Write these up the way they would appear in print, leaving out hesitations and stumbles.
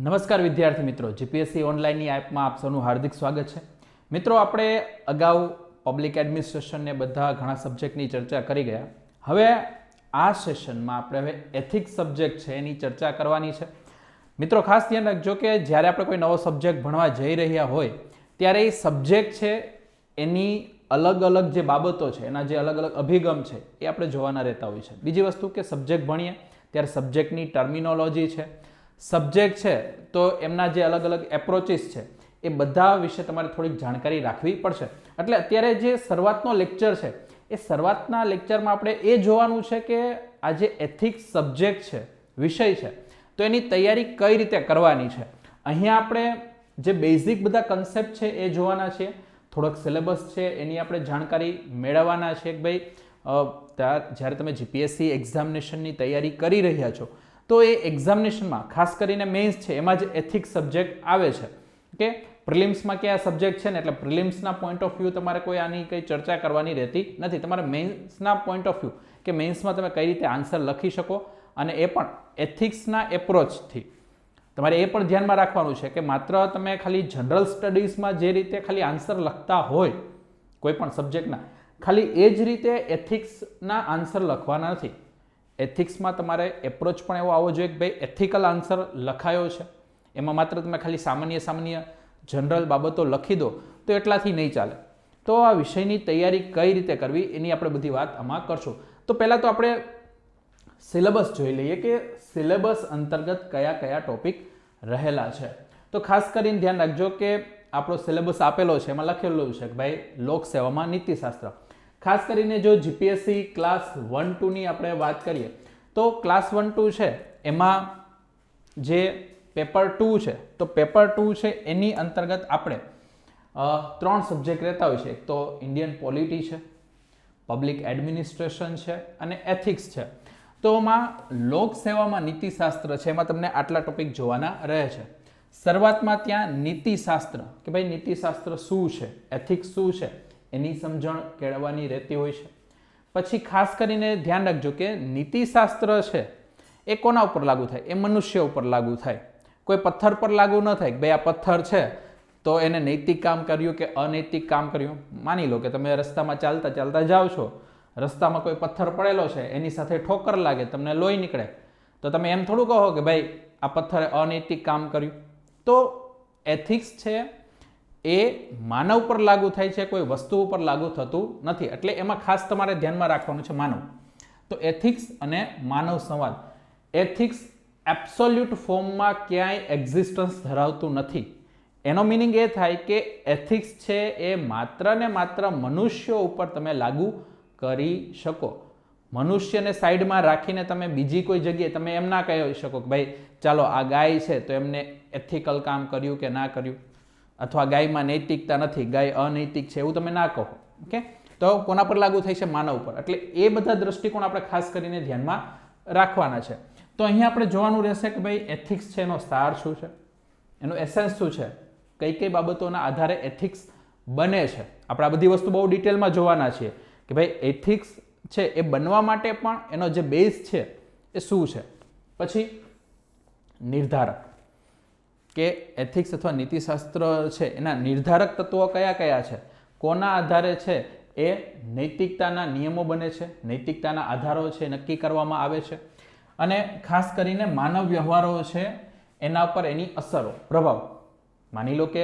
નમસ્કાર વિદ્યાર્થી મિત્રો, જીપીએસસી ઓનલાઈનની એપમાં આપ સૌનું હાર્દિક સ્વાગત છે. મિત્રો, આપણે અગાઉ પબ્લિક એડમિનિસ્ટ્રેશનને બધા ઘણા સબ્જેક્ટની ચર્ચા કરી ગયા. હવે આ સેશનમાં આપણે હવે એથિક્સ સબ્જેક્ટ છે એની ચર્ચા કરવાની છે. મિત્રો, ખાસ ધ્યાન રાખજો કે જ્યારે આપણે કોઈ નવો સબ્જેક્ટ ભણવા જઈ રહ્યા હોય ત્યારે એ સબ્જેક્ટ છે એની અલગ અલગ જે બાબતો છે, એના જે અલગ અલગ અભિગમ છે એ આપણે જોવાના રહેતા હોય છે. બીજી વસ્તુ કે સબ્જેક્ટ ભણીએ ત્યારે સબ્જેક્ટની ટર્મિનોલોજી છે, સબ્જેક્ટ છે તો એમના જે અલગ અલગ એપ્રોચીસ છે એ બધા વિશે તમારે થોડીક જાણકારી રાખવી પડશે. એટલે અત્યારે જે શરૂઆતનો લેક્ચર છે એ શરૂઆતના લેક્ચરમાં આપણે એ જોવાનું છે કે આ જે એથિક્સ સબ્જેક્ટ છે, વિષય છે, તો એની તૈયારી કઈ રીતે કરવાની છે. અહીંયા આપણે જે બેઝિક બધા કન્સેપ્ટ છે એ જોવાના છીએ, થોડોક સિલેબસ છે એની આપણે જાણકારી મેળવવાના છે કે ભાઈ જ્યારે તમે જીપીએસસી એક્ઝામિનેશનની તૈયારી કરી રહ્યા છો તો એ એક્ઝામિનેશનમાં ખાસ કરીને મેઇન્સ છે એમાં જ એથિક્સ સબ્જેક્ટ આવે છે કે પ્રિલિમ્સમાં કયા સબ્જેક્ટ છે ને, એટલે પ્રિલિમ્સના પોઈન્ટ ઓફ વ્યૂ તમારે કોઈ આની કંઈ ચર્ચા કરવાની રહેતી નથી. તમારે મેઇન્સના પોઈન્ટ ઓફ વ્યૂ કે મેઇન્સમાં તમે કઈ રીતે આન્સર લખી શકો અને એ પણ એથિક્સના એપ્રોચથી તમારે એ પણ ધ્યાનમાં રાખવાનું છે કે માત્ર તમે ખાલી જનરલ સ્ટડીઝમાં જે રીતે ખાલી આન્સર લખતા હોય કોઈ પણ સબ્જેક્ટના, ખાલી એ જ રીતે એથિક્સના આન્સર લખવાના નથી. એથિક્સમાં તમારે એપ્રોચ પણ એવો આવવો જોઈએ કે ભાઈ એથિકલ આન્સર લખાયો છે, એમાં માત્ર તમે ખાલી સામાન્ય જનરલ બાબતો લખી દો તો એટલાથી નહીં ચાલે. તો આ વિષયની તૈયારી કઈ રીતે કરવી એની આપણે બધી વાત આમાં કરશું. તો પહેલાં તો આપણે સિલેબસ જોઈ લઈએ કે સિલેબસ અંતર્ગત કયા કયા ટોપિક રહેલા છે. તો ખાસ કરીને ધ્યાન રાખજો કે આપણો સિલેબસ આપેલો છે એમાં લખેલું છે કે ભાઈ લોકસેવામાં નીતિશાસ્ત્ર. ખાસ કરીને જો જીપીએસસી ક્લાસ 1-2ની આપણે વાત કરીએ તો ક્લાસ 1-2 છે એમાં જે પેપર 2 છે તો પેપર 2 છે એની અંતર્ગત આપણે 3 સબ્જેક્ટ રહેતા હોય છે. એક તો ઇન્ડિયન પોલિટી છે, પબ્લિક એડમિનિસ્ટ્રેશન છે અને એથિક્સ છે. તો એમાં લોકસેવામાં નીતિશાસ્ત્ર છે એમાં તમને આટલા ટોપિક જોવાના રહે છે. શરૂઆતમાં ત્યાં નીતિશાસ્ત્ર કે ભાઈ નીતિશાસ્ત્ર શું છે, એથિક્સ શું છે એની સમજણ કેળવવાની રહેતી હોય છે. પછી ખાસ કરીને ધ્યાન રાખજો કે નીતિશાસ્ત્ર છે એ કોના ઉપર લાગુ થાય? એ મનુષ્ય ઉપર લાગુ થાય, કોઈ પથ્થર પર લાગુ ન થાય કે ભાઈ આ પથ્થર છે તો એને નૈતિક કામ કર્યું કે અનૈતિક કામ કર્યું. માની લો કે તમે રસ્તામાં ચાલતા ચાલતા જાઓ છો, રસ્તામાં કોઈ પથ્થર પડેલો છે, એની સાથે ઠોકર લાગે, તમને લોહી નીકળે, તો તમે એમ થોડું કહો કે ભાઈ આ પથ્થરે અનૈતિક કામ કર્યું. તો એથિક્સ છે એ માનવ પર લાગુ થાય છે, કોઈ વસ્તુ ઉપર લાગુ થતું નથી. એટલે એમાં ખાસ તમારે ધ્યાનમાં રાખવાનું છે માનવ. તો એથિક્સ અને માનવ સંવાદ. એથિક્સ એબ્સોલ્યુટ ફોર્મમાં ક્યાંય એક્ઝિસ્ટન્સ ધરાવતું નથી. એનો મિનિંગ એ થાય કે એથિક્સ છે એ માત્ર ને માત્ર મનુષ્યો ઉપર તમે લાગુ કરી શકો. મનુષ્યને સાઈડમાં રાખીને તમે બીજી કોઈ જગ્યાએ તમે એમ ના કહી શકો કે ભાઈ ચાલો આ ગાય છે તો એમને એથિકલ કામ કર્યું કે ના કર્યું, અથવા ગાયમાં નૈતિકતા નથી, ગાય અનૈતિક છે, એવું તમે ના કહો. ઓકે, તો કોના પર લાગુ થાય છે? માનવ પર. એટલે એ બધા દ્રષ્ટિકોણ આપણે ખાસ કરીને ધ્યાનમાં રાખવાના છે. તો અહીંયા આપણે જોવાનું રહેશે કે ભાઈ એથિક્સ છે એનો સાર શું છે, એનું એસેન્સ શું છે, કઈ કઈ બાબતોના આધારે એથિક્સ બને છે. આપણે આ બધી વસ્તુ બહુ ડિટેલમાં જોવાના છીએ કે ભાઈ એથિક્સ છે એ બનવા માટે પણ એનો જે બેઝ છે એ શું છે. પછી નિર્ધારક કે એથિક્સ અથવા નીતિશાસ્ત્ર છે એના નિર્ધારક તત્વો કયા કયા છે, કોના આધારે છે એ નૈતિકતાના નિયમો બને છે, નૈતિકતાના આધારો છે નક્કી કરવામાં આવે છે. અને ખાસ કરીને માનવ વ્યવહારો છે એના પર એની અસરો, પ્રભાવ. માની લો કે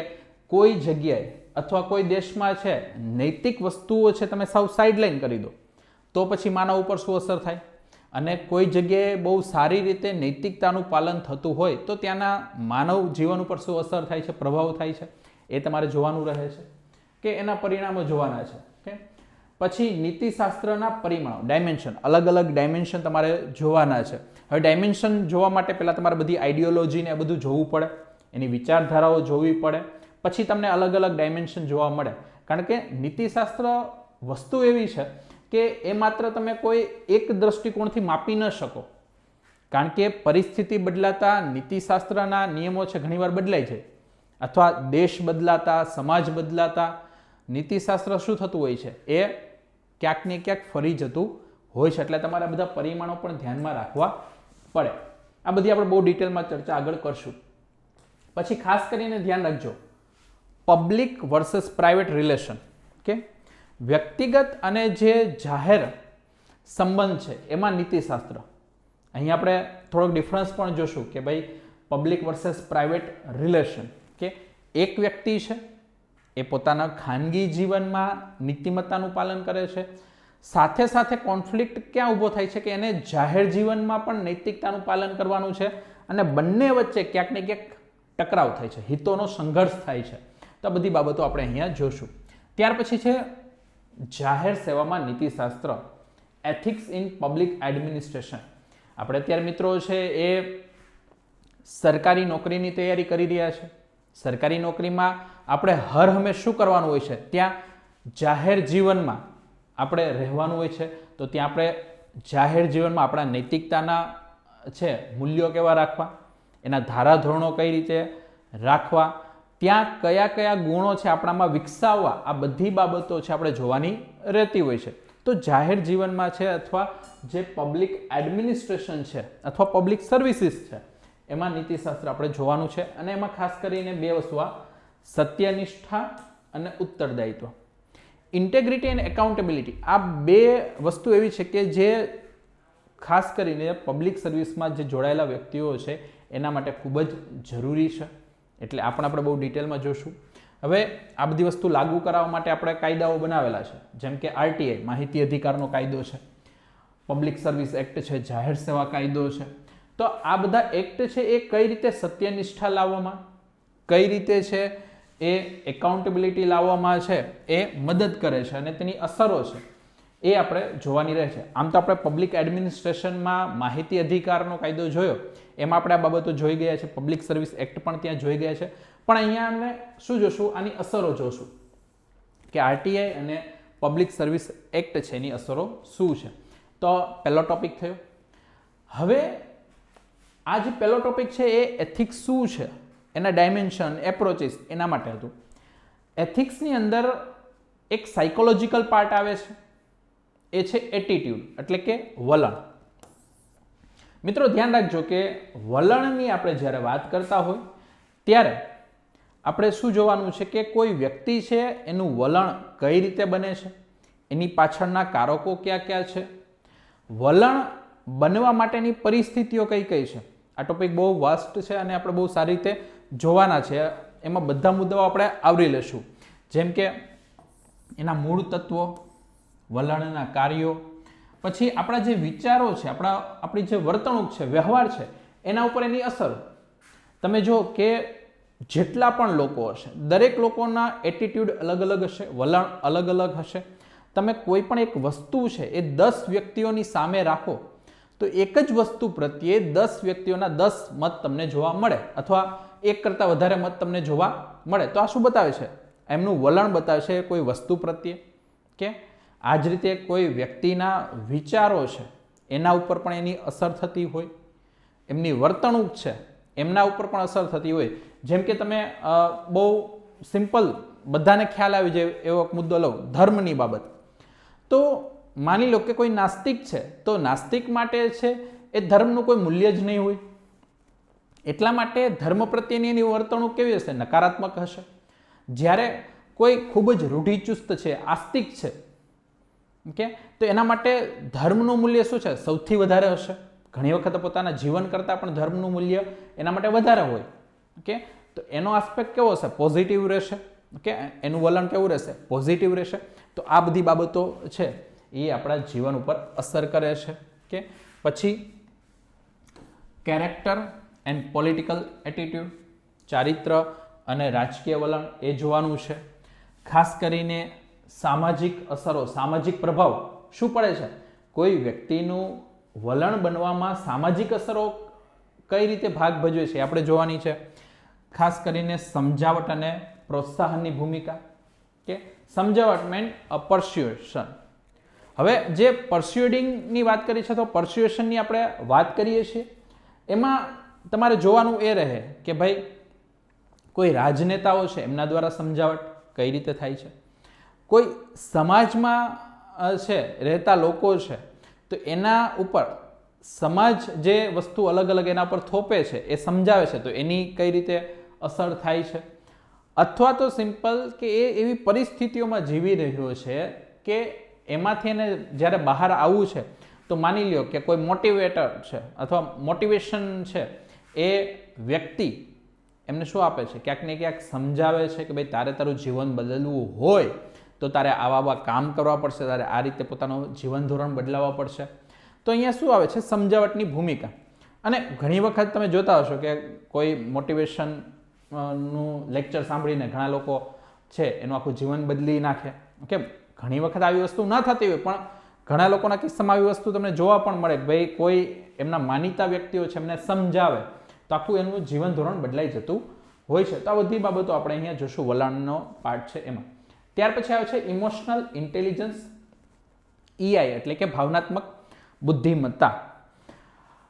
કોઈ જગ્યાએ અથવા કોઈ દેશમાં છે નૈતિક વસ્તુઓ છે તમે સાવ સાઇડલાઇન કરી દો તો પછી માનવ ઉપર શું અસર થાય, અને કોઈ જગ્યાએ બહુ સારી રીતે નૈતિકતાનું પાલન થતું હોય તો ત્યાંના માનવ જીવન ઉપર શું અસર થાય છે, પ્રભાવ થાય છે, એ તમારે જોવાનું રહે છે કે એના પરિણામો જોવાના છે. ઓકે, પછી નીતિશાસ્ત્રના પરિમાણો, ડાયમેન્શન, અલગ અલગ ડાયમેન્શન તમારે જોવાના છે. હવે ડાયમેન્શન જોવા માટે પહેલાં તમારે બધી આઈડિયોલોજીને એ બધું જોવું પડે, એની વિચારધારાઓ જોવી પડે, પછી તમને અલગ અલગ ડાયમેન્શન જોવા મળે. કારણ કે નીતિશાસ્ત્ર વસ્તુ એવી છે કે એ માત્ર તમે કોઈ એક દ્રષ્ટિકોણથી માપી ન શકો, કારણ કે પરિસ્થિતિ બદલાતા નીતિશાસ્ત્રના નિયમો છે ઘણીવાર બદલાય છે, અથવા દેશ બદલાતા, સમાજ બદલાતા નીતિશાસ્ત્ર શું થતું હોય છે એ ક્યાંક ને ક્યાંક ફરી જતું હોય છે. એટલે તમારે બધા પરિમાણો પણ ધ્યાનમાં રાખવા પડે. આ બધી આપણે બહુ ડિટેલમાં ચર્ચા આગળ કરશું. પછી ખાસ કરીને ધ્યાન રાખજો, પબ્લિક વર્સસ પ્રાઇવેટ રિલેશન, કે વ્યક્તિગત અને જે જાહેર સંબંધ છે એમાં નીતિશાસ્ત્ર. અહીં આપણે થોડોક ડિફરન્સ પણ જોશું કે ભાઈ પબ્લિક વર્સસ પ્રાઇવેટ રિલેશન, કે એક વ્યક્તિ છે એ પોતાના ખાનગી જીવનમાં નીતિમત્તાનું પાલન કરે છે, સાથે સાથે કોન્ફ્લિક્ટ ક્યાં ઊભો થાય છે કે એને જાહેર જીવનમાં પણ નૈતિકતાનું પાલન કરવાનું છે, અને બંને વચ્ચે ક્યાંક ને ક્યાંક ટકરાવ થાય છે, હિતોનો સંઘર્ષ થાય છે. તો આ બધી બાબતો આપણે અહીંયા જોશું. ત્યાર પછી છે જાહેર સેવામાં નીતિશાસ્ત્ર, એથિક્સ ઇન પબ્લિક એડમિનિસ્ટ્રેશન. આપણે અત્યારે મિત્રો છે એ સરકારી નોકરીની તૈયારી કરી રહ્યા છે. સરકારી નોકરીમાં આપણે હર હંમેશ શું કરવાનું હોય છે, ત્યાં જાહેર જીવનમાં આપણે રહેવાનું હોય છે. તો ત્યાં આપણે જાહેર જીવનમાં આપણા નૈતિકતાના છે મૂલ્યો કેવા રાખવા, એના ધારાધોરણો કઈ રીતે રાખવા, ત્યાં કયા કયા ગુણો છે આપણામાં વિકસાવવા, આ બધી બાબતો છે આપણે જોવાની રહેતી હોય છે. તો જાહેર જીવનમાં છે અથવા જે પબ્લિક એડમિનિસ્ટ્રેશન છે અથવા પબ્લિક સર્વિસીસ છે એમાં નીતિશાસ્ત્ર આપણે જોવાનું છે. અને એમાં ખાસ કરીને બે વસ્તુ, આ સત્યનિષ્ઠા અને ઉત્તરદાયિત્વ, ઇન્ટેગ્રિટી એન્ડ એકાઉન્ટેબિલિટી. આ બે વસ્તુ એવી છે કે જે ખાસ કરીને પબ્લિક સર્વિસમાં જે જોડાયેલા વ્યક્તિઓ છે એના માટે ખૂબ જ જરૂરી છે. એટલે આપણે બહુ ડિટેલમાં જોશું. હવે આ બધી વસ્તુ લાગુ કરાવવા માટે આપણે કાયદાઓ બનાવેલા છે, જેમ કે આરટીઆઈ માહિતી અધિકારનો કાયદો છે, પબ્લિક સર્વિસ એક્ટ છે, જાહેર સેવા કાયદો છે. તો આ બધા એક્ટ છે એ કઈ રીતે સત્યનિષ્ઠા લાવવામાં, કઈ રીતે છે એ એકાઉન્ટેબિલિટી લાવવામાં છે એ મદદ કરે છે અને તેની અસરો છે એ આપણે જોવાની રહે છે. આમ તો આપણે પબ્લિક એડમિનિસ્ટ્રેશનમાં માહિતી અધિકારનો કાયદો જોયો, એમાં આપણે આ બાબતો જોઈ ગયા છે, પબ્લિક સર્વિસ એક્ટ પણ ત્યાં જોઈ ગયા છે. પણ અહીંયા અમે શું જોશું, આની અસરો જોશું કે આરટીઆઈ અને પબ્લિક સર્વિસ એક્ટ છે એની અસરો શું છે. તો પહેલો ટોપિક થયો. હવે આ જે પહેલો ટોપિક છે એ એથિક્સ શું છે, એના ડાયમેન્શન, એપ્રોચીસ, એના માટે હતું. એથિક્સની અંદર એક સાયકોલોજીકલ પાર્ટ આવે છે, એ છે એટીટ્યુડ, એટલે કે વલણ. મિત્રો ધ્યાન રાખજો કે વલણની આપણે જ્યારે વાત કરતા હોય ત્યારે આપણે શું જોવાનું છે કે કોઈ વ્યક્તિ છે એનું વલણ કઈ રીતે બને છે, એની પાછળના કારકો ક્યાં ક્યાં છે, વલણ બનવા માટેની પરિસ્થિતિઓ કઈ કઈ છે. આ ટોપિક બહુ વાસ્ટ છે અને આપણે બહુ સારી રીતે જોવાના છે. એમાં બધા મુદ્દાઓ આપણે આવરી લેશું, જેમ કે એના મૂળ તત્વો, વલણના કાર્યો, પછી આપણા જે વિચારો છે, આપણી જે વર્તણૂક છે, વ્યવહાર છે, એના ઉપર એની અસર. તમે જો કે જેટલા પણ લોકો હશે, દરેક લોકોના એટીટ્યુડ અલગ અલગ હશે, વલણ અલગ અલગ હશે. તમે કોઈ પણ એક વસ્તુ છે એ 10 વ્યક્તિઓની સામે રાખો તો એક જ વસ્તુ પ્રત્યે 10 વ્યક્તિઓના 10 મત તમને જોવા મળે, અથવા એક કરતાં વધારે મત તમને જોવા મળે. તો આ શું બતાવે છે, એમનું વલણ બતાવે છે કોઈ વસ્તુ પ્રત્યે. કે આ જ રીતે કોઈ વ્યક્તિના વિચારો છે એના ઉપર પણ એની અસર થતી હોય, એમની વર્તણૂક છે એમના ઉપર પણ અસર થતી હોય. જેમ કે તમે બહુ સિમ્પલ બધાને ખ્યાલ આવી જાય એવો મુદ્દો લો, ધર્મની બાબત. તો માની લો કે કોઈ નાસ્તિક છે, તો નાસ્તિક માટે છે એ ધર્મનું કોઈ મૂલ્ય જ નહીં હોય, એટલા માટે ધર્મ પ્રત્યેની એની વર્તણૂક કેવી હશે, નકારાત્મક હશે. જ્યારે કોઈ ખૂબ જ રૂઢિચુસ્ત છે, આસ્તિક છે, ઓકે, તો એના માટે ધર્મનું મૂલ્ય શું છે, સૌથી વધારે હશે. ઘણી વખત પોતાના જીવન કરતાં પણ ધર્મનું મૂલ્ય એના માટે વધારે હોય. ઓકે, તો એનો આસ્પેક્ટ કેવો હશે, પોઝિટિવ રહેશે. ઓકે, એનું વલણ કેવું રહેશે, પોઝિટિવ રહેશે. તો આ બધી બાબતો છે એ આપણા જીવન ઉપર અસર કરે છે. કે પછી કેરેક્ટર એન્ડ પોલિટિકલ એટીટ્યુડ, ચારિત્ર અને રાજકીય વલણ એ જોવાનું છે. ખાસ કરીને સામાજિક અસરો, સામાજિક પ્રભાવ શું પડે છે, કોઈ વ્યક્તિનું વલણ બનવામાં સામાજિક અસરો કઈ રીતે ભાગ ભજવે છે આપણે જોવાની છે. ખાસ કરીને સમજાવટ અને પ્રોત્સાહનની ભૂમિકા. કે સમજાવટ મેન પરસ્યુએશન. હવે જે પરસ્યુડિંગની વાત કરી છે, તો પરસ્યુએશનની આપણે વાત કરીએ છીએ, એમાં તમારે જોવાનું એ રહે કે ભાઈ કોઈ રાજનેતાઓ છે એમના દ્વારા સમજાવટ કઈ રીતે થાય છે, કોઈ સમાજમાં છે રહેતા લોકો છે તો એના ઉપર સમાજ જે વસ્તુ અલગ અલગ એના પર થોપે છે, એ સમજાવે છે, તો એની કઈ રીતે અસર થાય છે, અથવા તો સિમ્પલ કે એ એવી પરિસ્થિતિઓમાં જીવી રહ્યો છે કે એમાંથી એને જ્યારે બહાર આવવું છે તો માની લ્યો કે કોઈ મોટિવેટર છે અથવા મોટિવેશન છે એ વ્યક્તિ એમને શું આપે છે, ક્યાંક ને ક્યાંક સમજાવે છે કે ભાઈ તારે તારું જીવન બદલવું હોય તો તારે આવા કામ કરવા પડશે, તારે આ રીતે પોતાનું જીવન ધોરણ બદલાવવા પડશે. તો અહીંયા શું આવે છે, સમજાવટની ભૂમિકા. અને ઘણી વખત તમે જોતા હશો કે કોઈ મોટિવેશન નું લેક્ચર સાંભળીને ઘણા લોકો છે એનું આખું જીવન બદલી નાખે. ઓકે, ઘણી વખત આવી વસ્તુ ના થતી હોય, પણ ઘણા લોકોના કિસ્સામાં આવી વસ્તુ તમને જોવા પણ મળે કે ભાઈ કોઈ એમના માનીતા વ્યક્તિઓ છે એમને સમજાવે તો આખું એનું જીવન ધોરણ બદલાઈ જતું હોય છે. તો આ બધી બાબતો આપણે અહીંયા જોશું, વલણનો પાર્ટ છે એમાં. ત્યાર પછી આવે છે ઇમોશનલ ઇન્ટેલિજન્સ, EI એટલે કે ભાવનાત્મક બુદ્ધિમત્તા.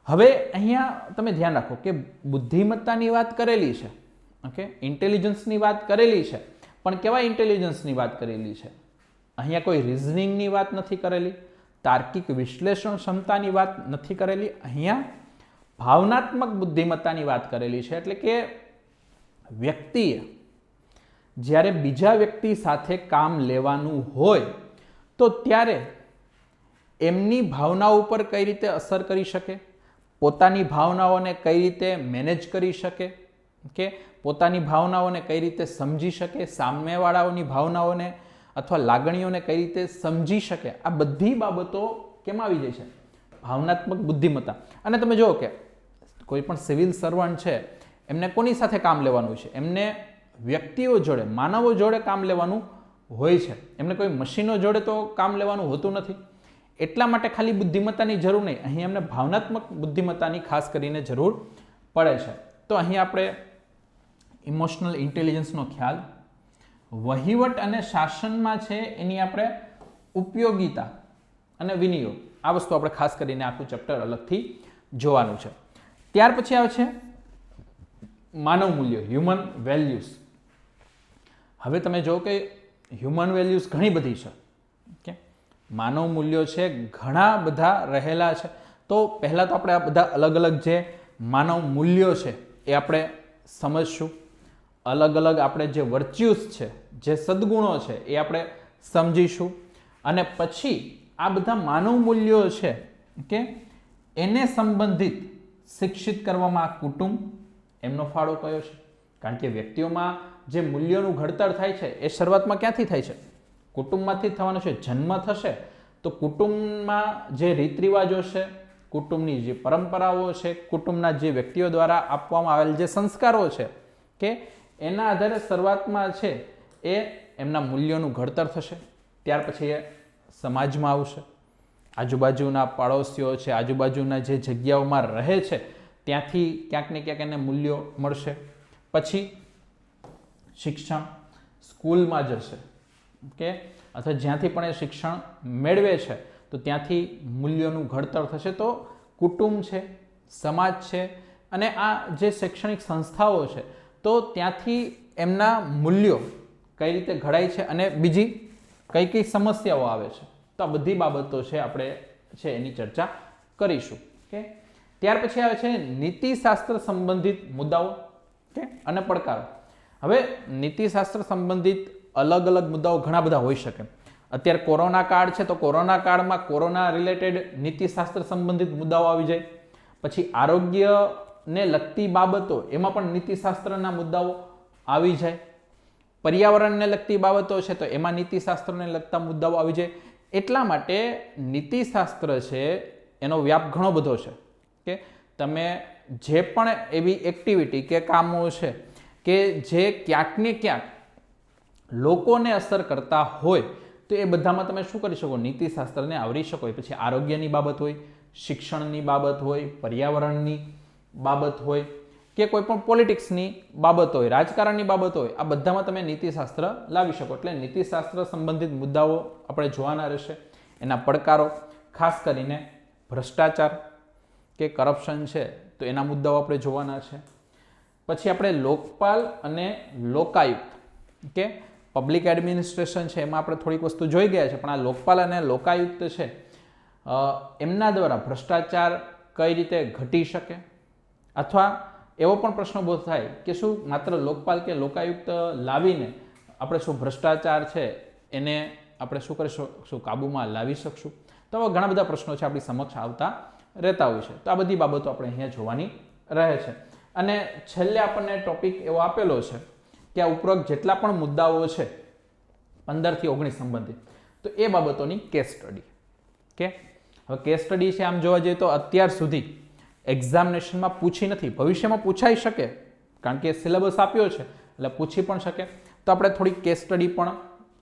હવે અહીંયા તમે ધ્યાન રાખો કે બુદ્ધિમત્તાની વાત કરેલી છે, ઓકે, ઇન્ટેલિજન્સની વાત કરેલી છે, પણ કેવા ઇન્ટેલિજન્સની વાત કરેલી છે? અહીંયા કોઈ રિઝનિંગની વાત નથી કરેલી, તાર્કિક વિશ્લેષણ ક્ષમતાની વાત નથી કરેલી, અહીંયા ભાવનાત્મક બુદ્ધિમત્તાની વાત કરેલી છે. એટલે કે વ્યક્તિએ જ્યારે બીજા વ્યક્તિ સાથે કામ લેવાનું હોય તો ત્યારે એમની ભાવનાઓ ઉપર કઈ રીતે અસર કરી શકે, પોતાની ભાવનાઓને કઈ રીતે મેનેજ કરી શકે, કે પોતાની ભાવનાઓને કઈ રીતે સમજી શકે, સામેવાળાઓની ભાવનાઓને અથવા લાગણીઓને કઈ રીતે સમજી શકે, આ બધી બાબતો કેમ આવી જાય છે? ભાવનાત્મક બુદ્ધિમત્તા. અને તમે જુઓ કે કોઈ પણ સિવિલ સર્વન્ટ છે એમને કોની સાથે કામ લેવાનું છે? એમને વ્યક્તિઓ જોડે, માનવો જોડે કામ લેવાનું હોય છે. એમને કોઈ મશીનો જોડે તો કામ લેવાનું હોતું નથી. એટલા માટે ખાલી બુદ્ધિમત્તાની જરૂર નહીં, અહીં એમને ભાવનાત્મક બુદ્ધિમત્તાની ખાસ કરીને જરૂર પડે છે. તો અહીં આપણે ઇમોશનલ ઇન્ટેલિજન્સનો ખ્યાલ, વહીવટ અને શાસનમાં છે એની આપણે ઉપયોગિતા અને વિનિયોગ, આ વસ્તુ આપણે ખાસ કરીને આખું ચેપ્ટર અલગથી જોવાનું છે. ત્યાર પછી આવે છે માનવ મૂલ્યો, હ્યુમન વેલ્યુઝ. હવે તમે જો કે હ્યુમન વેલ્યુઝ ઘણી બધી છે, ઓકે, માનવ મૂલ્યો છે ઘણા બધા રહેલા છે. તો પહેલાં તો આપણે આ બધા અલગ અલગ જે માનવ મૂલ્યો છે એ આપણે સમજશું. અલગ અલગ આપણે જે વર્ચ્યુઝ છે, જે સદગુણો છે એ આપણે સમજીશું. અને પછી આ બધા માનવ મૂલ્યો છે કે એને સંબંધિત શિક્ષિત કરવામાં કુટુંબ એમનો ફાળો કયો છે? કારણ કે વ્યક્તિઓમાં જે મૂલ્યોનું ઘડતર થાય છે એ શરૂઆતમાં ક્યાંથી થાય છે? કુટુંબમાંથી જ થવાનું છે. જન્મ થશે તો કુટુંબમાં જે રીત રિવાજો છે, કુટુંબની જે પરંપરાઓ છે, કુટુંબના જે વ્યક્તિઓ દ્વારા આપવામાં આવેલ જે સંસ્કારો છે કે એના આધારે શરૂઆતમાં છે એ એમના મૂલ્યોનું ઘડતર થશે. ત્યાર પછી એ સમાજમાં આવશે, આજુબાજુના પાડોશીઓ છે, આજુબાજુના જે જગ્યાઓમાં રહે છે ત્યાંથી ક્યાંક ને ક્યાંક એને મૂલ્યો મળશે. પછી શિક્ષણ, સ્કૂલમાં જશે કે અથવા જ્યાંથી પણ એ શિક્ષણ મેળવે છે તો ત્યાંથી મૂલ્યોનું ઘડતર થશે. તો કુટુંબ છે, સમાજ છે અને આ જે શૈક્ષણિક સંસ્થાઓ છે તો ત્યાંથી એમના મૂલ્યો કઈ રીતે ઘડાય છે અને બીજી કઈ કઈ સમસ્યાઓ આવે છે. તો આ બધી બાબતો છે આપણે છે એની ચર્ચા કરીશું. ઓકે, ત્યાર પછી આવે છે નીતિશાસ્ત્ર સંબંધિત મુદ્દાઓ કે અને પડકારો. હવે નીતિશાસ્ત્ર સંબંધિત અલગ અલગ મુદ્દાઓ ઘણા બધા હોઈ શકે. અત્યારે કોરોના કાળ છે તો કોરોના કાળમાં કોરોના રિલેટેડ નીતિશાસ્ત્ર સંબંધિત મુદ્દાઓ આવી જાય. પછી આરોગ્યને લગતી બાબતો, એમાં પણ નીતિશાસ્ત્રના મુદ્દાઓ આવી જાય. પર્યાવરણને લગતી બાબતો છે તો એમાં નીતિશાસ્ત્રને લગતા મુદ્દાઓ આવી જાય. એટલા માટે નીતિશાસ્ત્ર છે એનો વ્યાપ ઘણો બધો છે કે તમે જે પણ એવી એક્ટિવિટી કે કામો છે કે જે ક્યાંક ને ક્યાંક લોકોને અસર કરતા હોય તો એ બધામાં તમે શું કરી શકો? નીતિશાસ્ત્રને આવરી શકો. પછી આરોગ્યની બાબત હોય, શિક્ષણની બાબત હોય, પર્યાવરણની બાબત હોય કે કોઈ પણ પોલિટિક્સની બાબત હોય, રાજકારણની બાબત હોય, આ બધામાં તમે નીતિશાસ્ત્ર લાવી શકો. એટલે નીતિશાસ્ત્ર સંબંધિત મુદ્દાઓ આપણે જોવાના રહેશે. એના પડકારો, ખાસ કરીને ભ્રષ્ટાચાર કે કરપ્શન છે તો એના મુદ્દાઓ આપણે જોવાના છે. પછી આપણે લોકપાલ અને લોકાયુક્ત કે પબ્લિક એડમિનિસ્ટ્રેશન છે એમાં આપણે થોડીક વસ્તુ જોઈ ગયા છે, પણ આ લોકપાલ અને લોકાયુક્ત છે એમના દ્વારા ભ્રષ્ટાચાર કઈ રીતે ઘટી શકે અથવા એવો પણ પ્રશ્ન ઉભો થાય કે શું માત્ર લોકપાલ કે લોકાયુક્ત લાવીને આપણે શું ભ્રષ્ટાચાર છે એને આપણે શું કરી શકશું, કાબૂમાં લાવી શકશું? તો આવા ઘણા બધા પ્રશ્નો છે આપણી સમક્ષ આવતા રહેતા હોય છે. તો આ બધી બાબતો આપણે અહીંયા જોવાની રહે છે. અને છેલ્લે આપણને ટોપિક એવો આપેલો છે કે આ ઉપરોક્ત જેટલા પણ મુદ્દાઓ છે 15 થી 19 સંબંધિત, તો એ બાબતોની કેસ સ્ટડી. કે હવે કેસ સ્ટડી છે, આમ જોવા જઈએ તો અત્યાર સુધી એક્ઝામિનેશનમાં પૂછી નથી, ભવિષ્યમાં પૂછાઈ શકે કારણ કે સિલેબસ આપ્યો છે એટલે પૂછી પણ શકે. તો આપણે થોડી કેસ સ્ટડી પણ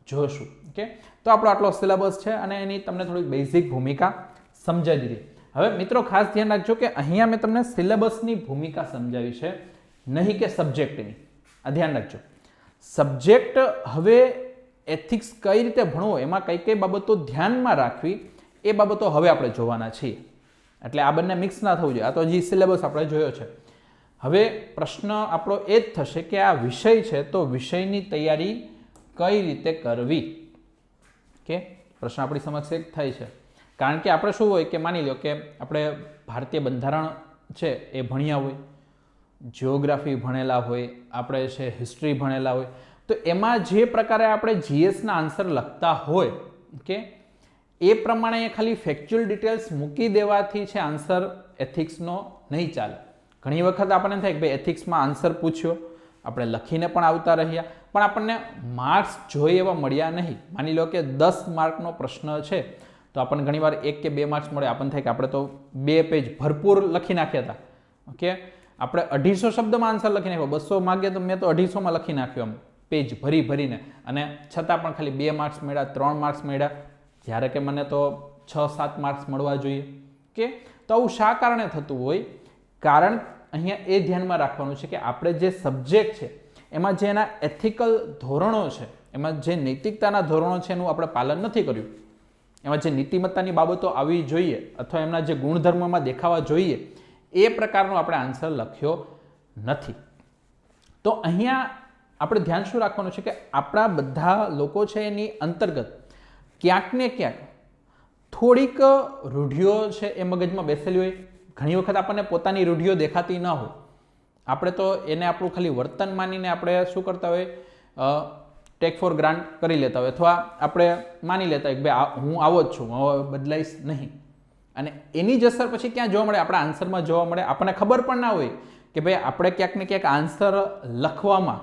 જોશું. ઓકે, તો આપણો આટલો સિલેબસ છે અને એની તમને થોડી બેઝિક ભૂમિકા સમજાવી દીધી. હવે મિત્રો ખાસ ધ્યાન રાખજો કે અહીંયા મેં તમને સિલેબસની ભૂમિકા સમજાવી છે, નહીં કે સબ્જેક્ટની. આ ધ્યાન રાખજો. સબ્જેક્ટ હવે એથિક્સ કઈ રીતે ભણવો, એમાં કઈ કઈ બાબતો ધ્યાનમાં રાખવી, એ બાબતો હવે આપણે જોવાના છીએ. એટલે આ બંને મિક્સ ના થવું જોઈએ. આ તો હજી સિલેબસ આપણે જોયો છે. હવે પ્રશ્ન આપણો એ જ થશે કે આ વિષય છે તો વિષયની તૈયારી કઈ રીતે કરવી. કે પ્રશ્ન આપણી સમક્ષ એક થાય છે કારણ કે આપણે શું હોય કે માની લો કે આપણે ભારતીય બંધારણ છે એ ભણ્યા હોય, જિયોગ્રાફી ભણેલા હોય, આપણે છે હિસ્ટ્રી ભણેલા હોય, તો એમાં જે પ્રકારે આપણે જીએસના આન્સર લખતા હોય કે એ પ્રમાણે ખાલી ફેક્ચ્યુઅલ ડિટેલ્સ મૂકી દેવાથી છે આન્સર એથિક્સનો નહીં ચાલે. ઘણી વખત આપણને થાય કે ભાઈ એથિક્સમાં આન્સર પૂછ્યો, આપણે લખીને પણ આવતા રહ્યા, પણ આપણને માર્ક્સ જોઈએ એવા મળ્યા નહીં. માની લો કે 10 માર્કનો પ્રશ્ન છે તો આપણને ઘણીવાર 1 કે 2 માર્ક્સ મળે. આપણને થાય કે આપણે તો 2 પેજ ભરપૂર લખી નાખ્યા હતા. ઓકે, આપણે 250 શબ્દમાં આન્સર લખી નાખ્યો, 200 માગ્યા તો મેં તો 250માં લખી નાખ્યો આમ પેજ ભરીને, અને છતાં પણ ખાલી 2 માર્ક્સ મળ્યા, 3 માર્ક્સ મળ્યા, જ્યારે કે મને તો 6-7 માર્ક્સ મળવા જોઈએ. કે તો આવું શા કારણે થતું હોય? કારણ અહીંયા એ ધ્યાનમાં રાખવાનું છે કે આપણે જે સબ્જેક્ટ છે એમાં જે એના એથિકલ ધોરણો છે, એમાં જે નૈતિકતાના ધોરણો છે એનું આપણે પાલન નથી કર્યું. એમાં જે નીતિમત્તાની બાબતો આવવી જોઈએ અથવા એમના જે ગુણધર્મોમાં દેખાવા જોઈએ એ પ્રકારનો આપણે આન્સર લખ્યો નથી. તો અહીંયા આપણે ધ્યાન શું રાખવાનું છે કે આપણા બધા લોકો છે એની અંતર્ગત ક્યાંક ને ક્યાંક થોડીક રૂઢિઓ છે એ મગજમાં બેસેલી હોય. ઘણી વખત આપણને પોતાની રૂઢિઓ દેખાતી ન હોય, આપણે તો એને આપણું ખાલી વર્તન માનીને આપણે શું કરતા હોય, ટેક ફોર ગ્રાન્ટ કરી લેતા હોય, અથવા આપણે માની લેતા હોય કે ભાઈ હું આવો જ છું, હું બદલાઈશ નહીં. અને એની જ અસર પછી ક્યાં જોવા મળે? આપણા આન્સરમાં જોવા મળે. આપણને ખબર પણ ના હોય કે ભાઈ આપણે ક્યાંક ને ક્યાંક આન્સર લખવામાં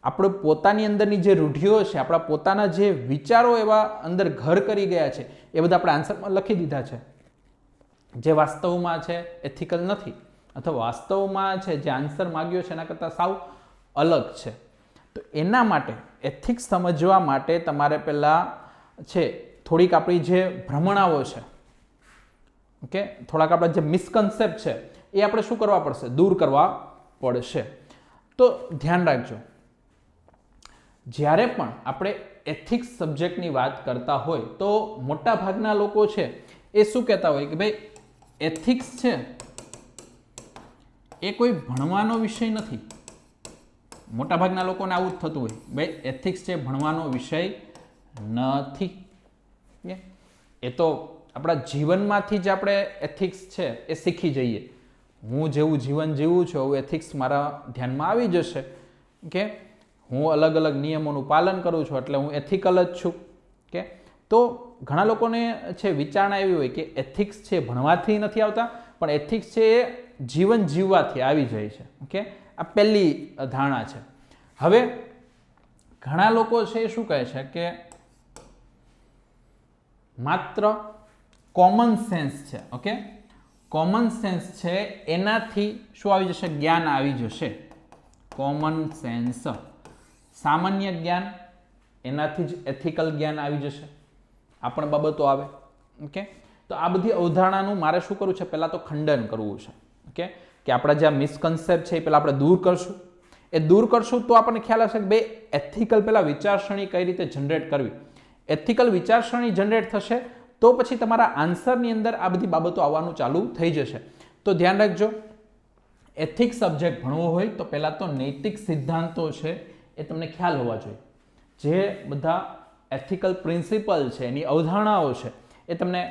આપણે પોતાની અંદરની જે રૂઢિઓ છે, આપણા પોતાના જે વિચારો એવા અંદર ઘર કરી ગયા છે, એ બધા આપણે આન્સરમાં લખી દીધા છે, જે વાસ્તવમાં છે એથિકલ નથી, અથવા વાસ્તવમાં છે જે આન્સર માગ્યો છે એના કરતાં સાવ અલગ છે. તો એના માટે એથિક્સ સમજવા માટે તમારે પહેલાં છે થોડીક આપણી જે ભ્રમણાઓ છે, ઓકે, થોડાક આપણા જે મિસકન્સેપ્ટ છે એ આપણે શું કરવા પડશે? દૂર કરવા પડશે. તો ધ્યાન રાખજો, જ્યારે પણ આપણે એથિક્સ સબ્જેક્ટની વાત કરતા હોય તો મોટા ભાગના લોકો છે એ શું કહેતા હોય કે ભાઈ એથિક્સ છે એ કોઈ ભણવાનો વિષય નથી. મોટાભાગના લોકોને આવું જ થતું હોય, ભાઈ એથિક્સ છે ભણવાનો વિષય નથી. એ તો આપણા જીવનમાંથી જ આપણે એથિક્સ છે એ શીખી જઈએ. હું જેવું જીવન જીવું છું એવું એથિક્સ મારા ધ્યાનમાં આવી જશે કે હું અલગ અલગ નિયમોનું પાલન કરું છું એટલે હું એથિકલ જ છું. કે તો ઘણા લોકોને છે વિચારણા એવી હોય કે એથિક્સ છે ભણવાથી નથી આવતા, પણ એથિક્સ છે એ જીવન જીવવાથી આવી જાય છે. ઓકે, આ પહેલી ધારણા છે. હવે ઘણા લોકો છે શું કહે છે કે માત્ર કોમન સેન્સ છે, ઓકે, કોમન સેન્સ છે એનાથી શું આવી જશે? જ્ઞાન આવી જશે. કોમન સેન્સ, સામાન્ય જ્ઞાન, એનાથી જ એથિકલ જ્ઞાન આવી જશે. આ પણ બાબતો આવે. ઓકે, તો આ બધી અવધારણાનું મારે શું કરવું છે? પહેલાં તો ખંડન કરવું છે. ઓકે, કે આપણા જે મિસકન્સેપ્ટ છે એ પહેલાં આપણે દૂર કરશું. એ દૂર કરશું તો આપણને ખ્યાલ આવશે કે ભાઈ એથિકલ પહેલાં વિચારસરણી કઈ રીતે જનરેટ કરવી. એથિકલ વિચારસરણી જનરેટ થશે તો પછી તમારા આન્સરની અંદર આ બધી બાબતો આવવાનું ચાલુ થઈ જશે. તો ધ્યાન રાખજો, એથિક્સ સબ્જેક્ટ ભણવો હોય તો પહેલાં તો નૈતિક સિદ્ધાંતો છે એ તમને ખ્યાલ હોવા જોઈએ. જે બધા એથિકલ પ્રિન્સિપલ છે એની અવધારણાઓ છે એ તમને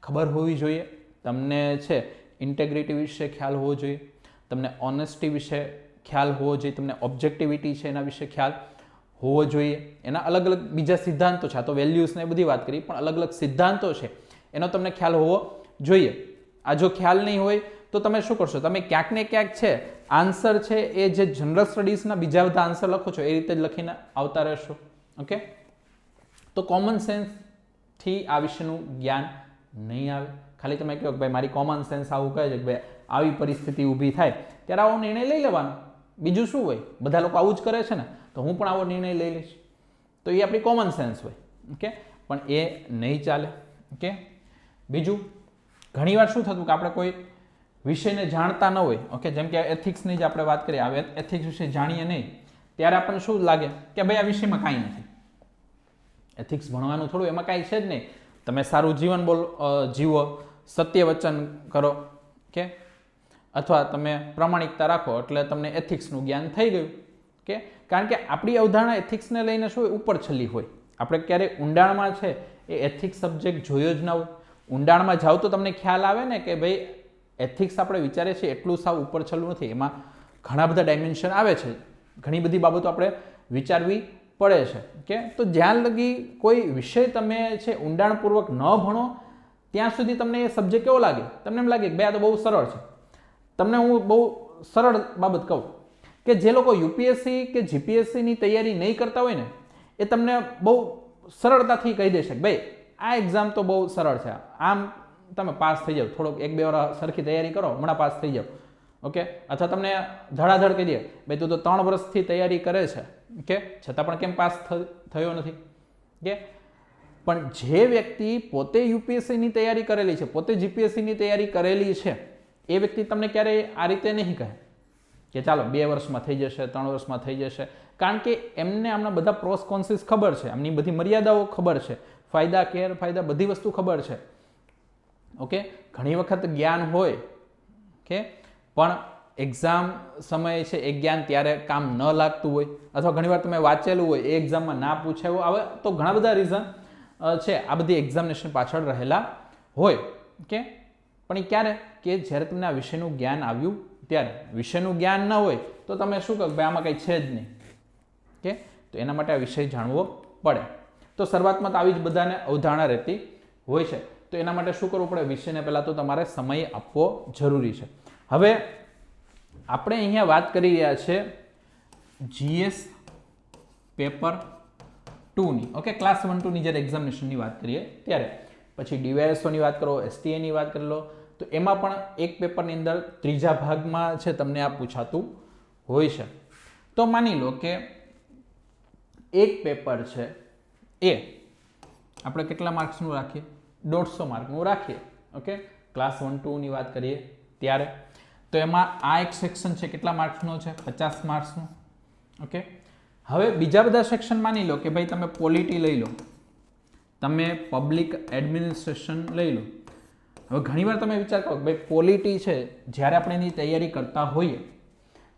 ખબર હોવી જોઈએ. તમને છે ઇન્ટેગ્રિટી વિશે ખ્યાલ હોવો જોઈએ. તમને ઓનેસ્ટી વિશે ખ્યાલ હોવો જોઈએ, તમને ઓબ્જેક્ટિવિટી છે એના વિશે ખ્યાલ હોવો જોઈએ. એના અલગ અલગ બીજા સિદ્ધાંતો છે, આ તો વેલ્યુઝને બધી વાત કરી, પણ અલગ અલગ સિદ્ધાંતો છે એનો તમને ખ્યાલ હોવો જોઈએ. આ જો ખ્યાલ નહીં હોય તો તમે શું કરશો, તમે ક્યાંક ને ક્યાંક છે આન્સર છે એ જે જનરલ સ્ટડીઝના બીજા બધા આન્સર લખો છો એ રીતે જ લખીને આવતા રહેશો. ઓકે, તો કોમન સેન્સથી આ વિશેનું જ્ઞાન નહીં આવે. ખાલી તમે કહો કે ભાઈ મારી કોમન સેન્સ આવું કહે છે કે ભાઈ આવી પરિસ્થિતિ ઊભી થાય ત્યારે આવો નિર્ણય લઈ લેવાનો, બીજું શું હોય, બધા લોકો આવું જ કરે છે ને તો હું પણ આવો નિર્ણય લઈ લઈશ, તો એ આપણી કોમન સેન્સ હોય. ઓકે, પણ એ નહીં ચાલે. ઓકે, બીજું ઘણીવાર શું થતું કે આપણે કોઈ વિષયને જાણતા ન હોય, ઓકે, જેમ કે એથિક્સની જ આપણે વાત કરીએ, હવે એથિક્સ વિશે જાણીએ નહીં ત્યારે આપણને શું લાગે કે ભાઈ આ વિષયમાં કાંઈ નથી, એથિક્સ ભણવાનું થોડું, એમાં કાંઈ છે જ નહીં, તમે સારું જીવન જીવો, સત્ય વચન કરો, કે અથવા તમે પ્રામાણિકતા રાખો એટલે તમને એથિક્સનું જ્ઞાન થઈ ગયું. કે કારણ કે આપણી અવધારણા એથિક્સને લઈને શું હોય, ઉપર છલ્લી હોય. આપણે ક્યારેય ઊંડાણમાં છે એ એથિક્સ સબ્જેક્ટ જોયો જ ના હોય. ઊંડાણમાં જાઓ તો તમને ખ્યાલ આવે ને કે ભાઈ એથિક્સ આપણે વિચારીએ છીએ એટલું સાવ ઉપર છલ્લું નથી, એમાં ઘણા બધા ડાયમેન્શન આવે છે, ઘણી બધી બાબતો આપણે વિચારવી પડે છે. કે તો જ્યાં લગી કોઈ વિષય તમે છે ઊંડાણપૂર્વક ન ભણો ત્યાં સુધી તમને એ સબ્જેક્ટ કેવો લાગે, તમને એમ લાગે કે ભાઈ આ તો બહુ સરળ છે. તમને હું બહુ સરળ બાબત કહું કે જે લોકો યુપીએસસી કે જીપીએસસીની તૈયારી નહીં કરતા હોય ને એ તમને બહુ સરળતાથી કહી દેશે કે ભાઈ આ એક્ઝામ તો બહુ સરળ છે, આમ તમે પાસ થઈ જાઓ, થોડોક 1-2 વાર સરખી તૈયારી કરો હમણાં પાસ થઈ જાઓ. ઓકે, અથવા તમને ધડાધડ કહી દે ભાઈ તું તો 3 વર્ષથી તૈયારી કરે છે, ઓકે, છતાં પણ કેમ પાસ થયો નથી. કે પણ જે વ્યક્તિ પોતે યુપીએસસીની તૈયારી કરેલી છે, પોતે જીપીએસસીની તૈયારી કરેલી છે, એ વ્યક્તિ તમને ક્યારેય આ રીતે નહીં કહે કે ચાલો 2 વર્ષમાં થઈ જશે, 3 વર્ષમાં થઈ જશે, કારણ કે એમને આમના બધા પ્રોસ કોન્સીસ ખબર છે, એમની બધી મર્યાદાઓ ખબર છે, ફાયદા ગેરફાયદા બધી વસ્તુ ખબર છે. ઓકે, ઘણી વખત જ્ઞાન હોય કે પણ એક્ઝામ સમયે છે એ જ્ઞાન ત્યારે કામ ન લાગતું હોય, અથવા ઘણીવાર તમે વાંચેલું હોય એ એક્ઝામમાં ના પૂછાયું આવે, તો ઘણા બધા રીઝન છે આ બધી એક્ઝામિનેશન પાછળ રહેલા હોય. કે પણ એ ક્યારે કે જ્યારે તમને આ વિષયનું જ્ઞાન આવ્યું ત્યારે. વિષયનું જ્ઞાન ન હોય તો તમે શું કહો ભાઈ આમાં કંઈ છે જ નહીં. કે તો એના માટે આ વિષય જાણવો પડે. તો શરૂઆતમાં તો આવી જ બધાને અવધારણા રહેતી હોય છે, તો એના માટે શું કરવું પડે, વિષયને પહેલાં તો તમારે સમય આપવો જરૂરી છે. હવે આપણે અહીંયા વાત કરી રહ્યા છે જીએસ પેપર 2ની. ઓકે, ક્લાસ 1-2ની જ્યારે એક્ઝામિનેશનની વાત કરીએ ત્યારે, પછી ડીવાયએસઓની વાત કરો, એસટીએની વાત કરી લો, તો એમાં પણ એક પેપરની અંદર ત્રીજા ભાગમાં છે તમને આ પૂછાતું હોય છે. તો માની લો કે એક પેપર છે એ આપણે કેટલા માર્ક્સનું રાખીએ, 150 માર્કનું રાખીએ. ઓકે, ક્લાસ 1-2ની વાત કરીએ ત્યારે, તો એમાં આ એક સેક્શન છે કેટલા માર્ક્સનો છે, 50 માર્ક્સનું. ઓકે, હવે બીજા બધા સેક્શન માની લો કે ભાઈ તમે પોલિટી લઈ લો, તમે પબ્લિક એડમિનિસ્ટ્રેશન લઈ લો. હવે ઘણીવાર તમે વિચાર કરો કે ભાઈ પોલિટી છે જ્યારે આપણે એની તૈયારી કરતા હોઈએ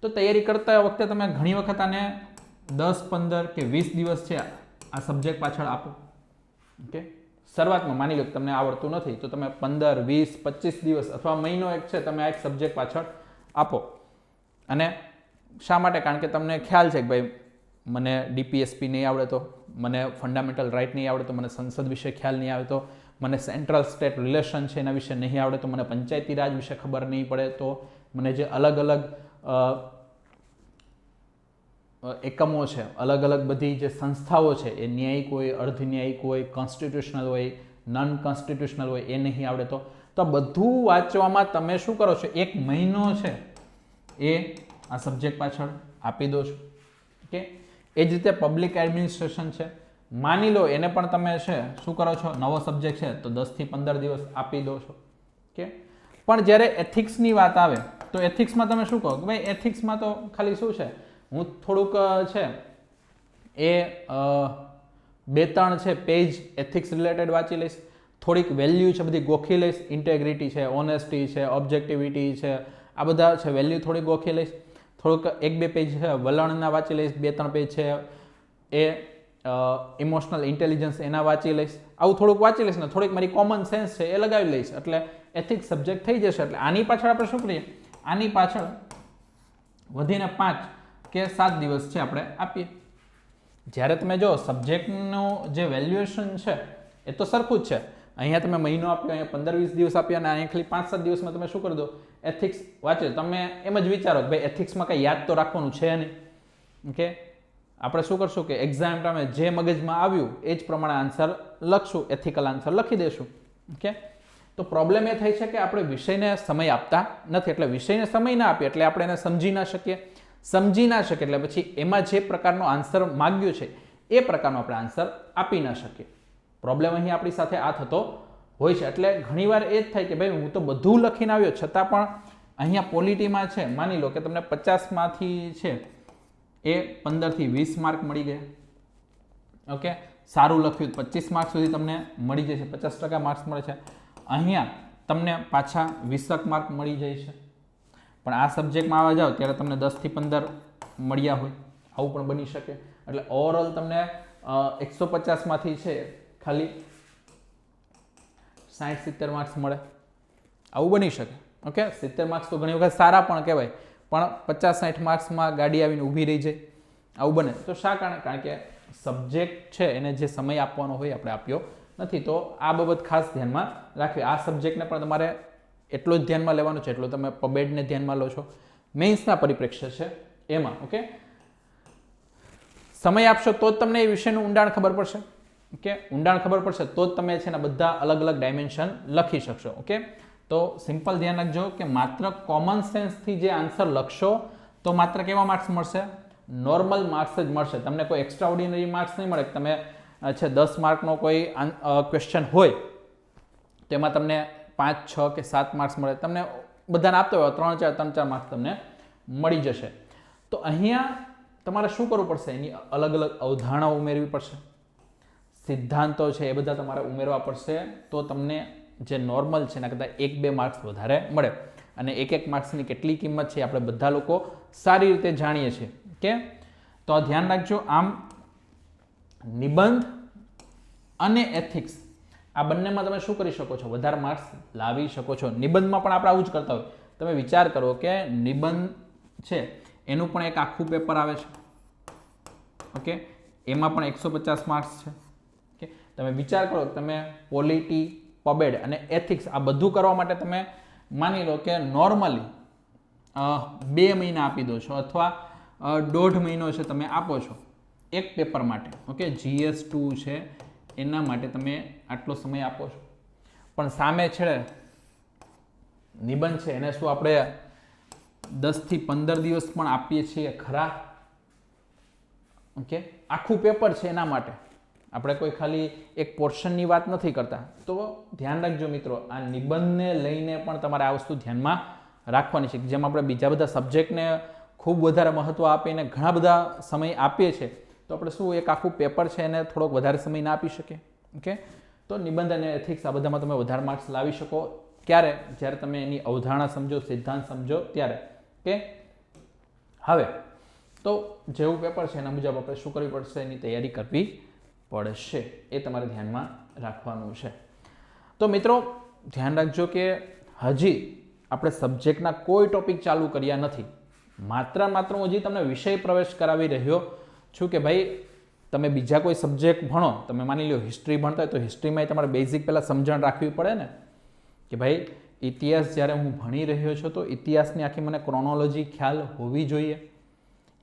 તો તૈયારી કરતા વખતે તમે ઘણી વખત આને 10, 15 કે 20 દિવસ છે આ સબ્જેક્ટ પાછળ આપો. ઓકે, શરૂઆતમાં માની લો કે તમને આવડતું નથી તો તમે 15, 20, 25 દિવસ અથવા મહિનો એક છે તમે આ એક સબ્જેક્ટ પાછળ આપો. અને શા માટે? કારણ કે તમને ખ્યાલ છે કે ભાઈ મને ડીપીએસપી નહીં આવડે તો, મને ફંડામેન્ટલ રાઇટ નહીં આવડે તો, મને સંસદ વિશે ખ્યાલ નહીં આવે તો, મને સેન્ટ્રલ સ્ટેટ રિલેશન છે એના વિશે નહીં આવડે તો, મને પંચાયતી રાજ વિશે ખબર નહીં પડે તો, મને જે અલગ અલગ એકમો છે, અલગ અલગ બધી જે સંસ્થાઓ છે એ ન્યાયિક હોય, અર્ધ ન્યાયિક હોય, કોન્સ્ટિટ્યુશનલ હોય, નોન કોન્સ્ટિટ્યુશનલ હોય, એ નહીં આવડે તો આ બધું વાંચવામાં તમે શું કરો છો, 1 મહિનો છે એ આ સબ્જેક્ટ પાછળ આપી દો છો. ઓકે, એ જ રીતે પબ્લિક એડમિનિસ્ટ્રેશન છે, માની લો એને પણ તમે છે શું કરો છો, નવો સબ્જેક્ટ છે તો 10 થી 15 દિવસ આપી દો છો. ઓકે, પણ જ્યારે એથિક્સની વાત આવે તો એથિક્સમાં તમે શું કહો કે ભાઈ એથિક્સમાં તો ખાલી શું છે, હું થોડુંક છે એ 2-3 છે પેજ એથિક્સ રિલેટેડ વાંચી લઈશ, થોડીક વેલ્યુ છે બધી ગોખી લઈશ, ઇન્ટેગ્રિટી છે, ઓનેસ્ટી છે, ઓબ્જેક્ટિવિટી છે, આ બધા છે વેલ્યુ થોડી ગોખી લઈશ, થોડુંક 1-2 પેજ છે વલણના વાંચી લઈશ, 2-3 પેજ છે એ ઇમોશનલ ઇન્ટેલિજન્સ એના વાંચી લઈશ, આવું થોડુંક વાંચી લઈશ ને થોડીક મારી કોમન સેન્સ છે એ લગાવી લઈશ એટલે એથિક્સ સબ્જેક્ટ થઈ જશે. એટલે આની પાછળ આપણે શું કરીએ, આની પાછળ વધીને 5 કે 7 દિવસ છે આપણે આપીએ. જ્યારે તમે જો સબ્જેક્ટનું જે વેલ્યુએશન છે એ તો સરખું જ છે. અહીંયા તમે મહિનો આપ્યો, અહીંયા 15-20 દિવસ આપ્યા અને અહીંયા ખાલી 5-7 દિવસમાં તમે શું કરી દો, એથિક્સ વાંચો. તમે એમ જ વિચારો કે ભાઈ એથિક્સમાં કંઈ યાદ તો રાખવાનું છે નહીં. ઓકે, આપણે શું કરશું કે એક્ઝામ ટાઈમે જે મગજમાં આવ્યું એ જ પ્રમાણે આન્સર લખશું, એથિકલ આન્સર લખી દેશું. ઓકે, તો પ્રોબ્લેમ એ થઈ છે કે આપણે વિષયને સમય આપતા નથી. એટલે વિષયને સમય ના આપીએ એટલે આપણે એને સમજી ના શકીએ એટલે પછી એમાં જે પ્રકારનો આન્સર માગ્યો છે એ પ્રકારનો આપણે આન્સર આપી ના શકીએ. પ્રોબ્લેમ અહીં આપણી સાથે આ થતો હોય છે. એટલે ઘણીવાર એ જ થાય કે ભાઈ હું તો બધું લખીને આવ્યો છતાં પણ અહીંયા પોલિટીમાં છે, માની લો કે તમને 50માંથી છે એ 15 થી 20 માર્ક મળી ગયા. ઓકે, સારું લખ્યું 25 માર્ક સુધી તમને મળી જશે, 50% માર્ક્સ મળે છે. અહીંયા તમને પાછા 20 માર્ક મળી જાય છે. પણ આ સબ્જેક્ટમાં આવવા જાઓ ત્યારે તમને 10 થી 15 મળ્યા હોય, આવું પણ બની શકે. એટલે ઓવરઓલ તમને 150માંથી છે ખાલી 60-70 માર્ક્સ મળે, આવું બની શકે. ઓકે, 70 માર્ક્સ તો ઘણી વખત સારા પણ કહેવાય, પણ 50-60 માર્ક્સમાં ગાડી આવીને ઊભી રહી જાય, આવું બને. તો શા કારણે? કારણ કે સબ્જેક્ટ છે એને જે સમય આપવાનો હોય આપણે આપ્યો નથી. તો આ બાબત ખાસ ધ્યાનમાં રાખવી. આ સબ્જેક્ટને પણ તમારે એટલો જ ધ્યાનમાં લેવાનો છે એટલો તમે પબેડને ધ્યાનમાં લો છો. મેઇન્સના પરિપ્રેક્ષ્ય છે એમાં. ઓકે, સમય આપશો તો જ તમને એ વિષયનું ઊંડાણ ખબર પડશે. ઓકે, ઊંડાણ ખબર પડશે તો જ તમે છે ને બધા અલગ અલગ ડાયમેન્શન લખી શકશો. ઓકે, તો સિમ્પલ ધ્યાન રાખજો કે માત્ર કોમન સેન્સથી જે આન્સર લખશો તો માત્ર કેવા માર્ક્સ મળશે? નોર્મલ માર્ક્સ જ મળશે. તમને કોઈ એક્સ્ટ્રા ઓર્ડિનરી માર્ક્સ નહીં મળે. તમે છે 10 માર્કનો કોઈ ક્વેશ્ચન હોય તેમાં તમને 5, 6 કે 7 માર્ક્સ મળે. તમને બધાને આપતો હોય 3-4 માર્ક્સ તમને મળી જશે. તો અહીંયા તમારે શું કરવું પડશે? એની અલગ અલગ અવધારણાઓ ઉમેરવી પડશે, સિદ્ધાંતો છે એ બધા તમારે ઉમેરવા પડશે. તો તમને જે નોર્મલ છે એના કરતાં 1-2 માર્ક્સ વધારે મળે. અને 1-1 માર્ક્સની કેટલી કિંમત છે આપણે બધા લોકો સારી રીતે જાણીએ છીએ. ઓકે, તો ધ્યાન રાખજો. આમ નિબંધ અને એથિક્સ આ બંનેમાં તમે શું કરી શકો છો? વધારે માર્ક્સ લાવી શકો છો. નિબંધમાં પણ આપણે આવું જ કરતા હોય. તમે વિચાર કરો કે નિબંધ છે એનું પણ એક આખું પેપર આવે છે. ઓકે, એમાં પણ 150 માર્ક્સ છે. ઓકે, તમે વિચાર કરો તમે પોલિટી, પબેડ અને એથિક્સ આ બધું કરવા માટે તમે માની લો કે નોર્મલી 2 મહિના આપી દો છો અથવા 1.5 મહિનો છે તમે આપો છો એક પેપર માટે. ઓકે, GS2 છે એના માટે તમે આટલો સમય આપો છો. પણ સામે છે નિબંધ છે એને શું આપણે 10 થી 15 દિવસ પણ આપીએ છીએ ખરા? ઓકે, આખું પેપર છે એના માટે આપણે કોઈ ખાલી એક પોર્શનની વાત નથી કરતા. તો ધ્યાન રાખજો મિત્રો, આ નિબંધને લઈને પણ તમારે આ વસ્તુ ધ્યાનમાં રાખવાની છે. જેમ આપણે બીજા બધા સબ્જેક્ટને ખૂબ વધારે મહત્વ આપીને ઘણા બધા સમય આપીએ છીએ, તો આપણે શું એક આખું પેપર છે એને થોડોક વધારે સમય ના આપી શકીએ? ઓકે, તો નિબંધ અને એથિક્સ આ બધામાં તમે વધારે માર્ક્સ લાવી શકો. ક્યારે? જ્યારે તમે એની અવધારણા સમજો, સિદ્ધાંત સમજો ત્યારે. ઓકે, હવે તો જેવું પેપર છે એના મુજબ આપણે શું કરવી પડશે? એની તૈયારી કરવી પડશે. એ તમારે ધ્યાનમાં રાખવાનું છે. તો મિત્રો ધ્યાન રાખજો કે હજી આપણે સબ્જેક્ટના કોઈ ટોપિક ચાલુ કર્યા નથી. માત્ર હું હજી તમને વિષય પ્રવેશ કરાવી રહ્યો છું કે ભાઈ તમે બીજા કોઈ સબ્જેક્ટ ભણો. તમે માની લો હિસ્ટ્રી ભણતા હોય તો હિસ્ટ્રીમાં તમારે બેઝિક પહેલાં સમજણ રાખવી પડે ને કે ભાઈ ઇતિહાસ જ્યારે હું ભણી રહ્યો છું તો ઇતિહાસની આખી મને ક્રોનોલોજી ખ્યાલ હોવી જોઈએ.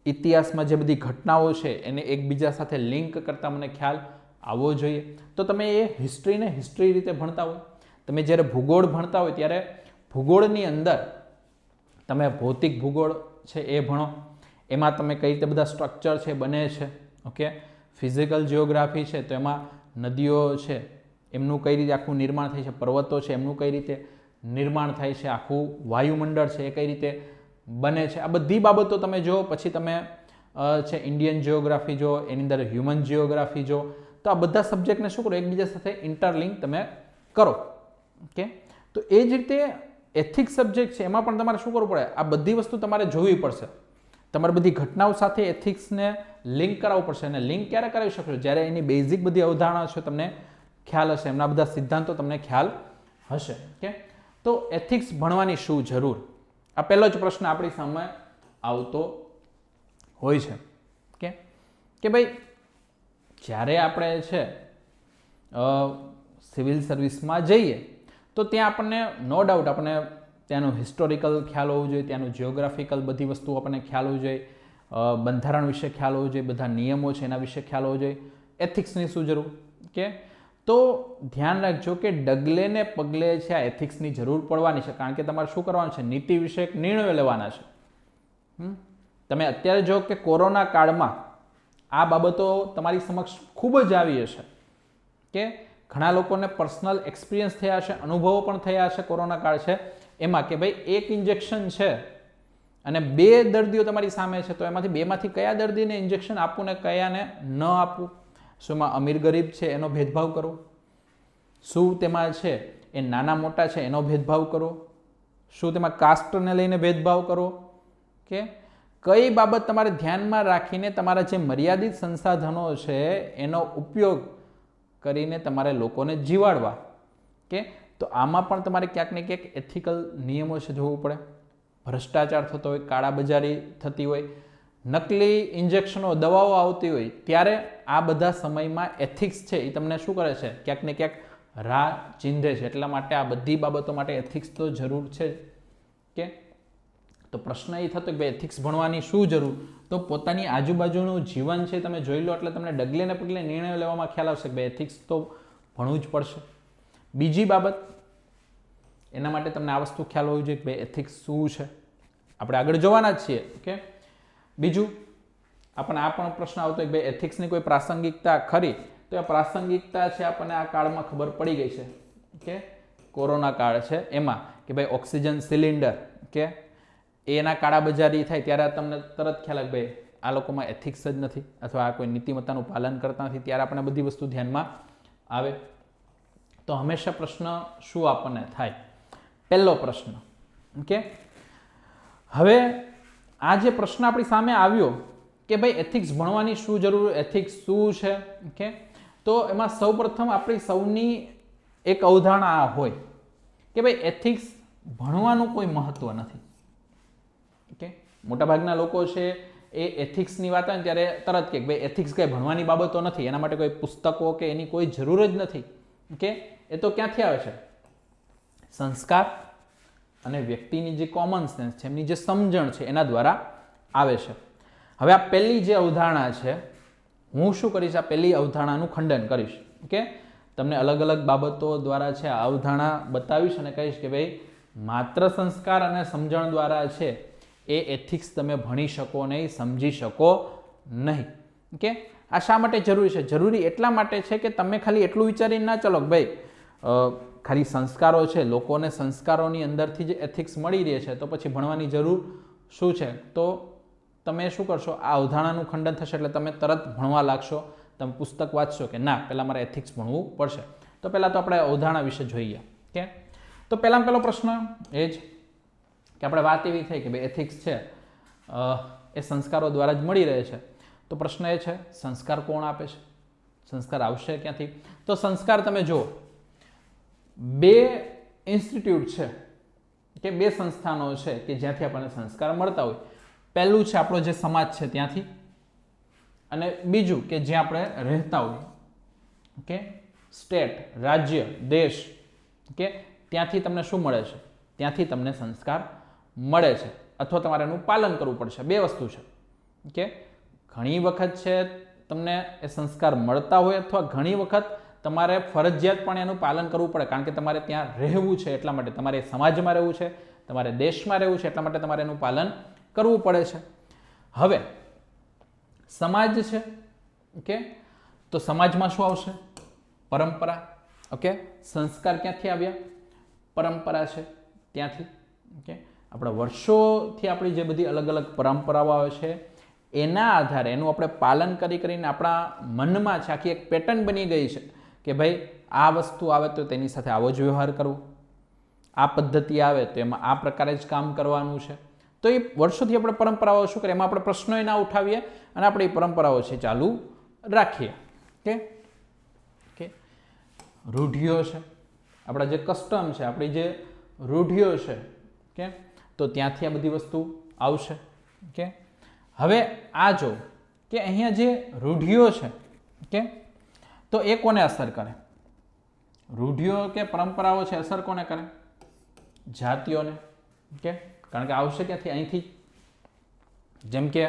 ઇતિહાસમાં જે બધી ઘટનાઓ છે એને એકબીજા સાથે લિંક કરતા મને ખ્યાલ આવવો જોઈએ. તો તમે એ હિસ્ટ્રીને હિસ્ટ્રી રીતે ભણતા હોય. તમે જ્યારે ભૂગોળ ભણતા હોય ત્યારે ભૂગોળની અંદર તમે ભૌતિક ભૂગોળ છે એ ભણો. એમાં તમે કઈ રીતે બધા સ્ટ્રક્ચર છે બને છે. ઓકે, ફિઝિકલ જિયોગ્રાફી છે તો એમાં નદીઓ છે એમનું કઈ રીતે આખું નિર્માણ થાય છે, પર્વતો છે એમનું કઈ રીતે નિર્માણ થાય છે, આખું વાયુમંડળ છે એ કઈ રીતે બને છે, આ બધી બાબતો તમે જો. પછી તમે છે ઇન્ડિયન જિયોગ્રાફી જો, એની અંદર હ્યુમન જિયોગ્રાફી જો. તો આ બધા સબ્જેક્ટને શું કરો? એકબીજા સાથે ઇન્ટરલિંક તમે કરો. ઓકે, તો એ જ રીતે એથિક્સ સબ્જેક્ટ છે એમાં પણ તમારે શું કરવું પડે? આ બધી વસ્તુ તમારે જોવી પડશે. તમારે બધી ઘટનાઓ સાથે એથિક્સને લિંક કરાવવું પડશે. અને લિંક ક્યારે કરાવી શકશો? જ્યારે એની બેઝિક બધી અવધારણા છે તમને ખ્યાલ હશે, એમના બધા સિદ્ધાંતો તમને ખ્યાલ હશે. ઓકે, તો એથિક્સ ભણવાની શું જરૂર? આ પહેલો જ પ્રશ્ન આપણી સામે આવતો હોય છે કે ભાઈ જ્યારે આપણે છે સિવિલ સર્વિસમાં જઈએ તો ત્યાં આપણને નો ડાઉટ આપણને ત્યાંનું હિસ્ટોરિકલ ખ્યાલ હોવું જોઈએ, ત્યાંનું જિયોગ્રાફિકલ બધી વસ્તુઓ આપણને ખ્યાલ હોવું જોઈએ, બંધારણ વિશે ખ્યાલ હોવો જોઈએ, બધા નિયમો છે એના વિશે ખ્યાલ હોવો જોઈએ, એથિક્સની શું જરૂર તો ધ્યાન રાખજો કે ડગલે ને પગલે છે આ એથિક્સની જરૂર પડવાની છે, કારણ કે તમારે શું કરવાનું છે, નીતિ વિષયક નિર્ણયો લેવાના છે. તમે અત્યારે જો કે કોરોના કાળમાં આ બાબતો તમારી સમક્ષ ખૂબ જ આવી હશે કે ઘણા લોકોને પર્સનલ એક્સપિરિયન્સ થયા હશે, અનુભવો પણ થયા હશે. કોરોના કાળ છે એમાં કે ભાઈ એક ઇન્જેક્શન છે અને 2 દર્દીઓ તમારી સામે છે, તો એમાંથી 2માંથી કયા દર્દીને ઇન્જેક્શન આપવું ને કયાને ન આપવું, શું એમાં અમીર ગરીબ છે એનો ભેદભાવ કરો, શું તેમાં છે એ નાના મોટા છે એનો ભેદભાવ કરો, શું તેમાં કાસ્ટને લઈને ભેદભાવ કરો કે કઈ બાબત તમારે ધ્યાનમાં રાખીને તમારા જે મર્યાદિત સંસાધનો છે એનો ઉપયોગ કરીને તમારે લોકોને જીવાડવા તો આમાં પણ તમારે ક્યાંક ને ક્યાંક એથિકલ નિયમો છે જોવું પડે. ભ્રષ્ટાચાર થતો હોય, કાળાબજારી થતી હોય, નકલી ઇન્જેક્શનો દવાઓ આવતી હોય, ત્યારે આ બધા સમયમાં એથિક્સ છે એ તમને શું કરે છે, ક્યાંક ને ક્યાંક રાહ ચીંધે છે. એટલા માટે આ બધી બાબતો માટે એથિક્સ તો જરૂર છે તો પ્રશ્ન એ થતો કે ભાઈ એથિક્સ ભણવાની શું જરૂર, તો પોતાની આજુબાજુનું જીવન છે તમે જોઈ લો એટલે તમને ડગલે ને પગલે નિર્ણયો લેવામાં ખ્યાલ આવશે કે ભાઈ એથિક્સ તો ભણવું જ પડશે. બીજી બાબત એના માટે તમને આ વસ્તુ ખ્યાલ હોવી જોઈએ કે ભાઈ એથિક્સ શું છે, આપણે આગળ જોવાના જ છીએ. બીજું આપણને આ પણ પ્રશ્ન આવતો કે ભાઈ એથિક્સની કોઈ પ્રાસંગિકતા ખરી, તો એ પ્રાસંગિકતા છે આપણને આ કાળમાં ખબર પડી ગઈ છે કે કોરોના કાળ છે એમાં કે ભાઈ ઓક્સિજન સિલિન્ડર એના કાળાબજારી થાય ત્યારે તમને તરત ખ્યાલ આવે ભાઈ આ લોકોમાં એથિક્સ જ નથી અથવા આ કોઈ નીતિમત્તાનું પાલન કરતા નથી, ત્યારે આપણે બધી વસ્તુ ધ્યાનમાં આવે. તો હંમેશા પ્રશ્ન શું આપણને થાય, પહેલો પ્રશ્ન હવે આ જે પ્રશ્ન આપણી સામે આવ્યો કે ભાઈ એથિક્સ ભણવાની શું જરૂર, એથિક્સ શું છે તો એમાં સૌપ્રથમ આપણી સૌની એક અવધારણા આ હોય કે ભાઈ એથિક્સ ભણવાનું કોઈ મહત્વ નથી. મોટાભાગના લોકો છે એ એથિક્સની વાત આવે ત્યારે તરત કે ભાઈ એથિક્સ કઈ ભણવાની બાબતો નથી, એના માટે કોઈ પુસ્તકો કે એની કોઈ જરૂર જ નથી. એ તો ક્યાંથી આવે છે, સંસ્કાર અને વ્યક્તિની જે કોમન સેન્સ છે, એમની જે સમજણ છે એના દ્વારા આવે છે. હવે આ પહેલી જે અવધારણા છે, હું શું કરીશ, આ પહેલી અવધારણાનું ખંડન કરીશ. તમને અલગ અલગ બાબતો દ્વારા છે આ અવધારણા બતાવીશ અને કહીશ કે ભાઈ માત્ર સંસ્કાર અને સમજણ દ્વારા છે એ એથિક્સ તમે ભણી શકો નહીં, સમજી શકો નહીં. આ શા માટે જરૂરી છે? જરૂરી એટલા માટે છે કે તમે ખાલી એટલું વિચારીને ના ચાલો કે ભાઈ ખાલી સંસ્કારો છે, લોકોને સંસ્કારોની અંદરથી જે એથિક્સ મળી રહે છે તો પછી ભણવાની જરૂર શું છે. તો તમે શું કરશો, આ અવધારણાનું ખંડન થશે એટલે તમે તરત ભણવા લાગશો, તમે પુસ્તક વાંચશો કે ના પહેલાં મારે એથિક્સ ભણવું પડશે. તો પહેલાં તો આપણે અવધારણા વિશે જોઈએ. તો પહેલાં પહેલો પ્રશ્ન એ જ કે આપણે વાત એવી થઈ કે ભાઈ એથિક્સ છે એ સંસ્કારો દ્વારા જ મળી રહે છે. તો પ્રશ્ન એ છે સંસ્કાર કોણ આપે છે, સંસ્કાર આવશે ક્યાંથી? તો સંસ્કાર તમે જુઓ, 2 ઇન્સ્ટિટ્યૂટ છે કે 2 સંસ્થાનો છે કે જ્યાંથી આપણને સંસ્કાર મળતા હોય. પહેલું છે આપણો જે સમાજ છે ત્યાંથી, અને બીજું કે જ્યાં આપણે રહેતા હોઈએ સ્ટેટ, રાજ્ય, દેશ ત્યાંથી તમને શું મળે છે, ત્યાંથી તમને સંસ્કાર મળે છે અથવા તમારે એનું પાલન કરવું પડશે. 2 વસ્તુ છે ઘણી વખત છે તમને એ સંસ્કાર મળતા હોય અથવા ઘણી વખત તમારે ફરજિયાતપણે એનું પાલન કરવું પડે, કારણ કે તમારે ત્યાં રહેવું છે એટલા માટે, તમારે સમાજમાં રહેવું છે, તમારે દેશમાં રહેવું છે એટલા માટે તમારે એનું પાલન કરવું પડે છે. હવે સમાજ છે તો સમાજમાં શું આવશે, પરંપરા. સંસ્કાર ક્યાંથી આવ્યા, પરંપરા છે ત્યાંથી. આપણા વર્ષોથી આપણી જે બધી અલગ અલગ પરંપરાઓ આવે છે એના આધારે એનું આપણે પાલન કરીને આપણા મનમાં છે આખી એક પેટર્ન બની ગઈ છે કે ભાઈ આ વસ્તુ આવે તો તેની સાથે આવો જ વ્યવહાર કરવો, આ પદ્ધતિ આવે તો એમાં આ પ્રકારે જ કામ કરવાનું છે. તો એ વર્ષોથી આપણે પરંપરાઓ શું કરીએ, એમાં આપણે પ્રશ્નો ના ઉઠાવીએ અને આપણે એ પરંપરાઓ છે ચાલુ રાખીએ. રૂઢિઓ છે, આપણા જે કસ્ટમ છે, આપણી જે રૂઢિઓ છે તો ત્યાંથી આ બધી વસ્તુ આવશે. ઓકે, હવે આ જો કે અહીંયા જે રૂઢિઓ છે, ઓકે, તો એ કોને અસર કરે? રૂઢિઓ કે પરંપરાઓ છે અસર કોને કરે? જાતિઓને. ઓકે, કારણ કે આવશે ક્યાંથી? અહીંથી. જેમ કે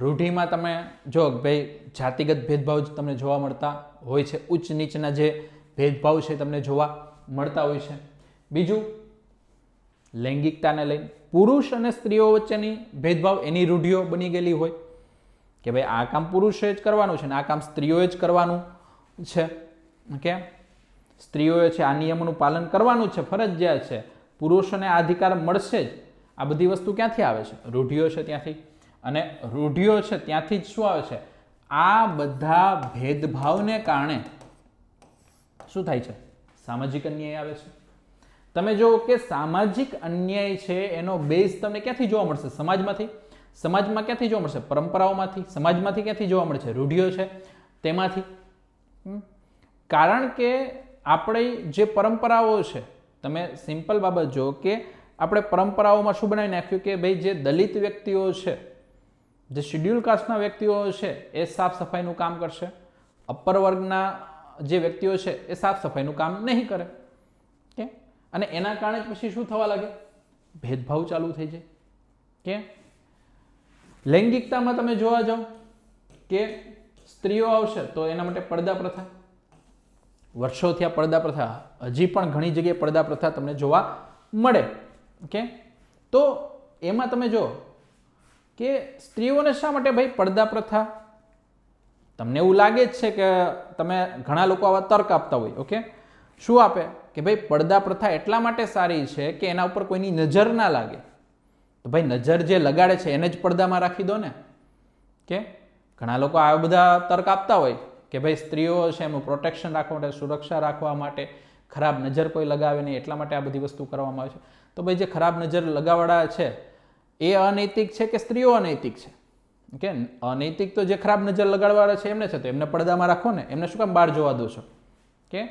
રૂઢિમાં તમે જો ભાઈ જાતિગત ભેદભાવ તમને જોવા મળતા હોય છે, ઉચ્ચ નીચના જે ભેદભાવ છે તમને જોવા મળતા હોય છે. બીજું, લૈંગિકતાને લઈને પુરુષ અને સ્ત્રીઓ વચ્ચેની ભેદભાવ, એની રૂઢિઓ બની ગયેલી હોય કે ભાઈ આ કામ પુરુષે જ કરવાનું છે ને આ કામ સ્ત્રીઓએ જ કરવાનું છે. ઓકે, સ્ત્રીઓએ છે આ નિયમોનું પાલન કરવાનું છે, ફરજિયાત છે, પુરુષોને આ અધિકાર મળશે જ. આ બધી વસ્તુ ક્યાંથી આવે છે? રૂઢિઓ છે ત્યાંથી. અને રૂઢિઓ છે ત્યાંથી જ શું આવે છે? આ બધા ભેદભાવને કારણે શું થાય છે? સામાજિક અન્યાય આવે છે. તમે જો કે સામાજિક અન્યાય છે એનો બેઝ તમને ક્યાંથી જોવા મળશે? સમાજમાંથી. સમાજમાં ક્યાંથી જોવા મળશે? પરંપરાઓમાંથી. સમાજમાંથી ક્યાંથી જોવા મળશે? રૂઢિઓ છે તેમાંથી. કારણ કે આપણી જે પરંપરાઓ છે, તમે સિમ્પલ બાબત જો કે આપણે પરંપરાઓમાં શું બનાવી નાખ્યું કે ભાઈ જે દલિત વ્યક્તિઓ છે, જે શિડ્યુલ કાસ્ટના વ્યક્તિઓ છે એ સાફ સફાઈનું કામ કરશે, અપર વર્ગના જે વ્યક્તિઓ છે એ સાફ સફાઈનું કામ નહીં કરે. કે અને એના કારણે પછી શું થવા લાગે? ભેદભાવ ચાલુ થઈ જાય. કે લૈંગિકતામાં તમે જોવા જાઓ કે સ્ત્રીઓ આવશે તો એના માટે પડદા પ્રથા, વર્ષોથી આ પડદા પ્રથા, હજી પણ ઘણી જગ્યાએ પડદા પ્રથા તમને જોવા મળે. ઓકે, તો એમાં તમે જો કે સ્ત્રીઓને શા માટે ભાઈ પડદા પ્રથા? તમને એવું લાગે જ છે કે તમે ઘણા લોકો આવા તર્ક આપતા હોય. ઓકે, શું આપે કે ભાઈ પડદા પ્રથા એટલા માટે સારી છે કે એના ઉપર કોઈની નજર ના લાગે. તો ભાઈ નજર જે લગાડે છે એને જ પડદામાં રાખી દો ને. કે ઘણા લોકો આવા બધા તર્ક આપતા હોય કે ભાઈ સ્ત્રીઓ છે એમનું પ્રોટેક્શન રાખવા માટે, સુરક્ષા રાખવા માટે, ખરાબ નજર કોઈ લગાવે નહીં એટલા માટે આ બધી વસ્તુ કરવામાં આવે છે. તો ભાઈ જે ખરાબ નજર લગાવવાળા છે એ અનૈતિક છે કે સ્ત્રીઓ અનૈતિક છે? ઓકે, અનૈતિક તો જે ખરાબ નજર લગાડવાળા છે એમને છે, તો એમને પડદામાં રાખો ને, એમને શું કામ બહાર જોવા દો છો? કે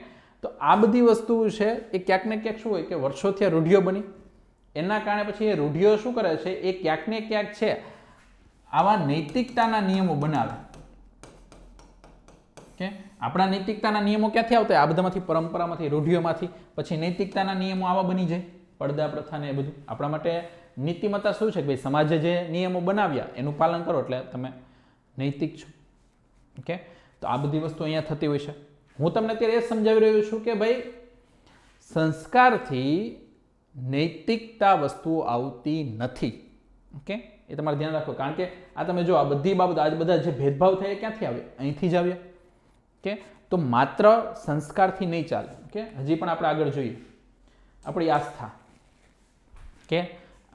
તો આ બધી વસ્તુ છે એ ક્યાંક ને ક્યાંક શું હોય કે વર્ષોથી રૂઢિઓ બની, એના કારણે પછી એ રૂઢિઓ શું કરે છે? એ ક્યાંક ને ક્યાંક છે આવા નૈતિકતાના નિયમો બનાવે. કે આપણા નૈતિકતાના નિયમો ક્યાંથી આવતા? આ બધામાંથી, પરંપરામાંથી, રૂઢિઓમાંથી. પછી નૈતિકતાના નિયમો આવા બની જાય, પડદા પ્રથા ને એ બધું. આપણા માટે નીતિમત્તા શું છે કે ભાઈ સમાજે જે નિયમો બનાવ્યા એનું પાલન કરો એટલે તમે નૈતિક છો. ઓકે, તો આ બધી વસ્તુ અહીંયા થતી હોય છે. હું તમને અત્યારે એ સમજાવી રહ્યો છું કે ભાઈ સંસ્કારથી નૈતિકતા વસ્તુઓ આવતી નથી. ઓકે, એ તમારે ધ્યાન રાખો. કારણ કે આ તમે જો આ બધી બાબતો, આ બધા જે ભેદભાવ થયા ક્યાંથી આવે? અહીંથી જ આવ્યા. કે તો માત્ર સંસ્કારથી નહીં ચાલે. કે હજી પણ આપણે આગળ જોઈએ આપણી આસ્થા. કે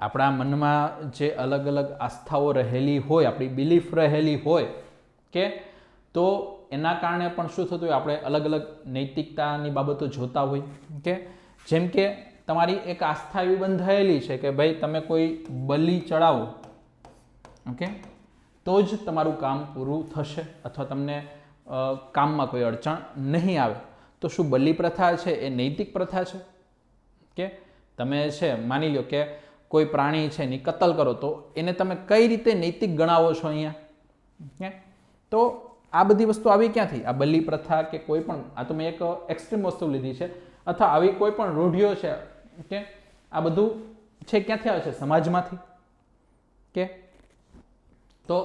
આપણા મનમાં જે અલગ અલગ આસ્થાઓ રહેલી હોય, આપણી બિલીફ રહેલી હોય, કે તો એના કારણે પણ શું થતું હોય? આપણે અલગ અલગ નૈતિકતાની બાબતો જોતા હોય. કે જેમ કે તમારી એક આસ્થા એવી બંધાયેલી છે કે ભાઈ તમે કોઈ બલિ ચડાવો, ઓકે, તો જ તમારું કામ પૂરું થશે અથવા તમને કામમાં કોઈ અડચણ નહીં આવે. તો શું બલિ પ્રથા છે એ નૈતિક પ્રથા છે? કે તમે છે માની લો કે કોઈ પ્રાણી છે એની કતલ કરો તો એને તમે કઈ રીતે નૈતિક ગણાવો છો અહીંયા? કે તો આ બધી વસ્તુ આવી ક્યાંથી? આ બલિ પ્રથા કે કોઈ પણ, આ તો મેં એક એક્સ્ટ્રીમ વસ્તુ લીધી છે, અથવા આવી કોઈ પણ રૂઢિઓ છે કે આ બધું છે ક્યાંથી આવે છે? સમાજમાંથી. કે તો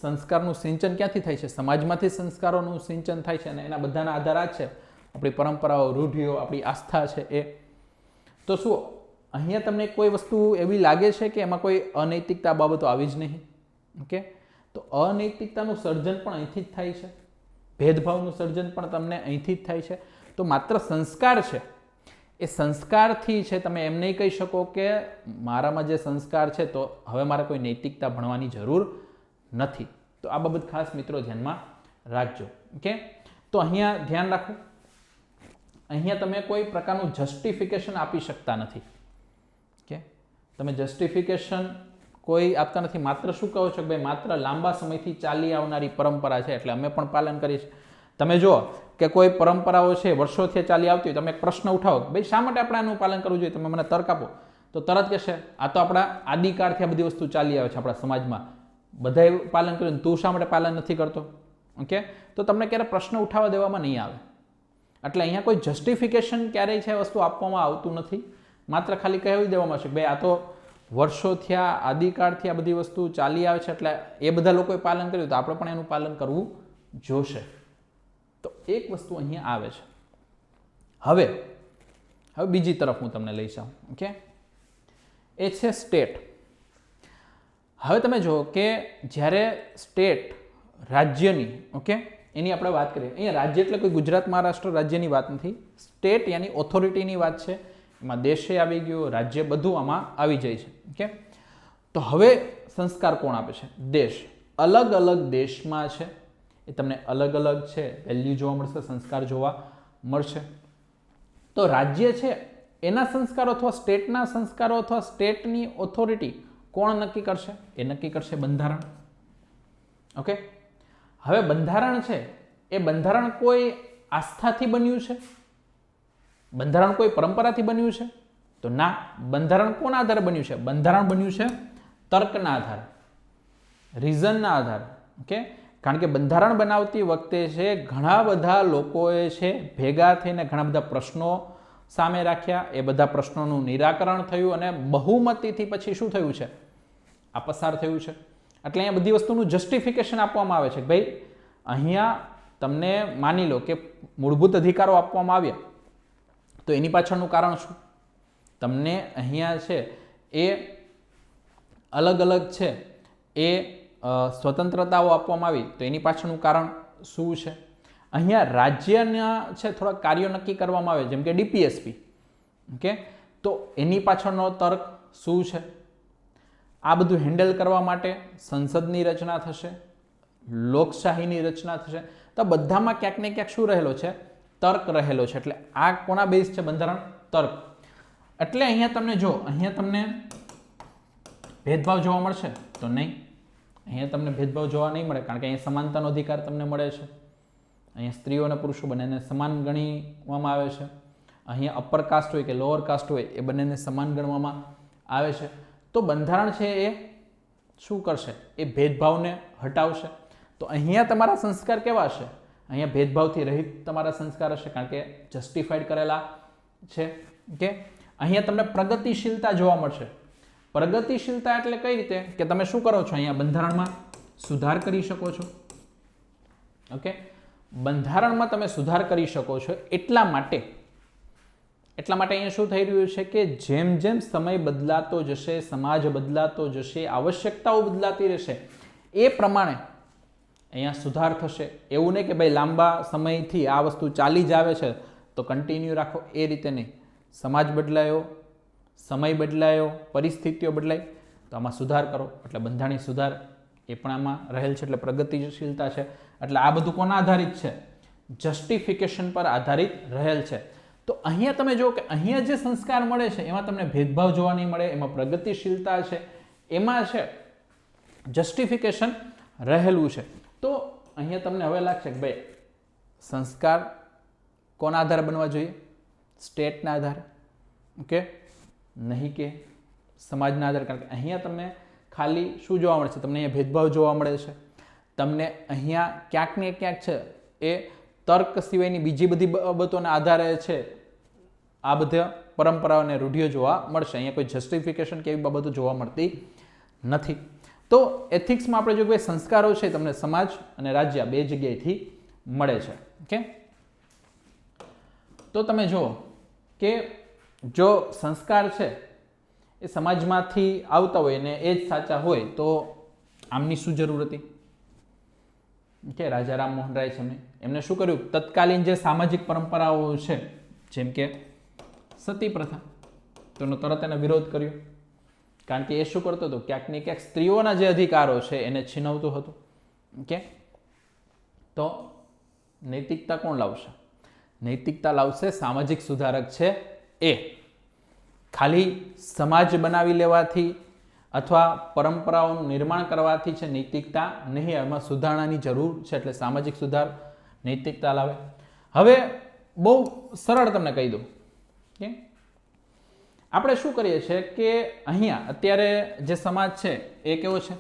સંસ્કારનું સિંચન ક્યાંથી થાય છે? સમાજમાંથી સંસ્કારોનું સિંચન થાય છે. અને એના બધાના આધાર આ છે આપણી પરંપરાઓ, રૂઢિઓ, આપણી આસ્થા છે એ. તો શું અહીંયા તમને કોઈ વસ્તુ એવી લાગે છે કે એમાં કોઈ અનૈતિકતા બાબતો આવી જ નહીં? ઓકે, તો અનૈતિકતાનું સર્જન પણ અહીંથી જ થાય છે, ભેદભાવનું સર્જન પણ તમને અહીંથી જ થાય છે. તો માત્ર સંસ્કાર છે એ સંસ્કારથી છે તમે એમ નહીં કહી શકો કે મારામાં જે સંસ્કાર છે તો હવે મારે કોઈ નૈતિકતા ભણવાની જરૂર નથી. તો આ બાબત ખાસ મિત્રો ધ્યાનમાં રાખજો. ઓકે, તો અહીંયા ધ્યાન રાખો, અહીંયા તમે કોઈ પ્રકારનું જસ્ટિફિકેશન આપી શકતા નથી. કે તમે જસ્ટિફિકેશન કોઈ આપતા નથી. માત્ર શું કહો છો કે ભાઈ માત્ર લાંબા સમયથી ચાલી આવનારી પરંપરા છે એટલે અમે પણ પાલન કરીએ છીએ. તમે જુઓ કે કોઈ પરંપરાઓ છે વર્ષોથી ચાલી આવતી હોય, તમે એક પ્રશ્ન ઉઠાવો ભાઈ શા માટે આપણે આનું પાલન કરવું જોઈએ, તમે મને તર્ક આપો. તો તરત કહેશે આ તો આપણા આદિકાળથી આ બધી વસ્તુ ચાલી આવે છે આપણા સમાજમાં, બધાએ પાલન કર્યું, તું શા માટે પાલન નથી કરતો? ઓકે, તો તમને ક્યારે પ્રશ્ન ઉઠાવવા દેવામાં નહીં આવે. એટલે અહીંયા કોઈ જસ્ટિફિકેશન ક્યારેય છે વસ્તુ આપવામાં આવતું નથી, માત્ર ખાલી કહેવી દેવામાં છે ભાઈ આ તો વર્ષોથી આ આદિકાળથી આ બધી વસ્તુ ચાલી આવે છે, એટલે એ બધા લોકોએ પાલન કર્યું તો આપણે પણ એનું પાલન કરવું જોશે. તો એક વસ્તુ અહીંયા આવે છે. હવે બીજી તરફ હું તમને લઈ જાઉં. ઓકે, એ છે સ્ટેટ. હવે તમે જુઓ કે જ્યારે સ્ટેટ રાજ્યની, ઓકે, એની આપણે વાત કરીએ, અહીંયા રાજ્ય એટલે કોઈ ગુજરાત મહારાષ્ટ્ર રાજ્યની વાત નથી, સ્ટેટ યાની ઓથોરિટીની વાત છે. એમાં દેશે આવી ગયો, રાજ્ય, બધું આમાં આવી જાય છે. ઓકે, તો હવે સંસ્કાર કોણ આપે છે? દેશ. અલગ અલગ દેશમાં છે એ તમને અલગ અલગ છે વેલ્યુ જોવા મળશે, સંસ્કાર જોવા મળશે. તો રાજ્ય છે એના સંસ્કારો અથવા સ્ટેટના સંસ્કારો અથવા સ્ટેટની ઓથોરિટી કોણ નક્કી કરશે? એ નક્કી કરશે બંધારણ. ઓકે, હવે બંધારણ છે એ બંધારણ કોઈ આસ્થાથી બન્યું છે? બંધારણ કોઈ પરંપરાથી બન્યું છે? તો ના. બંધારણ કોના આધારે બન્યું છે? બંધારણ બન્યું છે તર્કના આધારે, રીઝનના આધારે. ઓકે, કારણ કે બંધારણ બનાવતી વખતે છે ઘણા બધા લોકોએ છે ભેગા થઈને ઘણા બધા પ્રશ્નો સામે રાખ્યા, એ બધા પ્રશ્નોનું નિરાકરણ થયું અને બહુમતીથી પછી શું થયું છે? આ પસાર થયું છે. એટલે અહીંયા બધી વસ્તુનું જસ્ટિફિકેશન આપવામાં આવે છે કે ભાઈ અહીંયા તમને માની લો કે મૂળભૂત અધિકારો આપવામાં આવ્યા, તો એની પાછળનું કારણ શું? તમને અહીંયા છે એ અલગ અલગ છે એ સ્વતંત્રતાઓ આપવામાં આવી, તો એની પાછળનું કારણ શું છે? અહીંયા રાજ્યના છે થોડા કાર્યો નક્કી કરવામાં આવે, જેમ કે ડીપીએસપી. ઓકે, તો એની પાછળનો તર્ક શું છે? આ બધું હેન્ડલ કરવા માટે સંસદની રચના થશે, લોકશાહીની રચના થશે. તો બધામાં ક્યાંક ને ક્યાંક શું રહેલો છે? તર્ક રહેલો છે. એટલે આ કોના બેઝ છે? બંધારણ, તર્ક. એટલે અહીંયા તમને જો, અહીંયા તમને ભેદભાવ જોવા મળશે તો નહીં. અહીંયા તમને ભેદભાવ જોવા નહીં મળે, કારણ કે અહીંયા સમાનતાનો અધિકાર તમને મળે છે. અહીંયા સ્ત્રીઓ અને પુરુષો બંનેને સમાન ગણવામાં આવે છે. અહીંયા અપર કાસ્ટ હોય કે લોઅર કાસ્ટ હોય એ બંનેને સમાન ગણવામાં આવે છે. તો બંધારણ છે એ શું કરશે? એ ભેદભાવને હટાવશે. તો અહીંયા તમારા સંસ્કાર કેવા હશે? અહીંયા ભેદભાવથી રહિત તમારા સંસ્કાર હશે, કારણ કે જસ્ટિફાઈડ કરેલા છે. ઓકે, અહીંયા તમને પ્રગતિશીલતા જોવા મળશે. પ્રગતિશીલતા એટલે કઈ રીતે કે તમે શું કરો છો? અહીંયા બંધારણમાં સુધાર કરી શકો છો. ઓકે, બંધારણમાં તમે સુધાર કરી શકો છો. એટલા માટે અહીંયા શું થઈ રહ્યું છે કે જેમ જેમ સમય બદલાતો જશે, સમાજ બદલાતો જશે, આવશ્યકતાઓ બદલાતી રહેશે, એ પ્રમાણે અહીંયા સુધાર થશે. એવું નહીં કે ભાઈ લાંબા સમયથી આ વસ્તુ ચાલી જ આવે છે તો કન્ટિન્યુ રાખો, એ રીતે નહીં. સમાજ બદલાયો, સમય બદલાયો, પરિસ્થિતિઓ બદલાઈ, તો આમાં સુધાર કરો. એટલે બંધારણીય સુધાર એ પણ આમાં રહેલ છે. એટલે પ્રગતિશીલતા છે. એટલે આ બધું કોના આધારિત છે? જસ્ટિફિકેશન પર આધારિત રહેલ છે. તો અહીંયા તમે જુઓ કે અહીંયા જે સંસ્કાર મળે છે એમાં તમને ભેદભાવ જોવા નહીં મળે, એમાં પ્રગતિશીલતા છે, એમાં છે જસ્ટિફિકેશન રહેલું છે. તો અહીંયા તમને હવે લાગશે કે ભાઈ સંસ્કાર કોના આધારે બનવા જોઈએ? સ્ટેટના આધારે. ઓકે, નહીં કે સમાજના આધારે. કારણ કે અહીંયા તમને ખાલી શું જોવા મળે છે? તમને અહીંયા ભેદભાવ જોવા મળે છે. તમને અહીંયા ક્યાંક ને ક્યાંક છે એ તર્ક સિવાયની બીજી બધી બાબતોના આધારે છે આ બધા પરંપરાઓ અને રૂઢિઓ જોવા મળશે. અહીંયા કોઈ જસ્ટિફિકેશન કે એવી બાબતો જોવા મળતી નથી. તો એથિક્સમાં આપણે જો ભાઈ સંસ્કારો છે તમને સમાજ અને રાજ્ય બે જગ્યાએથી મળે છે. ઓકે, તો તમે જુઓ કે જો સંસ્કાર છે એ સમાજમાંથી આવતા હોય ને એ જ સાચા હોય તો આમની શું જરૂર હતી? કે રાજા રામમોહન રાય છે એમને શું કર્યું? તત્કાલીન જે સામાજિક પરંપરાઓ છે જેમ કે સતી પ્રથા, તો એનો તરત એને વિરોધ કર્યો. કારણ કે એ શું કરતો હતો? ક્યાંક ને ક્યાંક સ્ત્રીઓના જે અધિકારો છે એને છીનવતું હતું. ઓકે, તો નૈતિકતા કોણ લાવશે? નૈતિકતા લાવશે સામાજિક સુધારક છે એ. ખાલી સમાજ બનાવી લેવાથી અથવા પરંપરાઓનું નિર્માણ કરવાથી છે નૈતિકતા નહીં, એમાં સુધારણાની જરૂર છે. એટલે સામાજિક સુધાર નૈતિકતા લાવે. હવે બહુ સરળ તમને કહી દઉં કે આપણે શું કરીએ છીએ કે અહીંયા અત્યારે જે સમાજ છે એ કેવો છે?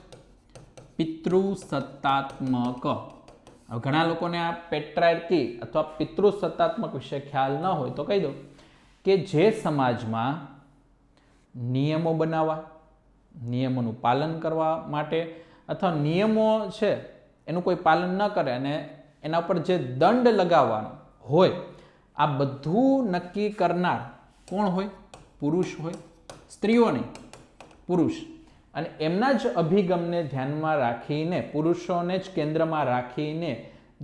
પિતૃસત્તાત્મક. હવે ઘણા લોકોને આ પેટ્રાર્કી અથવા પિતૃસત્તાત્મક વિશે ખ્યાલ ન હોય તો કહી દઉં કે જે સમાજમાં નિયમો બનાવવા, નિયમોનું પાલન કરવા માટે અથવા નિયમો છે એનું કોઈ પાલન ન કરે અને એના ઉપર જે દંડ લગાવવાનો હોય, આ બધું નક્કી કરનાર કોણ હોય? પુરુષ હોય. સ્ત્રીઓ નહીં, પુરુષ. અને એમના જ અભિગમને ધ્યાનમાં રાખીને, પુરુષોને જ કેન્દ્રમાં રાખીને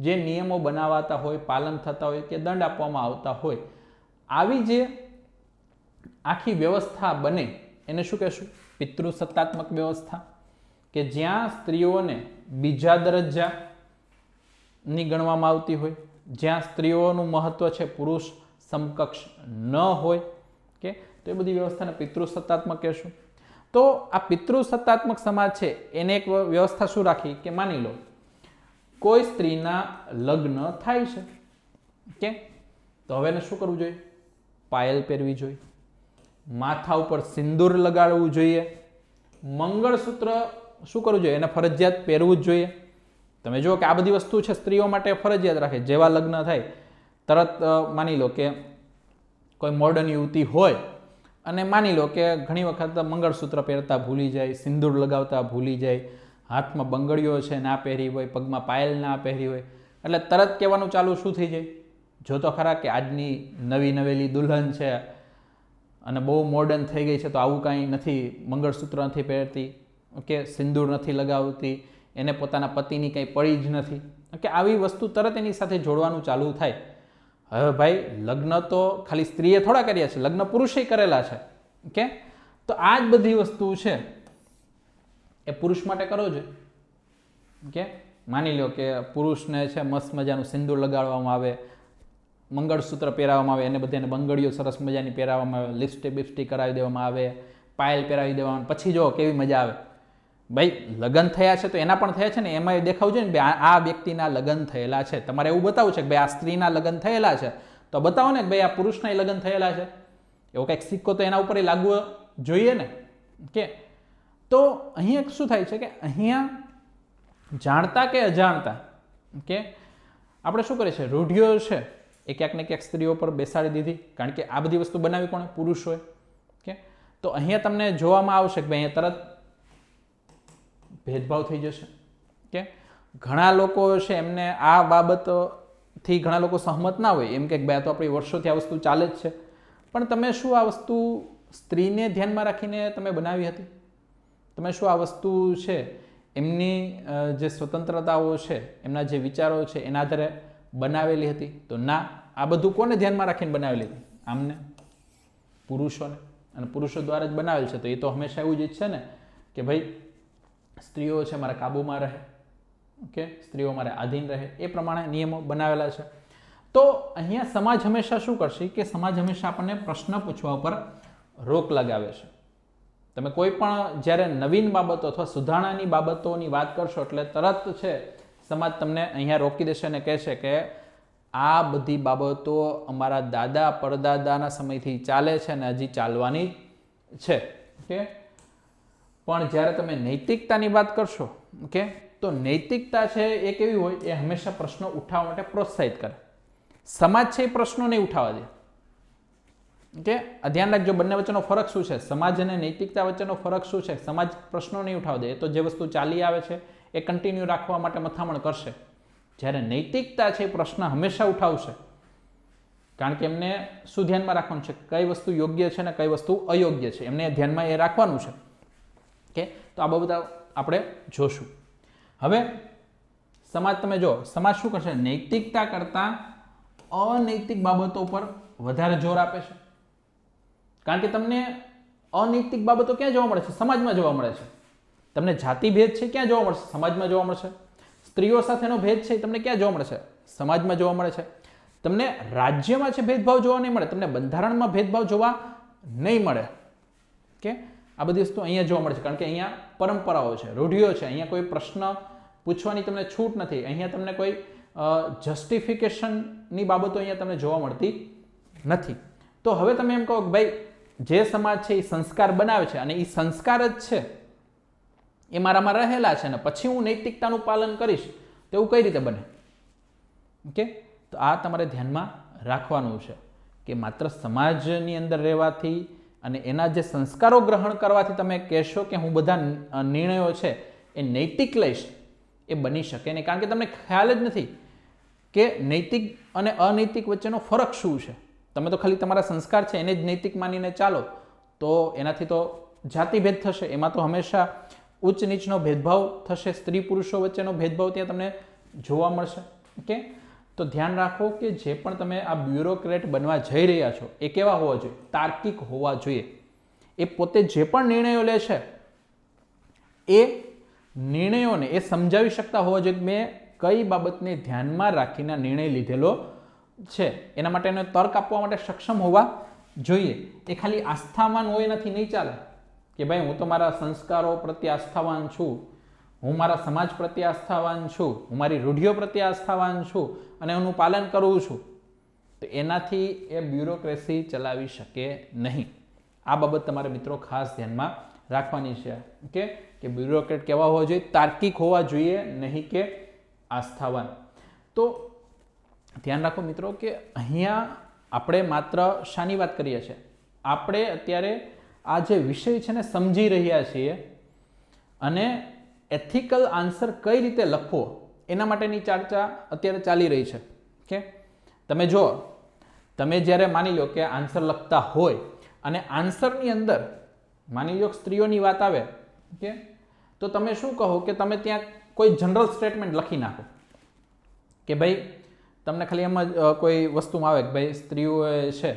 જે નિયમો બનાવાતા હોય, પાલન થતા હોય કે દંડ આપવામાં આવતા હોય, આવી જે આખી વ્યવસ્થા બને એને શું કહેશું? પિતૃસત્તાત્મક વ્યવસ્થા. કે જ્યાં સ્ત્રીઓને બીજા દરજ્જાની ગણવામાં આવતી હોય, જ્યાં સ્ત્રીઓનું મહત્વ છે પુરુષ સમકક્ષ ન હોય, કે તો એ બધી વ્યવસ્થાને પિતૃસત્તાત્મક કહેશું. તો આ પિતૃસત્તાત્મક સમાજ છે એને એક વ્યવસ્થા શું રાખી કે માની લો કોઈ સ્ત્રીના લગ્ન થાય છે, કે તો હવે એને શું કરવું જોઈએ? પાયલ પહેરવી જોઈએ, માથા ઉપર સિંદૂર લગાડવું જોઈએ, મંગળસૂત્ર શું કરવું જોઈએ? એને ફરજિયાત પહેરવું જ જોઈએ. તમે જુઓ કે આ બધી વસ્તુ છે સ્ત્રીઓ માટે ફરજિયાત રાખે. જેવા લગ્ન થાય તરત માની લો કે કોઈ મોડર્ન યુવતી હોય અને માની લો કે ઘણી વખત મંગળસૂત્ર પહેરતા ભૂલી જાય, સિંદૂર લગાવતા ભૂલી જાય, હાથમાં બંગડીઓ છે ના પહેરી હોય, પગમાં પાયલ ના પહેરી હોય, એટલે તરત કહેવાનું ચાલુ શું થઈ જાય? જો તો ખરા કે આજની નવી નવેલી દુલ્હન છે અને બહુ મોડર્ન થઈ ગઈ છે તો આવું કાંઈ નથી, મંગળસૂત્ર નથી પહેરતી, ઓકે, સિંદૂર નથી લગાવતી, એને પોતાના પતિની કંઈ પડી જ નથી, કે આવી વસ્તુ તરત એની સાથે જોડવાનું ચાલુ થાય. હવે ભાઈ લગ્ન તો ખાલી સ્ત્રીએ થોડા કર્યા છે, લગ્ન પુરુષે કરેલા છે, ઓકે. તો આ જ બધી વસ્તુ છે એ પુરુષ માટે કરો છો, ઓકે. માની લો કે પુરુષને છે મસ્ત મજાનું સિંદૂર લગાડવામાં આવે, મંગળસૂત્ર પહેરાવવામાં આવે, એને બધાને બંગડીઓ સરસ મજાની પહેરાવવામાં આવે, લિપસ્ટિક બિપસ્ટિક કરાવી દેવામાં આવે, પાયલ પહેરાવી દેવામાં, પછી જો કેવી મજા આવે. ભાઈ લગ્ન થયા છે તો એના પણ થયા છે ને, એમાં એ દેખાવું જોઈએ ને ભાઈ આ વ્યક્તિના લગ્ન થયેલા છે. તમારે એવું બતાવવું છે કે ભાઈ આ સ્ત્રીના લગ્ન થયેલા છે તો બતાવો ને કે ભાઈ આ પુરુષના લગ્ન થયેલા છે. એવો કંઈક સિક્કો તો એના ઉપર લાગવો જોઈએ ને, કે તો અહીંયા શું થાય છે કે અહીંયા જાણતા કે અજાણતા, કે આપણે શું કરીએ છીએ? રૂઢિઓ છે એ ક્યાંક ને ક્યાંક સ્ત્રીઓ પર બેસાડી દીધી, કારણ કે આ બધી વસ્તુ બનાવી કોણે? પુરુષોએ, કે તો અહીંયા તમને જોવામાં આવશે કે ભાઈ અહીંયા તરત ભેદભાવ થઈ જશે, કે ઘણા લોકો છે એમને આ બાબતથી ઘણા લોકો સહમત ના હોય, એમ કે ભાઈ તો આપણી વર્ષોથી આ વસ્તુ ચાલે જ છે. પણ તમે શું આ વસ્તુ સ્ત્રીને ધ્યાનમાં રાખીને તમે બનાવી હતી? તમે શું આ વસ્તુ છે એમની જે સ્વતંત્રતાઓ છે, એમના જે વિચારો છે એના આધારે બનાવેલી હતી? તો ના, આ બધું કોને ધ્યાનમાં રાખીને બનાવેલી હતી? આમને, પુરુષોને. અને પુરુષો દ્વારા જ બનાવેલ છે. તો એ તો હંમેશા એવું જ ઈચ્છે ને કે ભાઈ સ્ત્રીઓ છે મારા કાબૂમાં રહે, ઓકે, સ્ત્રીઓ મારે આધીન રહે, એ પ્રમાણે નિયમો બનાવેલા છે. તો અહીંયા સમાજ હંમેશા શું કરશે કે સમાજ હંમેશા આપણને પ્રશ્ન પૂછવા ઉપર રોક લગાવે છે. તમે કોઈ પણ જ્યારે નવીન બાબતો અથવા સુધારણાની બાબતોની વાત કરશો એટલે તરત છે સમાજ તમને અહીંયા રોકી દેશે અને કહેશે કે આ બધી બાબતો અમારા દાદા પરદાદાના સમયથી ચાલે છે અને હજી ચાલવાની છે, ઓકે. પણ જ્યારે તમે નૈતિકતાની વાત કરશો, ઓકે, તો નૈતિકતા છે એ કેવી હોય? એ હંમેશા પ્રશ્નો ઉઠાવવા માટે પ્રોત્સાહિત કરે. સમાજ છે એ પ્રશ્નો નહીં ઉઠાવવા દે, ઓકે. આ ધ્યાન રાખજો, બંને વચ્ચેનો ફરક શું છે? સમાજ અને નૈતિકતા વચ્ચેનો ફરક શું છે? સમાજ પ્રશ્નો નહીં ઉઠાવવા દે, એ તો જે વસ્તુ ચાલી આવે છે એ કન્ટિન્યુ રાખવા માટે મથામણ કરશે. જ્યારે નૈતિકતા છે એ પ્રશ્ન હંમેશા ઉઠાવશે, કારણ કે એમને શું ધ્યાનમાં રાખવાનું છે? કઈ વસ્તુ યોગ્ય છે ને કઈ વસ્તુ અયોગ્ય છે, એમને ધ્યાનમાં એ રાખવાનું છે, કે તો આ બધા આપણે જોશું. હવે સમાજ, તમે જો સમાજ શું કરશે? નૈતિકતા કરતાં અનૈતિક બાબતો પર વધારે જોર આપે છે. કારણ કે તમને અનૈતિક બાબતો ક્યાં જોવા મળે છે? સમાજમાં જોવા મળે છે. તમને જાતિ ભેદ છે ક્યાં જોવા મળશે? સમાજમાં જોવા મળશે. સ્ત્રીઓ સાથેનો ભેદ છે તમને ક્યાં જોવા મળે છે? સમાજમાં જોવા મળે છે. તમને રાજ્યમાં છે ભેદભાવ જોવા નહીં મળે, તમને બંધારણમાં ભેદભાવ જોવા નહીં મળે, કે આ બધી વસ્તુ અહીંયા જોવા મળે છે. કારણ કે અહીંયા પરંપરાઓ છે, રૂઢિઓ છે, અહીંયા કોઈ પ્રશ્ન પૂછવાની તમને છૂટ નથી, અહીંયા તમને કોઈ જસ્ટિફિકેશનની બાબતો અહીંયા તમને જોવા મળતી નથી. તો હવે તમે એમ કહો કે ભાઈ જે સમાજ છે એ સંસ્કાર બનાવે છે અને એ સંસ્કાર જ છે એ મારામાં રહેલા છે ને પછી હું નૈતિકતાનું પાલન કરીશ તો એવું કઈ રીતે બને? ઓકે, તો આ તમારે ધ્યાનમાં રાખવાનું છે કે માત્ર સમાજની અંદર રહેવાથી અને એના જે સંસ્કારો ગ્રહણ કરવાથી તમે કહેશો કે હું બધા નિર્ણયો છે એ નૈતિક લઈશ, એ બની શકે નહીં. કારણ કે તમને ખ્યાલ જ નથી કે નૈતિક અને અનૈતિક વચ્ચેનો ફરક શું છે. તમે તો ખાલી તમારા સંસ્કાર છે એને જ નૈતિક માનીને ચાલો તો એનાથી તો જાતિભેદ થશે. એમાં તો હંમેશા ઉચ્ચ નીચનો ભેદભાવ થશે, સ્ત્રી પુરુષો વચ્ચેનો ભેદભાવ ત્યાં તમને જોવા મળશે. ઓકે, તો ધ્યાન રાખો કે જે પણ તમે આ બ્યુરોક્રેટ બનવા જઈ રહ્યા છો એ કેવા હોવા જોઈએ? તાર્કિક હોવા જોઈએ. એ પોતે જે પણ નિર્ણયો લે છે એ નિર્ણયોને એ સમજાવી શકતા હોવા જોઈએ કે મેં કઈ બાબતને ધ્યાનમાં રાખીને નિર્ણય લીધેલો છે. એના માટેનો તર્ક આપવા માટે સક્ષમ હોવા જોઈએ. એ ખાલી આસ્થાવાન હોય એનાથી નહીં ચાલે કે ભાઈ હું તો મારા સંસ્કારો પ્રત્યે આસ્થાવાન છું, હું મારા સમાજ પ્રત્યે આસ્થાવાન છું, હું મારી રૂઢિઓ પ્રત્યે આસ્થાવાન છું અને એનું પાલન કરું છું. તો એનાથી એ બ્યુરોક્રેસી ચલાવી શકે નહીં. આ બાબત તમારે મિત્રો ખાસ ધ્યાનમાં રાખવાની છે. ઓકે, કે બ્યુરોક્રેટ કેવા હોવા જોઈએ? તાર્કિક હોવા જોઈએ, નહીં કે આસ્થાવાન. તો ધ્યાન રાખો મિત્રો કે અહીંયા આપણે માત્ર શાની વાત કરીએ છીએ? આપણે અત્યારે આ જે વિષય છે ને સમજી રહ્યા છીએ અને એથિકલ આન્સર કઈ રીતે લખવો એના માટેની ચર્ચા અત્યારે ચાલી રહી છે. ઓકે, તમે જો તમે જ્યારે માની લો કે આન્સર લખતા હોય અને આન્સરની અંદર માની લો સ્ત્રીઓની વાત આવે, ઓકે, તો તમે શું કહો કે તમે ત્યાં કોઈ જનરલ સ્ટેટમેન્ટ લખી નાખો કે ભાઈ તમને ખાલી એમ જ કોઈ વસ્તુમાં આવે કે ભાઈ સ્ત્રીઓએ છે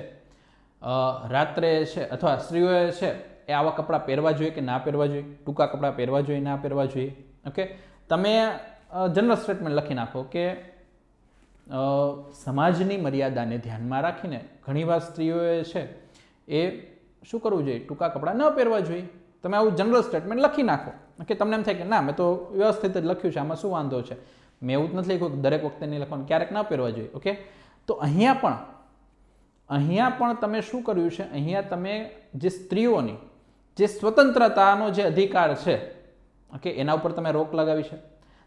રાત્રે છે અથવા સ્ત્રીઓએ છે એ આવા કપડાં પહેરવા જોઈએ કે ના પહેરવા જોઈએ, ટૂંકા કપડાં પહેરવા જોઈએ ના પહેરવા જોઈએ. ઓકે, તમે જનરલ સ્ટેટમેન્ટ લખી નાખો કે સમાજની મર્યાદાને ધ્યાનમાં રાખીને ઘણીવાર સ્ત્રીઓએ છે એ શું કરવું જોઈએ? ટૂંકા કપડાં ન પહેરવા જોઈએ. તમે આવું જનરલ સ્ટેટમેન્ટ લખી નાખો. ઓકે, તમને એમ થાય કે ના મેં તો વ્યવસ્થિત જ લખ્યું છે, આમાં શું વાંધો છે, મેં એવું જ નથી લખ્યું દરેક વખતે નહીં લખવાનું, ક્યારેક ના પહેરવા જોઈએ. ઓકે, તો અહીંયા પણ તમે શું કર્યું છે? અહીંયા તમે જે સ્ત્રીઓની જે સ્વતંત્રતાનો જે અધિકાર છે, ઓકે, એના ઉપર તમે રોક લગાવી છે.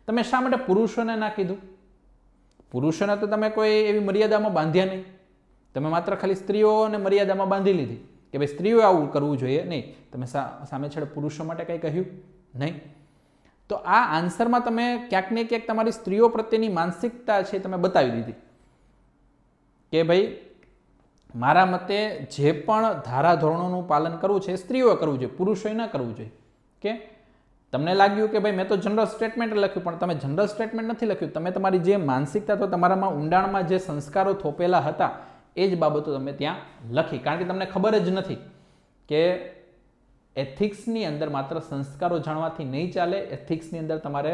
તમે શા માટે પુરુષોને ના કીધું? પુરુષોને તો તમે કોઈ એવી મર્યાદામાં બાંધ્યા નહીં. તમે માત્ર ખાલી સ્ત્રીઓને મર્યાદામાં બાંધી લીધી કે ભાઈ સ્ત્રીઓએ આવું કરવું જોઈએ નહીં. તમે સામે છેડે પુરુષો માટે કંઈ કહ્યું નહીં. તો આ આન્સરમાં તમે ક્યાંક ને ક્યાંક તમારી સ્ત્રીઓ પ્રત્યેની માનસિકતા છે તમે બતાવી દીધી કે ભાઈ મારા મતે જે પણ ધારાધોરણોનું પાલન કરવું છે એ સ્ત્રીઓએ કરવું જોઈએ, પુરુષોએ ના કરવું જોઈએ. કે તમને લાગ્યું કે ભાઈ મેં તો જનરલ સ્ટેટમેન્ટ લખ્યું, પણ તમે જનરલ સ્ટેટમેન્ટ નથી લખ્યું. તમે તમારી જે માનસિકતા તો તમારામાં ઊંડાણમાં જે સંસ્કારો થોપેલા હતા એ જ બાબતો તમે ત્યાં લખી. કારણ કે તમને ખબર જ નથી કે એથિક્સની અંદર માત્ર સંસ્કારો જાણવાથી નહીં ચાલે. એથિક્સની અંદર તમારે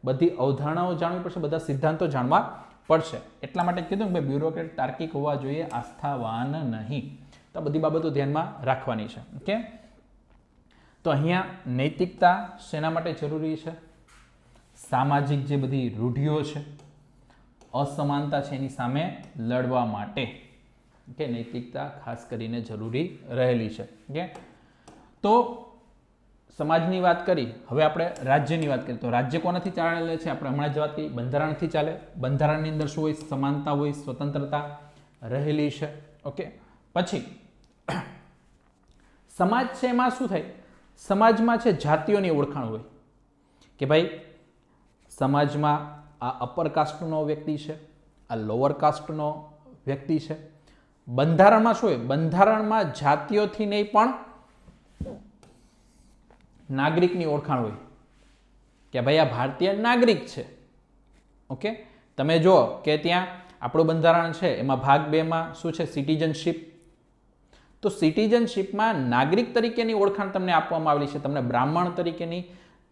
બધી અવધારણાઓ જાણવી પડશે, બધા સિદ્ધાંતો જાણવા પડશે. એટલા માટે કીધું કે ભાઈ બ્યુરોક્રેટ તાર્કિક હોવા જોઈએ, આસ્થાવાન નહીં. તો બધી બાબતો ધ્યાનમાં રાખવાની છે. ઓકે, તો અહીંયા નૈતિકતા શેના માટે જરૂરી છે? સામાજિક જે બધી રૂઢિઓ છે, અસમાનતા છે એની સામે લડવા માટે ઓકે નૈતિકતા ખાસ કરીને જરૂરી રહેલી છે. ઓકે, તો સમાજની વાત કરી. હવે આપણે રાજ્યની વાત કરીએ તો રાજ્ય કોનાથી ચાલે છે? આપણે હમણાં જ વાત કરી બંધારણથી ચાલે. બંધારણની અંદર શું હોય? સમાનતા હોય, સ્વતંત્રતા રહેલી છે. ઓકે, પછી સમાજ છે એમાં શું થાય? સમાજમાં છે જાતિઓની ઓળખાણ હોય કે ભાઈ સમાજમાં આ અપર કાસ્ટનો વ્યક્તિ છે, આ લોઅર કાસ્ટનો વ્યક્તિ છે. બંધારણમાં શું હોય? બંધારણમાં જાતિઓથી નહીં પણ નાગરિકની ઓળખાણ હોય કે ભાઈ આ ભારતીય નાગરિક છે. ઓકે, તમે જો કે ત્યાં આપણું બંધારણ છે એમાં ભાગ 2 માં શું છે? સિટીઝનશીપ. તો સિટીઝનશીપમાં નાગરિક તરીકેની ઓળખાણ તમને આપવામાં આવેલી છે. તમને બ્રાહ્મણ તરીકેની,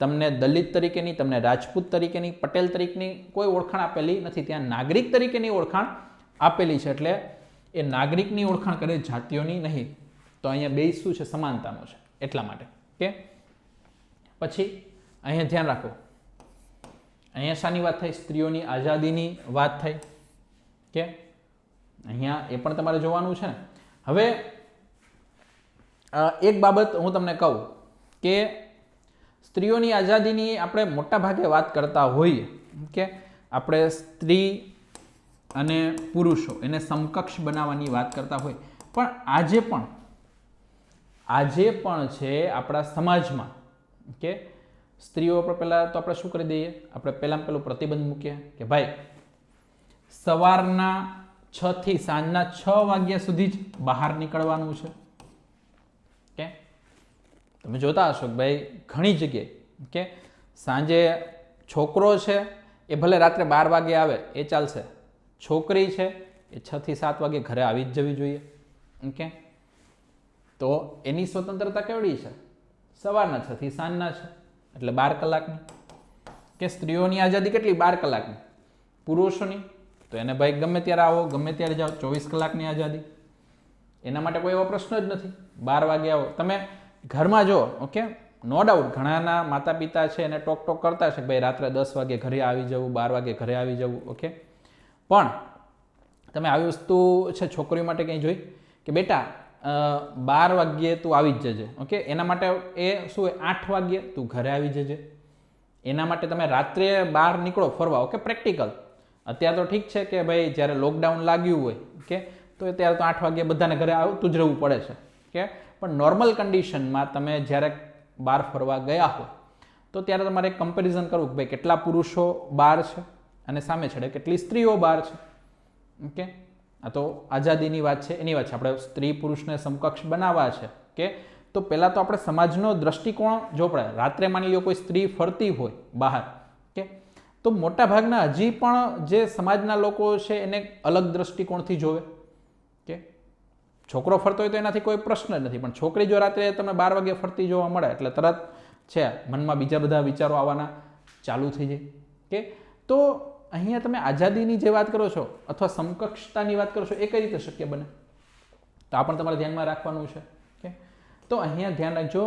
તમને દલિત તરીકેની, તમને રાજપૂત તરીકેની, પટેલ તરીકેની કોઈ ઓળખાણ આપેલી નથી. ત્યાં નાગરિક તરીકેની ઓળખાણ આપેલી છે. એટલે એ નાગરિકની ઓળખાણ કરે, જાતિઓની નહીં. તો અહીંયા બે શું છે? સમાનતાનો છે. એટલા માટે. ઓકે, પછી અહીંયા ધ્યાન રાખો, અહીંયા શાની વાત થઈ? સ્ત્રીઓની આઝાદીની વાત થઈ. કે અહીંયા એ પણ તમારે જોવાનું છે ને. હવે એક બાબત હું તમને કહું કે સ્ત્રીઓની આઝાદીની આપણે મોટા ભાગે વાત કરતા હોઈએ કે આપણે સ્ત્રી અને પુરુષો એને સમકક્ષ બનાવવાની વાત કરતા હોય, પણ આજે પણ છે આપણા સમાજમાં કે સ્ત્રીઓ પર પહેલાં તો આપણે શું કરી દઈએ, આપણે પહેલાં પેલું પ્રતિબંધ મૂકીએ કે ભાઈ સવારના 6 થી સાંજના 6 વાગ્યા સુધી જ બહાર નીકળવાનું છે. કે તમે જોતા હશો કે ભાઈ ઘણી જગ્યાએ કે સાંજે છોકરો છે એ ભલે રાત્રે 12 વાગે આવે એ ચાલશે, છોકરી છે એ 6 થી 7 વાગે ઘરે આવી જ જવી જોઈએ. ઓકે, તો એની સ્વતંત્રતા કેવડી છે? સવારના 6 થી સાંજના છે, એટલે 12 કલાકની. કે સ્ત્રીઓની આઝાદી કેટલી? 12 કલાકની. પુરુષોની તો એને ભાઈ ગમે ત્યારે આવો ગમે ત્યારે જાઓ, 24 કલાકની આઝાદી. એના માટે કોઈ એવો પ્રશ્ન જ નથી. 12 વાગે આવો. તમે ઘરમાં જો, ઓકે, નો ડાઉટ ઘણાના માતા પિતા છે એને ટોક ટોક કરતા છે કે ભાઈ રાત્રે 10 વાગે ઘરે આવી જવું, 12 વાગે ઘરે આવી જવું. ઓકે, પણ તમે આવી વસ્તુ છે છોકરીઓ માટે કંઈ જોઈ કે બેટા 12 વાગ્યે તું આવી જ જજે. ઓકે, એના માટે એ શું હોય 8 વાગ્યે તું ઘરે આવી જજે. એના માટે તમે રાત્રે બહાર નીકળો ફરવા. Okay, practical. અત્યારે તો ઠીક છે કે ભાઈ જ્યારે લોકડાઉન લાગ્યું હોય કે તો ત્યારે તો 8 વાગ્યે બધાને ઘરે આવતું જ રહેવું પડે છે. કે પણ નોર્મલ કન્ડિશનમાં તમે જ્યારે બહાર ફરવા ગયા હોય તો ત્યારે તમારે કમ્પેરિઝન કરવું કે ભાઈ કેટલા પુરુષો બહાર છે અને સામે છેડે કેટલી સ્ત્રીઓ બહાર છે. ઓકે, આ તો આઝાદીની વાત છે, એની વાત છે. આપણે સ્ત્રી પુરુષને સમકક્ષ બનાવવા છે કે તો પહેલાં તો આપણે સમાજનો દ્રષ્ટિકોણ જો પડે. રાત્રે માની લો કોઈ સ્ત્રી ફરતી હોય બહાર કે તો મોટા ભાગના હજી પણ જે સમાજના લોકો છે એને અલગ દ્રષ્ટિકોણથી જોવે. કે છોકરો ફરતો હોય તો એનાથી કોઈ પ્રશ્ન જ નથી, પણ છોકરી જો રાત્રે તમે 12 વાગે ફરતી જોવા મળે એટલે તરત છે મનમાં બીજા બધા વિચારો આવવાના ચાલુ થઈ જાય. કે તો અહીંયા તમે આઝાદીની જે વાત કરો છો અથવા સમકક્ષતાની વાત કરો છો એ કઈ રીતે શક્ય બને? તો આ પણ તમારે ધ્યાનમાં રાખવાનું છે. કે તો અહીંયા ધ્યાન રાખજો,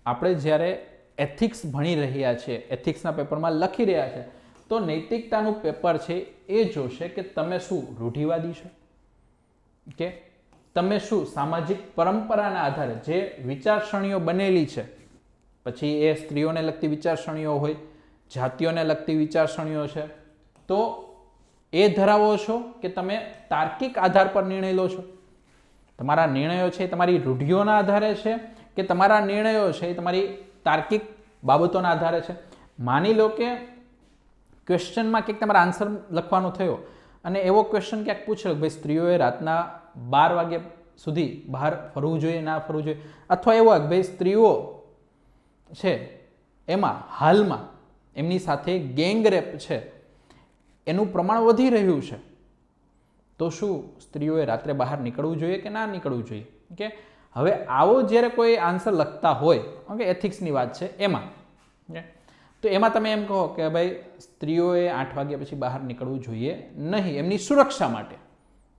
આપણે જ્યારે એથિક્સ ભણી રહ્યા છીએ, એથિક્સના પેપરમાં લખી રહ્યા છે, તો નૈતિકતાનું પેપર છે એ જોશે કે તમે શું રૂઢિવાદી છો, કે તમે શું સામાજિક પરંપરાના આધારે જે વિચારસરણીઓ બનેલી છે, પછી એ સ્ત્રીઓને લગતી વિચારસરણીઓ હોય, જાતિઓને લગતી વિચારસરણીઓ છે, તો એ ધરાવો છો કે તમે તાર્કિક આધાર પર નિર્ણય લો છો? તમારા નિર્ણયો છે તમારી રૂઢિઓના આધારે છે કે તમારા નિર્ણયો છે એ તમારી તાર્કિક બાબતોના આધારે છે? માની લો કે ક્વેશ્ચનમાં ક્યાંક તમારે આન્સર લખવાનો થયો અને એવો ક્વેશ્ચન ક્યાંક પૂછ્યો કે ભાઈ સ્ત્રીઓએ રાતના 12 વાગ્યા સુધી બહાર ફરવું જોઈએ ના ફરવું જોઈએ, અથવા એવો કે ભાઈ સ્ત્રીઓ છે એમાં હાલમાં એમની સાથે ગેંગ રેપ છે એનું પ્રમાણ વધી રહ્યું છે, તો શું સ્ત્રીઓએ રાત્રે બહાર નીકળવું જોઈએ કે ના નીકળવું જોઈએ? કે હવે આવો જ્યારે કોઈ આન્સર લખતા હોય, ઓકે, એથિક્સની વાત છે એમાં, તો એમાં તમે એમ કહો કે ભાઈ સ્ત્રીઓએ 8 વાગ્યા પછી બહાર નીકળવું જોઈએ નહીં એમની સુરક્ષા માટે.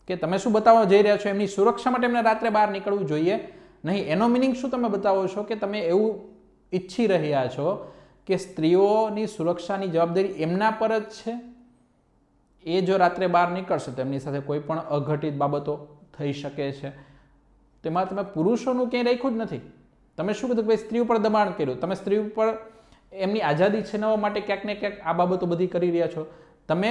કે તમે શું બતાવવા જઈ રહ્યા છો? એમની સુરક્ષા માટે એમને રાત્રે બહાર નીકળવું જોઈએ નહીં. એનો મિનિંગ શું તમે બતાવો છો? કે તમે એવું ઈચ્છી રહ્યા છો કે સ્ત્રીઓની સુરક્ષાની જવાબદારી એમના પર જ છે, એ જો રાત્રે બહાર નીકળશે તો એમની સાથે કોઈ પણ અઘટિત બાબતો થઈ શકે છે. તેમાં તમે પુરુષોનું ક્યાંય રાખ્યું જ નથી. તમે શું કીધું? ભાઈ સ્ત્રી ઉપર દબાણ કર્યું, તમે સ્ત્રી ઉપર એમની આઝાદી છીનવવા માટે ક્યાંક ને ક્યાંક આ બાબતો બધી કરી રહ્યા છો. તમે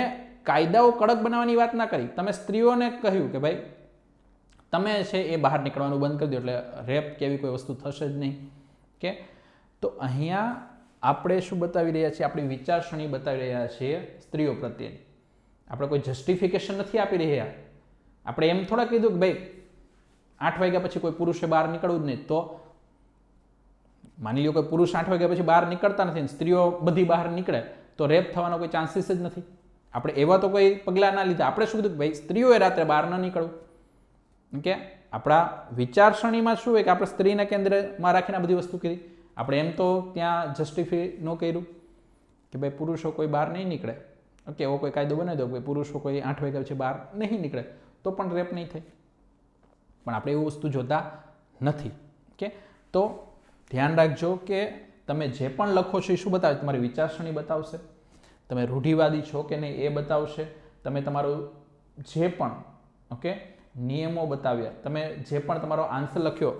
કાયદાઓ કડક બનાવવાની વાત ના કરી, તમે સ્ત્રીઓને કહ્યું કે ભાઈ તમે છે એ બહાર નીકળવાનું બંધ કરી દો એટલે રેપ કેવી કોઈ વસ્તુ થશે જ નહીં. કે તો અહીંયા આપણે શું બતાવી રહ્યા છીએ? આપણી વિચારસરણી બતાવી રહ્યા છીએ સ્ત્રીઓ પ્રત્યેની. આપણે કોઈ જસ્ટિફિકેશન નથી આપી રહ્યા. આપણે એમ થોડા કીધું કે ભાઈ 8 વાગ્યા પછી કોઈ પુરુષે બહાર નીકળવું જ નહીં. તો માની લો કે પુરુષ 8 વાગ્યા પછી બહાર નીકળતા નથી, સ્ત્રીઓ બધી બહાર નીકળે તો રેપ થવાનો કોઈ ચાન્સીસ જ નથી. આપણે એવા તો કોઈ પગલાં ના લીધા. આપણે શું કીધું? ભાઈ સ્ત્રીઓએ રાત્રે બહાર ન નીકળવું. કે આપણા વિચારસરણીમાં શું હોય કે આપણે સ્ત્રીને કેન્દ્રમાં રાખીને આ બધી વસ્તુ કરી. આપણે એમ તો ત્યાં જસ્ટિફાઈ ન કર્યું કે ભાઈ પુરુષો કોઈ બહાર નહીં નીકળે. ઓકે, એવો કોઈ કાયદો બનાવી દો કે પુરુષો કોઈ 8 વાગ્યા પછી બહાર નહીં નીકળે તો પણ રેપ નહીં થાય. પણ આપણે એવું વસ્તુ જોતા નથી. કે તો ધ્યાન રાખજો કે તમે જે પણ લખો છો એ શું બતાવે? તમારી વિચારસરણી બતાવશે. તમે રૂઢિવાદી છો કે નહીં એ બતાવશે. તમે તમારું જે પણ, ઓકે, નિયમો બતાવ્યા, તમે જે પણ તમારો આન્સર લખ્યો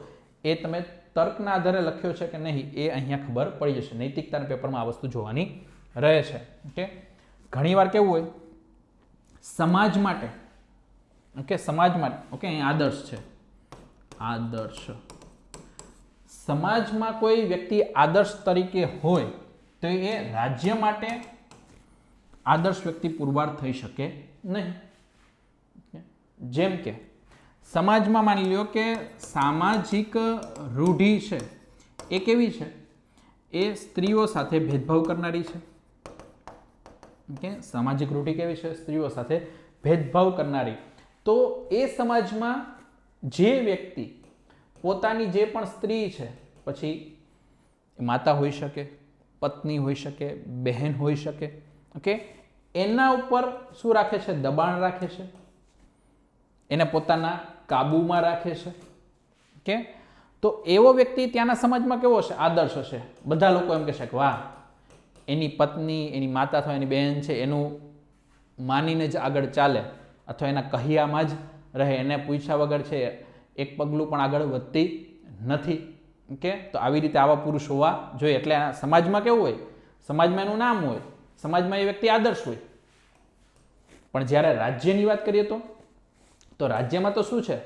એ તમે તર્કના આધારે લખ્યો છે કે નહીં એ અહીંયા ખબર પડી જશે. નૈતિકતાના પેપરમાં આ વસ્તુ જોવાની રહે છે. ઓકે, ઘણીવાર કેવું હોય સમાજ માટે, ઓકે સમાજ માટે, ઓકે અહીં આદર્શ છે, આદર્શ, સમાજમાં કોઈ વ્યક્તિ આદર્શ તરીકે હોય તો એ રાજ્ય માટે આદર્શ વ્યક્તિ પુરવાર થઈ શકે નહીં. જેમ કે સમાજમાં માની લ્યો કે સામાજિક રૂઢિ છે એ કેવી છે, એ સ્ત્રીઓ સાથે ભેદભાવ કરનારી છે. ઓકે, સામાજિક રૂઢિ કેવી છે, સ્ત્રીઓ સાથે ભેદભાવ કરનારી. તો એ સમાજમાં જે વ્યક્તિ પોતાની જે પણ સ્ત્રી છે, પછી માતા હોઈ શકે, પત્ની હોઈ શકે, બહેન હોઈ શકે, ઓકે, એના ઉપર શું રાખે છે, દબાણ રાખે છે, એને પોતાના કાબુમાં રાખે છે. ઓકે, તો એવો વ્યક્તિ ત્યાંના સમાજમાં કેવો હશે, આદર્શ હશે. બધા લોકો એમ કહેશે કે વાહ, એની પત્ની, એની માતા અથવા એની બહેન છે એનું માનીને જ આગળ ચાલે, અથવા એના કહ્યામાં જ રહે, એને પૂછ્યા વગર છે એક પગલું પણ આગળ વધતી નથી. ઓકે, તો આવી રીતે આવા પુરુષ હોવા જોઈએ. એટલે સમાજમાં કેવું હોય, સમાજમાં એનું નામ હોય, સમાજમાં એ વ્યક્તિ આદર્શ હોય. પણ જ્યારે રાજ્યની વાત કરીએ તો રાજ્યમાં તો શું છે,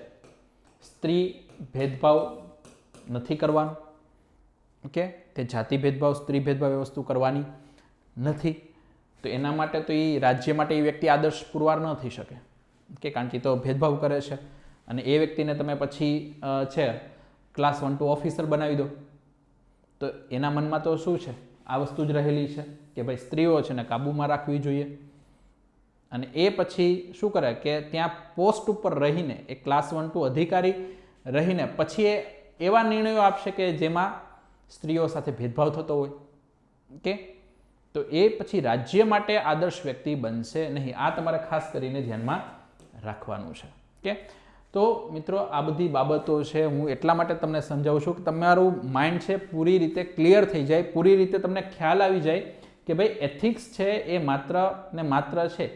સ્ત્રી ભેદભાવ નથી કરવાનો. ઓકે, તે જાતિ ભેદભાવ, સ્ત્રી ભેદભાવ એ વસ્તુ કરવાની નથી. તો એના માટે તો એ રાજ્ય માટે એ વ્યક્તિ આદર્શ પુરવાર ન થઈ શકે. ઓકે, કારણ કે તો ભેદભાવ કરે છે અને એ વ્યક્તિને તમે પછી છે ક્લાસ 1 to ઓફિસર બનાવી દો તો એના મનમાં તો શું છે, આ વસ્તુ જ રહેલી છે કે ભાઈ સ્ત્રીઓ છે ને કાબૂમાં રાખવી જોઈએ. અને એ પછી શું કરે કે ત્યાં પોસ્ટ ઉપર રહીને, એ ક્લાસ 1 to અધિકારી રહીને પછી એ એવા નિર્ણયો આપશે કે જેમાં સ્ત્રીઓ સાથે ભેદભાવ થતો હોય. ઓકે, તો એ પછી રાજ્ય માટે આદર્શ વ્યક્તિ બનશે નહીં. આ તમારે ખાસ કરીને ધ્યાનમાં રાખવાનું છે. ઓકે, તો મિત્રો આ બધી બાબતો છે હું એટલા માટે તમને સમજાવું છું કે તમારું માઇન્ડ છે પૂરી રીતે ક્લિયર થઈ જાય, પૂરી રીતે તમને ખ્યાલ આવી જાય કે ભાઈ એથિક્સ છે એ માત્ર ને માત્ર છે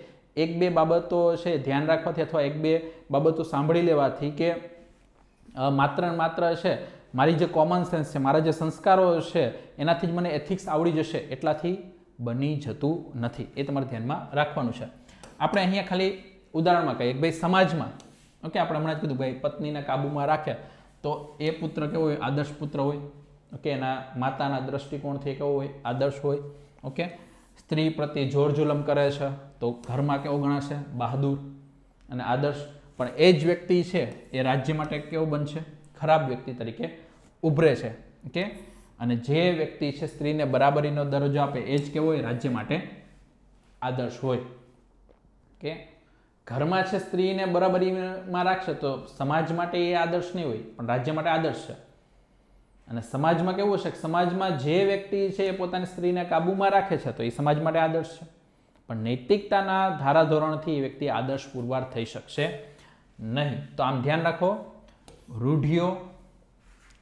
એક બે બાબતો છે ધ્યાન રાખવાથી અથવા એક બે બાબતો સાંભળી લેવાથી કે માત્ર ને માત્ર છે મારી જે કોમન સેન્સ છે, મારા જે સંસ્કારો છે એનાથી જ મને એથિક્સ આવડી જશે એટલાથી બની જતું નથી. એ તમારે ધ્યાનમાં રાખવાનું છે. આપણે અહીંયા ખાલી ઉદાહરણમાં કહીએ કે ભાઈ સમાજમાં, ઓકે, આપણે હમણાં જ કીધું ભાઈ પત્નીને કાબૂમાં રાખે તો એ પુત્ર કેવો હોય, આદર્શ પુત્ર હોય. ઓકે, એના માતાના દ્રષ્ટિકોણથી કેવો હોય, આદર્શ હોય. ઓકે, સ્ત્રી પ્રત્યે જોર જુલમ કરે છે તો ઘરમાં કેવો ગણાશે, બહાદુર અને આદર્શ. પણ એ જ વ્યક્તિ છે એ રાજ્ય માટે કેવો બનશે, ખરાબ વ્યક્તિ તરીકે ઉભરે છે. ઓકે, અને જે વ્યક્તિ છે સ્ત્રીને બરાબરીનો દરજ્જો આપે એ જ કેવો હોય, રાજ્ય માટે આદર્શ હોય. ઓકે, ઘરમાં છે સ્ત્રીને બરાબરીમાં રાખશે તો સમાજ માટે એ આદર્શ નહીં હોય પણ રાજ્ય માટે આદર્શ છે. અને સમાજમાં કેવું હશે, સમાજમાં જે વ્યક્તિ છે એ પોતાની સ્ત્રીને કાબૂમાં રાખે છે તો એ સમાજ માટે આદર્શ છે. પણ નૈતિકતાના ધારાધોરણથી એ વ્યક્તિ આદર્શ પુરવાર થઈ શકશે નહીં. તો આમ ધ્યાન રાખો, રૂઢિઓ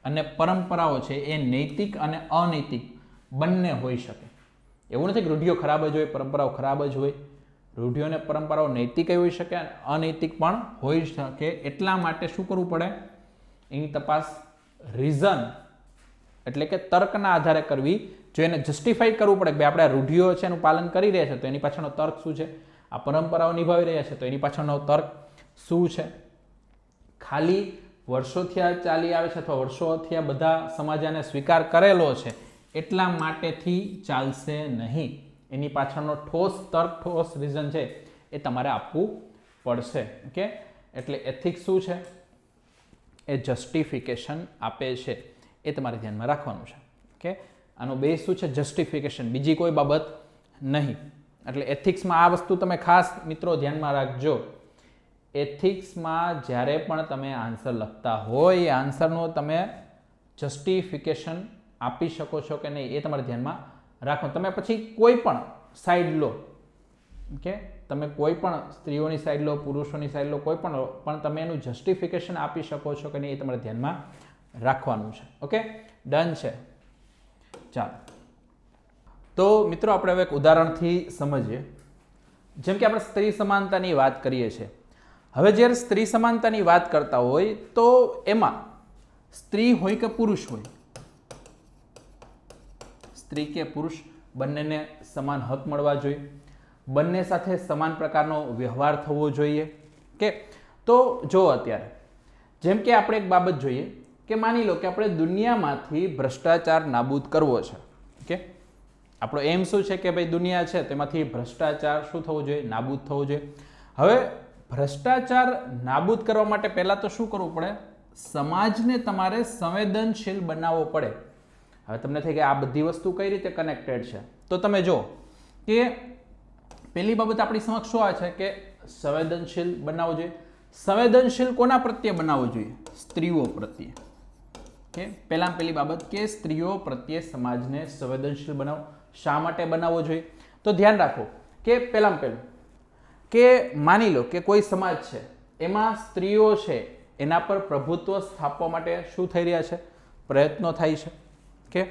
અને પરંપરાઓ છે એ નૈતિક અને અનૈતિક બંને હોઈ શકે. એવું નથી કે રૂઢિઓ ખરાબ જ હોય, પરંપરાઓ ખરાબ જ હોય. રૂઢિઓ અને પરંપરાઓ નૈતિક હોઈ શકે અને અનૈતિક પણ હોઈ શકે. એટલા માટે શું કરવું પડે, એની તપાસ રીઝન એટલે કે તર્કના આધારે કરવી જો એને જસ્ટિફાઈ કરવું પડે કે ભાઈ આપણે આ રૂઢિઓ છે એનું પાલન કરી રહ્યા છે તો એની પાછળનો તર્ક શું છે, આ પરંપરાઓ નિભાવી રહ્યા છે તો એની પાછળનો તર્ક શું છે. ખાલી વર્ષોથી આ ચાલી આવે છે અથવા વર્ષોથી આ બધા સમાજને સ્વીકાર કરેલો છે એટલા માટેથી ચાલશે નહીં. એની પાછળનો ઠોસ તર્ક, ઠોસ રીઝન છે એ તમારે આપવું પડશે. ઓકે, એટલે એથિક્સ શું છે, એ જસ્ટિફિકેશન આપે છે, એ તમારે ધ્યાનમાં રાખવાનું છે. ઓકે, આનો બેઝ શું છે, જસ્ટિફિકેશન, બીજી કોઈ બાબત નહીં. એટલે એથિક્સમાં આ વસ્તુ તમે ખાસ મિત્રો ધ્યાનમાં રાખજો. એથિક્સમાં જ્યારે પણ તમે આન્સર લખતા હોય એ આન્સરનો તમે જસ્ટિફિકેશન આપી શકો છો કે નહીં એ તમારે ધ્યાનમાં રાખો. તમે પછી કોઈ પણ સાઈડ લો, ઓકે, તમે કોઈ પણ સ્ત્રીઓની સાઈડ લો, પુરુષોની સાઈડ લો, કોઈ પણ તમે એનું જસ્ટિફિકેશન આપી શકો છો કે નહીં એ તમારે ધ્યાનમાં રાખવાનું છે. ઓકે, ડન છે. ચાલો, તો મિત્રો આપણે હવે એક ઉદાહરણથી સમજીએ. જેમ કે આપણે સ્ત્રી સમાનતાની વાત કરીએ છીએ. હવે જ્યારે સ્ત્રી સમાનતાની વાત કરતા હોય તો એમાં સ્ત્રી હોય કે પુરુષ હોય, સ્ત્રી કે પુરુષ બંનેને સમાન હક મળવા જોઈએ, બંને સાથે સમાન પ્રકારનો વ્યવહાર થવો જોઈએ કે તો જો અત્યારે જેમ કે આપણે એક બાબત જોઈએ કે માની લો કે આપણે દુનિયામાંથી ભ્રષ્ટાચાર નાબૂદ કરવો છે કે આપણો એમ શું છે કે ભાઈ દુનિયા છે તેમાંથી ભ્રષ્ટાચાર શું થવું જોઈએ, નાબૂદ થવું જોઈએ. હવે ભ્રષ્ટાચાર નાબૂદ કરવા માટે પહેલાં તો શું કરવું પડે, સમાજને તમારે સંવેદનશીલ બનાવવો પડે. હવે તમને થઈ કે આ બધી વસ્તુ કઈ રીતે કનેક્ટેડ છે, તો તમે જો કે પહેલી બાબત આપણી સમક્ષ શું આવે છે કે સંવેદનશીલ બનાવવો જોઈએ. સંવેદનશીલ કોના પ્રત્યે બનાવવો જોઈએ, સ્ત્રીઓ પ્રત્યે. કે પહેલી બાબત કે સ્ત્રીઓ પ્રત્યે સમાજને સંવેદનશીલ બનાવો. શા માટે બનાવવો જોઈએ, તો ધ્યાન રાખો કે પહેલું કે માની લો કે કોઈ સમાજ છે એમાં સ્ત્રીઓ છે એના પર પ્રભુત્વ સ્થાપવા માટે શું થઈ રહ્યા છે, પ્રયત્નો થાય છે કે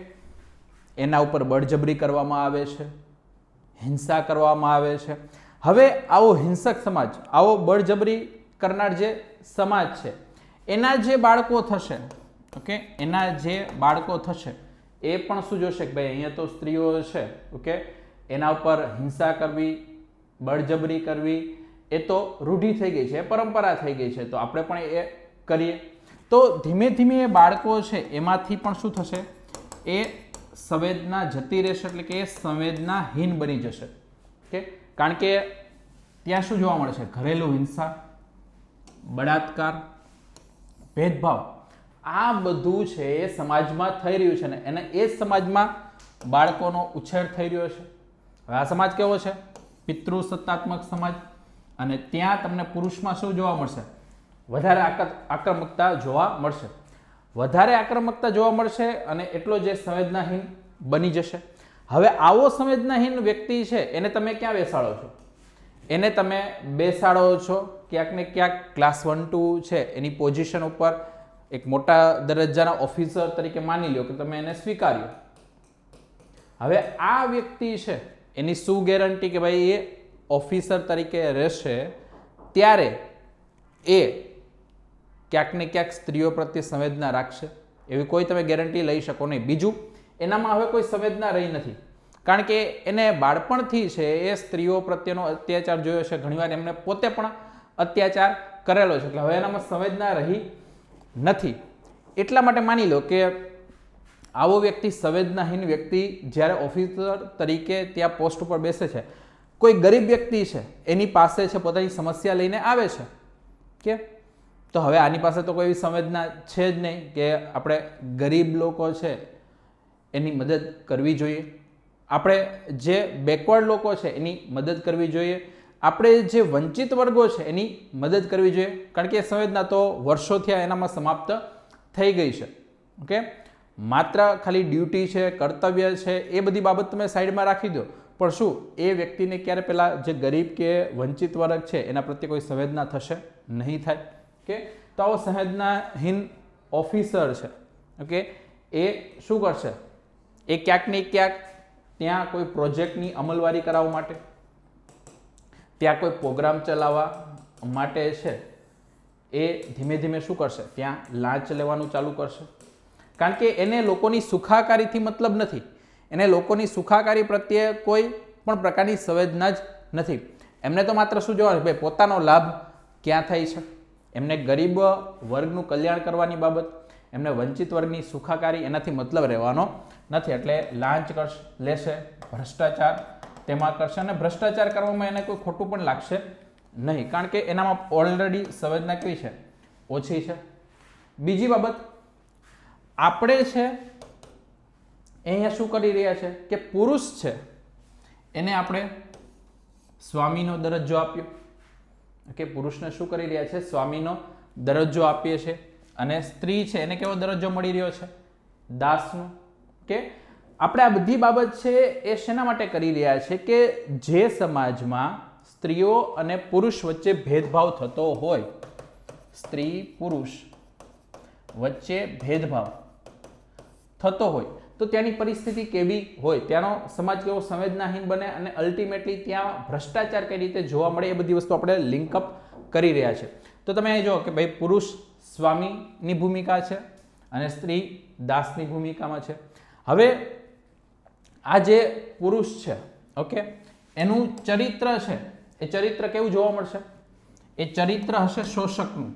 એના ઉપર બળજબરી કરવામાં આવે છે, હિંસા કરવામાં આવે છે. હવે આવો હિંસક સમાજ, આવો બળજબરી કરનાર જે સમાજ છે એના જે બાળકો થશે, ઓકે, એના જે બાળકો થશે એ પણ શું જોશે કે ભાઈ અહીંયા તો સ્ત્રીઓ છે, ઓકે, એના ઉપર હિંસા કરવી, બળજબરી કરવી એ તો રૂઢિ થઈ ગઈ છે, પરંપરા થઈ ગઈ છે, તો આપણે પણ એ કરીએ. તો ધીમે ધીમે એ બાળકો છે એમાંથી પણ શું થશે, એ સંવેદના જતી રહેશે, એટલે કે એ સંવેદનાહીન બની જશે. કે કારણ કે ત્યાં શું જોવા મળે છે, ઘરેલું હિંસા, બળાત્કાર, ભેદભાવ, આ બધું છે એ સમાજમાં થઈ રહ્યું છે ને એને એ જ સમાજમાં બાળકોનો ઉછેર થઈ રહ્યો છે. હવે આ સમાજ કેવો છે, પિતૃસત્તાત્મક સમાજ, અને ત્યાં તમને પુરુષમાં શું જોવા મળશે, વધારે આક્રમકતા જોવા મળશે, વધારે આક્રમકતા જોવા મળશે અને એટલો જે સંવેદનાહીન બની જશે. હવે આવો સંવેદનાહીન વ્યક્તિ છે એને તમે ક્યાં બેસાડો છો, એને તમે બેસાડો છો ક્યાંક ને ક્યાંક ક્લાસ 1-2 છે એની પોઝિશન ઉપર, એક મોટા દરજ્જાના ઓફિસર તરીકે માની લો કે તમે એને સ્વીકાર્યો. હવે આ વ્યક્તિ છે એની શું ગેરંટી કે ભાઈ એ ઓફિસર તરીકે રહેશે ત્યારે એ ક્યાંક ને ક્યાંક સ્ત્રીઓ પ્રત્યે સંવેદના રાખશે, એવી કોઈ તમે ગેરંટી લઈ શકો નહીં. બીજું, એનામાં હવે કોઈ સંવેદના રહી નથી, કારણ કે એને બાળપણથી છે એ સ્ત્રીઓ પ્રત્યેનો અત્યાચાર જોયો છે, ઘણીવાર એમને પોતે પણ અત્યાચાર કરેલો છે, એટલે હવે એનામાં સંવેદના રહી નથી. એટલા માટે માની લો કે આવો વ્યક્તિ, સંવેદનાહીન વ્યક્તિ જ્યારે ઓફિસર તરીકે ત્યાં પોસ્ટ ઉપર બેસે છે, કોઈ ગરીબ વ્યક્તિ છે એની પાસે છે પોતાની સમસ્યા લઈને આવે છે કે તો હવે આની પાસે તો કોઈ એવી સંવેદના છે જ નહીં કે આપણે ગરીબ લોકો છે એની મદદ કરવી જોઈએ, આપણે જે બેકવર્ડ લોકો છે એની મદદ કરવી જોઈએ, આપણે જે વંચિત વર્ગો છે એની મદદ કરવી જોઈએ, કારણ કે સંવેદના તો વર્ષોથી એનામાં સમાપ્ત થઈ ગઈ છે. ઓકે, માત્ર ખાલી ડ્યુટી છે, કર્તવ્ય છે, એ બધી બાબત તમે સાઈડમાં રાખી દો, પણ શું એ વ્યક્તિને ક્યારે પેલા જે ગરીબ કે વંચિત વર્ગ છે એના પ્રત્યે કોઈ સંવેદના થશે, નહીં થાય. કે તો આવો સંવેદનાહીન ઓફિસર છે, ઓકે, એ શું કરશે, એ ક્યાંક ને ક્યાંક ત્યાં કોઈ પ્રોજેક્ટની અમલવારી કરાવવા માટે, ત્યાં કોઈ પ્રોગ્રામ ચલાવવા માટે છે એ ધીમે ધીમે શું કરશે, ત્યાં લાંચ લેવાનું ચાલુ કરશે, કારણ કે એને લોકોની સુખાકારીથી મતલબ નથી, એને લોકોની સુખાકારી પ્રત્યે કોઈ પણ પ્રકારની સંવેદના જ નથી. એમને તો માત્ર શું જોવાનું, ભાઈ પોતાનો લાભ ક્યાં થાય છે, એમને ગરીબ વર્ગનું કલ્યાણ કરવાની બાબત, એમને વંચિત વર્ગની સુખાકારી એનાથી મતલબ રહેવાનો નથી. એટલે લાંચ કરશે, લેશે, ભ્રષ્ટાચાર તેમાં કરશે, અને ભ્રષ્ટાચાર કરવામાં એને કોઈ ખોટું પણ લાગશે નહીં, કારણ કે એનામાં ઓલરેડી સંવેદના કેવી છે, ઓછી છે. બીજી બાબત, આપણે છે અહીંયા શું કરી રહ્યા છે કે પુરુષ છે એને આપણે સ્વામીનો દરજ્જો આપ્યો, કે પુરુષને શું કરી રહ્યા છે, સ્વામીનો દરજ્જો આપીએ છીએ, અને સ્ત્રી છે એને કેવો દરજ્જો મળી રહ્યો છે, દાસનો. કે આપણે આ બધી બાબત છે એ શેના માટે કરી રહ્યા છે કે જે સમાજમાં સ્ત્રીઓ અને પુરુષ વચ્ચે ભેદભાવ થતો હોય, સ્ત્રી પુરુષ વચ્ચે ભેદભાવ થતો હોય તો ત્યાંની પરિસ્થિતિ કેવી હોય, ત્યાંનો સમાજ કેવો સંવેદનાહીન બને, અને અલ્ટિમેટલી ત્યાં ભ્રષ્ટાચાર કઈ રીતે જોવા મળે, એ બધી વસ્તુ આપણે લિંકઅપ કરી રહ્યા છે. તો તમે અહીં જુઓ કે ભાઈ પુરુષ સ્વામીની ભૂમિકા છે અને સ્ત્રી દાસની ભૂમિકામાં છે. હવે આ જે પુરુષ છે, ઓકે, એનું ચરિત્ર છે, એ ચરિત્ર કેવું જોવા મળશે? એ ચરિત્ર હશે શોષકનું,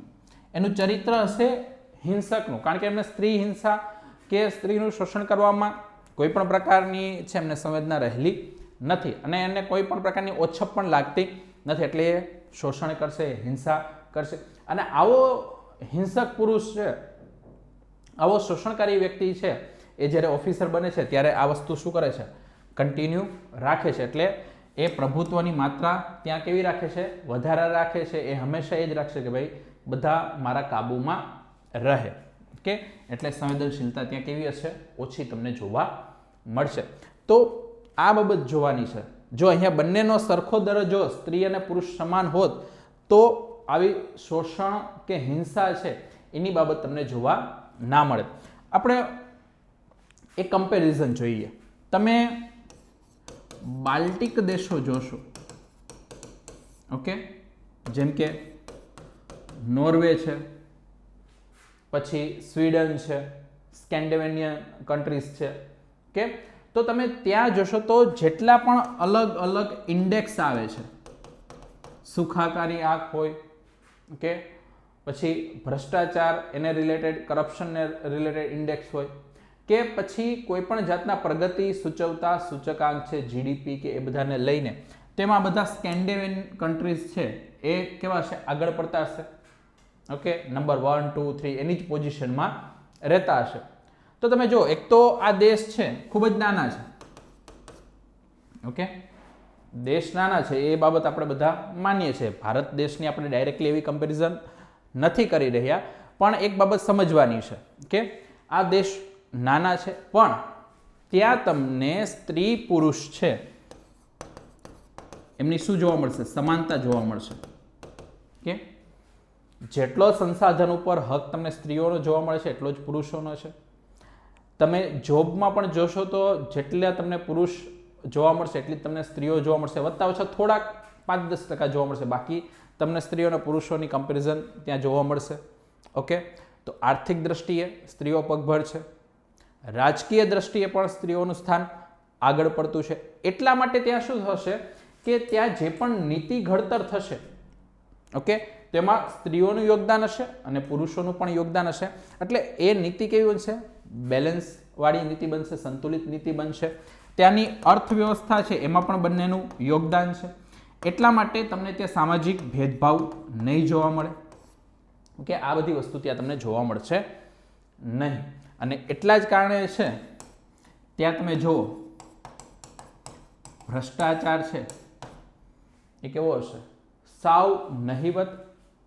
એનું ચરિત્ર હશે હિંસકનું, કારણ કે એમને સ્ત્રી હિંસા કે સ્ત્રીનું શોષણ કરવામાં કોઈ પણ પ્રકારની છે એમને સંવેદના રહેલી નથી અને એને કોઈ પણ પ્રકારની ઓછપ પણ લાગતી નથી, એટલે એ શોષણ કરશે, હિંસા કરશે. અને આવો હિંસક પુરુષ છે, આવો શોષણકારી વ્યક્તિ છે, એ જ્યારે ઓફિસર બને છે ત્યારે આ વસ્તુ શું કરે છે? કન્ટિન્યુ રાખે છે. એટલે એ પ્રભુત્વની માત્રા ત્યાં કેવી રાખે છે? વધારે રાખે છે. એ હંમેશા એ જ રાખશે કે ભાઈ બધા મારા કાબુમાં રહે. ઓકે, એટલે સંવેદનશીલતા ત્યાં કેવી હશે? ઓછી તમને જોવા મળશે. તો આ બાબત જોવાની છે. જો અહીંયા બંનેનો સરખો દરજ્જો સ્ત્રી અને પુરુષ સમાન હોત તો આવી શોષણ કે હિંસા છે એની બાબત તમને જોવા ના મળે. આપણે એક કમ્પેરિઝન જોઈએ. તમે બાલ્ટિક દેશો જોશો, ઓકે, જેમ કે નોર્વે છે, પછી સ્વીડન છે, સ્કેન્ડિનેવિયન કન્ટ્રીઝ છે, કે તો તમે ત્યાં જોશો તો જેટલા પણ અલગ અલગ ઇન્ડેક્સ આવે છે, સુખાકારી આંક હોય, ઓકે, પછી ભ્રષ્ટાચાર એને રિલેટેડ, કરપ્શનને રિલેટેડ ઇન્ડેક્સ હોય, કે પછી કોઈ પણ જાતના પ્રગતિ સૂચવતા સૂચકાંક છે, જીડીપી કે એ બધાને લઈને, તેમાં બધા સ્કેન્ડિનેવિયન કન્ટ્રીઝ છે એ કેવા છે? આગળ પડતા હશે. ઓકે, નંબર 1, 2, 3 એની જ પોઝિશનમાં રહેતા હશે. તો તમે જો, એક તો આ દેશ છે ખૂબ જ નાના છે, ઓકે, દેશ નાના છે એ બાબત આપણે બધા માનીએ છીએ. ભારત દેશની આપણે ડાયરેક્ટલી એવી કમ્પેરિઝન નથી કરી રહ્યા, પણ એક બાબત સમજવાની છે કે આ દેશ નાના છે, પણ ત્યાં તમને સ્ત્રી પુરુષ છે એમની શું જોવા મળશે? સમાનતા જોવા મળશે. કે જેટલો સંસાધન ઉપર હક તમને સ્ત્રીઓનો જોવા મળે છે એટલો જ પુરુષોનો છે. તમે જોબમાં પણ જોશો તો જેટલા તમને પુરુષ જોવા મળશે એટલી તમને સ્ત્રીઓ જોવા મળશે, વત્તા ઓછા થોડાક 5-10% જોવા મળશે, બાકી તમને સ્ત્રીઓ અને પુરુષોની કમ્પેરિઝન ત્યાં જોવા મળશે. ઓકે, તો આર્થિક દ્રષ્ટિએ સ્ત્રીઓ પગભર છે, રાજકીય દ્રષ્ટિએ પણ સ્ત્રીઓનું સ્થાન આગળ પડતું છે. એટલા માટે ત્યાં શું થશે કે ત્યાં જે પણ નીતિ ઘડતર થશે, ઓકે, તેમાં સ્ત્રીઓનું યોગદાન હશે અને પુરુષોનું પણ યોગદાન હશે. એટલે એ નીતિ કેવી બનશે? બેલેન્સ વાળી નીતિ બનશે, સંતુલિત નીતિ બનશે. ત્યાંની અર્થવ્યવસ્થા છે એમાં પણ બંનેનું યોગદાન છે. એટલા માટે તમને ત્યાં સામાજિક ભેદભાવ નહીં જોવા મળે. ઓકે, આ બધી વસ્તુ ત્યાં તમને જોવા મળશે નહીં. અને એટલા જ કારણે છે ત્યાં તમે જુઓ ભ્રષ્ટાચાર છે એ કેવો હશે? સાવ નહિવત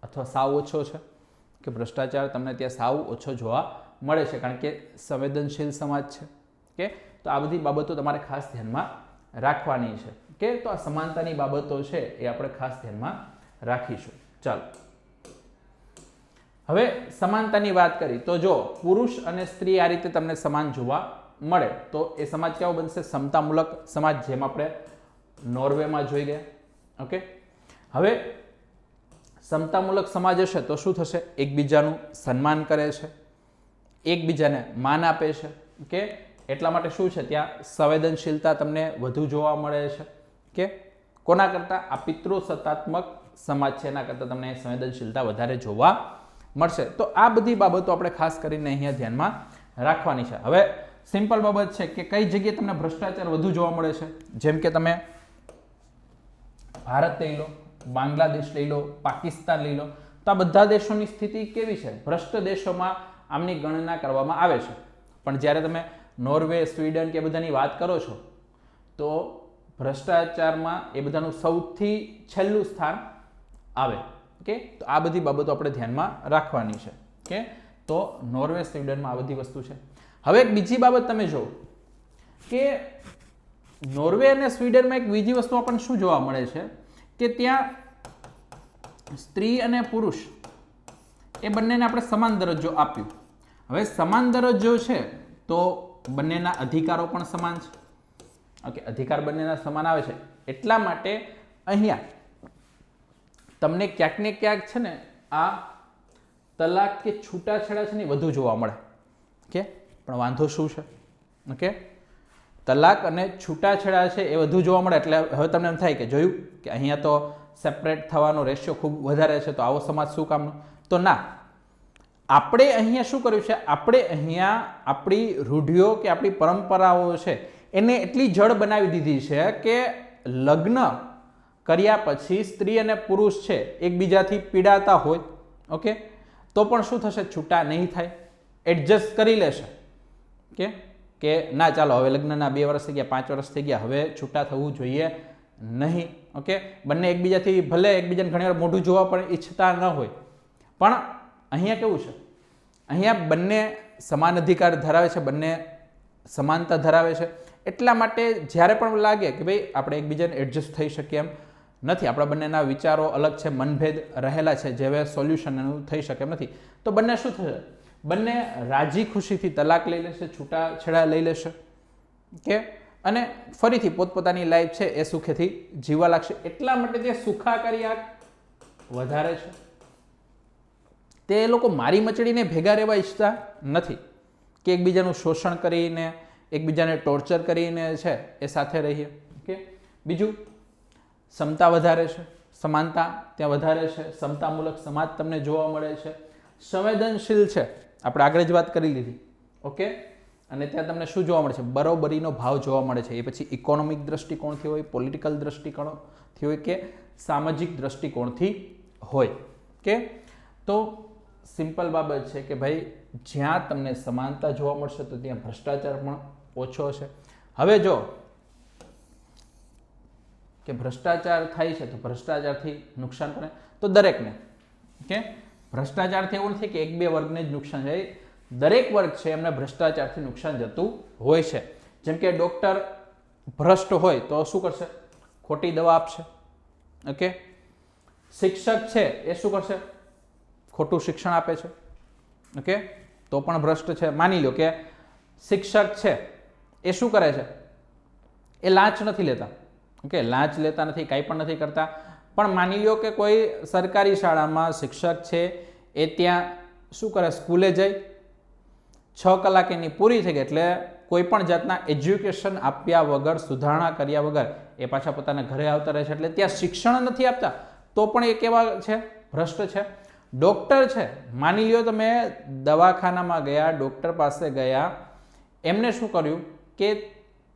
અથવા સાવ ઓછો છે. કે ભ્રષ્ટાચાર તમને ત્યાં સાવ ઓછો જોવા મળે છે, કારણ કે સંવેદનશીલ સમાજ છે. કે તો આ બધી બાબતો તમારે ખાસ ધ્યાનમાં રાખવાની છે. કે તો આ સમાનતાની બાબતો છે એ આપણે ખાસ ધ્યાનમાં રાખીશું. ચાલો, હવે સમાનતાની વાત કરી તો જો પુરુષ અને સ્ત્રી આ રીતે તમને સમાન જોવા મળે તો એ સમાજ કેવો બનશે? સમતામૂલક સમાજ, જેમ આપણે નોર્વેમાં જોઈ ગયા. ઓકે, હવે સમતામૂલક સમાજ હશે તો શું થશે? એકબીજાનું સન્માન કરે છે, એકબીજાને માન આપે છે. કે એટલા માટે શું છે ત્યાં સંવેદનશીલતા તમને વધુ જોવા મળે છે. કે કોના કરતાં? આ પિતૃસત્તાત્મક સમાજ છે એના કરતાં તમને સંવેદનશીલતા વધારે જોવા મળશે. તો આ બધી બાબતો આપણે ખાસ કરીને અહીંયા ધ્યાનમાં રાખવાની છે. હવે સિમ્પલ બાબત છે કે કઈ જગ્યાએ તમને ભ્રષ્ટાચાર વધુ જોવા મળે છે. જેમ કે તમે ભારત લઈ લો, બાંગ્લાદેશ લઈ લો, પાકિસ્તાન લઈ લો, તો આ બધા દેશોની સ્થિતિ કેવી છે? ભ્રષ્ટ દેશોમાં આમની ગણના કરવામાં આવે છે. પણ જ્યારે તમે નોર્વે, સ્વીડન કે બધાની વાત કરો છો તો ભ્રષ્ટાચારમાં એ બધાનું સૌથી છેલ્લું સ્થાન આવે. ઓકે, તો આ બધી બાબતો આપણે ધ્યાનમાં રાખવાની છે. કે તો નોર્વે, સ્વીડનમાં આ બધી વસ્તુ છે. હવે એક બીજી બાબત તમે જુઓ કે નોર્વે અને સ્વીડનમાં એક બીજી વસ્તુ આપણને શું જોવા મળે છે કે ત્યાં સ્ત્રી અને પુરુષ એ બંનેને આપણે સમાન દરજ્જો આપ્યો. હવે સમાન દરજ્જો છે તો બંનેના અધિકારો પણ સમાન છે. ઓકે, અધિકાર બંનેના સમાન આવે છે. એટલા માટે અહીંયા તમને ક્યાંક ને ક્યાંક છે ને આ તલાક કે છૂટાછેડા છે ને વધુ જોવા મળે. ઓકે, પણ વાંધો શું છે? ઓકે, તલાક અને છૂટાછેડા છે એ વધુ જોવા મળે. એટલે હવે તમને એમ થાય કે જોયું કે અહીંયા તો સેપરેટ થવાનો રેશિયો ખૂબ વધારે છે, તો આવો સમાજ શું કામનો? તો ના, આપણે અહીંયા શું કર્યું છે? આપણે અહીંયા આપણી રૂઢિઓ કે આપણી પરંપરાઓ છે એને એટલી જડ બનાવી દીધી છે કે લગ્ન કર્યા પછી સ્ત્રી અને પુરુષ છે એકબીજાથી પીડાતા હોય, ઓકે, તો પણ શું થશે? છૂટા નહીં થાય, એડજસ્ટ કરી લેશે કે ના ચાલો હવે લગ્નના 2 વર્ષ થઈ ગયા, 5 વર્ષ થઈ ગયા, હવે છૂટા થવું જોઈએ નહીં. ઓકે, બંને એકબીજાથી ભલે એકબીજાને ઘણીવાર મોઢું જોવા પણ ઈચ્છતા ન હોય, પણ અહીંયા કેવું છે? અહીંયા બંને સમાન અધિકાર ધરાવે છે, બંને સમાનતા ધરાવે છે. એટલા માટે જ્યારે પણ લાગે કે ભાઈ આપણે એકબીજાને એડજસ્ટ થઈ શકીએ એમ નથી, આપણા બંનેના વિચારો અલગ છે, મનભેદ રહેલા છે, જે હવે સોલ્યુશન એનું થઈ શકે એમ નથી, તો બંને શું થશે? બંને રાજી ખુશીથી તલાક લઈ લેશે, છૂટાછેડા લઈ લેશે કે અને ફરીથી પોતપોતાની લાઈફ છે એ સુખેથી જીવવા લાગશે. એટલા માટે તે સુખાકારી આગ વધારે છે. તે લોકો મારી મચડીને ભેગા રહેવા ઈચ્છતા નથી કે એકબીજાનું શોષણ કરીને, એકબીજાને ટોર્ચર કરીને છે એ સાથે રહીએ. ઓકે, બીજું સમતા વધારે છે, સમાનતા ત્યાં વધારે છે, સમતામૂલક સમાજ તમને જોવા મળે છે, સંવેદનશીલ છે, આપણે આગળ જ વાત કરી લીધી. ઓકે, અને ત્યાં તમને શું જોવા મળે છે? બરોબરીનો ભાવ જોવા મળે છે. એ પછી ઇકોનોમિક દ્રષ્ટિકોણથી હોય, પોલિટિકલ દ્રષ્ટિકોણથી હોય કે સામાજિક દ્રષ્ટિકોણથી હોય. કે તો સિમ્પલ બાબત છે કે ભાઈ જ્યાં તમને સમાનતા જોવા મળશે તો ત્યાં ભ્રષ્ટાચાર પણ ઓછો હશે. હવે જો કે ભ્રષ્ટાચાર થાય છે તો ભ્રષ્ટાચારથી નુકસાન પડે તો દરેકને. ઓકે, ભ્રષ્ટાચારથી એવું નથી કે 1-2 વર્ગને જ નુકસાન જાય, દરેક વર્ગ છે એમને ભ્રષ્ટાચારથી નુકસાન જતું હોય છે. જેમ કે ડૉક્ટર ભ્રષ્ટ હોય તો શું કરશે? ખોટી દવા આપશે. ઓકે, શિક્ષક છે એ શું કરશે? ખોટું શિક્ષણ આપે છે. ઓકે, તો પણ ભ્રષ્ટ છે. માની લો કે શિક્ષક છે એ શું કરે છે? એ લાંચ નથી લેતા. ઓકે, લાંચ લેતા નથી, કાંઈ પણ નથી કરતા, પણ માની લો કે કોઈ સરકારી શાળામાં શિક્ષક છે એ ત્યાં શું કરે? સ્કૂલે જાય, 6 કલાક એની પૂરી થઈ ગઈ એટલે કોઈ પણ જાતના એજ્યુકેશન આપ્યા વગર, સુધારણા કર્યા વગર એ પાછા પોતાના ઘરે આવતા રહે છે. એટલે ત્યાં શિક્ષણ નથી આપતા તો પણ એ કેવા છે? ભ્રષ્ટ છે. ડૉક્ટર છે, માની લ્યો તમે દવાખાનામાં ગયા, ડૉક્ટર પાસે ગયા, એમને શું કર્યું કે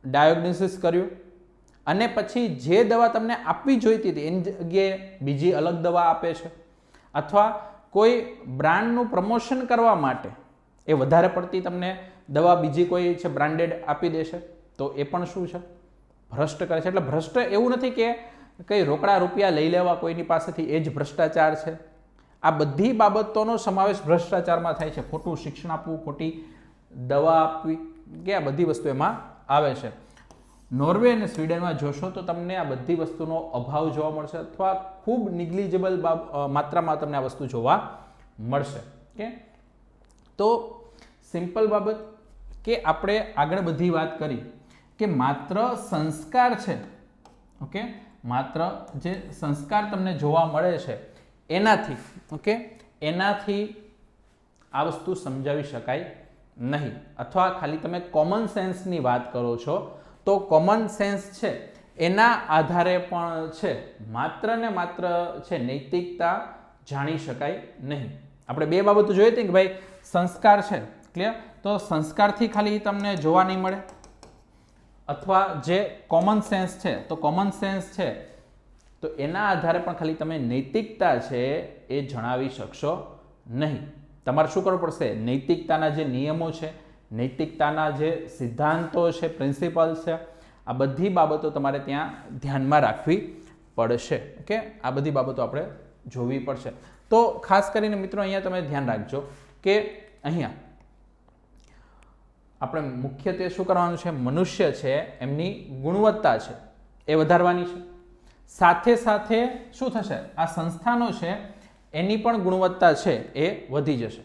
ડાયગ્નોસિસ કર્યું અને પછી જે દવા તમને આપવી જોઈતી હતી એની જગ્યાએ બીજી અલગ દવા આપે છે, અથવા કોઈ બ્રાન્ડનું પ્રમોશન કરવા માટે એ વધારે પડતી તમને દવા બીજી કોઈ છે બ્રાન્ડેડ આપી દેશે, તો એ પણ શું છે? ભ્રષ્ટ કરે છે. એટલે ભ્રષ્ટ એવું નથી કે કંઈ રોકડા રૂપિયા લઈ લેવા કોઈની પાસેથી એ જ ભ્રષ્ટાચાર છે. આ બધી બાબતોનો સમાવેશ ભ્રષ્ટાચારમાં થાય છે. ખોટું શિક્ષણ આપવું, ખોટી દવા આપવી, કે આ બધી વસ્તુ એમાં આવે છે. નોર્વે અને સ્વીડનમાં જોશો તો તમને આ બધી વસ્તુનો અભાવ જોવા મળશે, અથવા ખૂબ નિગ્લિજેબલ માત્રામાં તમને આ વસ્તુ જોવા મળશે. કે તો સિમ્પલ બાબત કે આપણે આગળ બધી વાત કરી કે માત્ર સંસ્કાર છે, ઓકે, માત્ર જે સંસ્કાર તમને જોવા મળે છે એનાથી, ઓકે, એનાથી આ વસ્તુ સમજાવી શકાય નહીં. અથવા ખાલી તમે કોમન સેન્સની વાત કરો છો તો કોમન સેન્સ છે એના આધારે પણ છે માત્ર ને માત્ર છે નૈતિકતા જાણી શકાય નહીં. આપણે 2 બાબતો જોઈ હતી કે ભાઈ સંસ્કાર છે, ક્લિયર, તો સંસ્કારથી ખાલી તમને જોવા નહીં મળે, અથવા જે કોમન સેન્સ છે તો કોમન સેન્સ છે તો એના આધારે પણ ખાલી તમે નૈતિકતા છે એ જણાવી શકશો નહીં. તમારે શું કરવું પડશે? નૈતિકતાના જે નિયમો છે, નૈતિકતાના જે સિદ્ધાંતો છે, પ્રિન્સિપલ્સ છે, આ બધી બાબતો તમારે ત્યાં ધ્યાનમાં રાખવી પડશે. ઓકે, આ બધી બાબતો આપણે જોવી પડશે. તો ખાસ કરીને મિત્રો અહીંયા તમે ધ્યાન રાખજો કે અહીંયા આપણે મુખ્યત્વે શું કરવાનું છે? મનુષ્ય છે એમની ગુણવત્તા છે એ વધારવાની છે. સાથે સાથે શું થશે? આ સંસ્થાનો છે એની પણ ગુણવત્તા છે એ વધી જશે.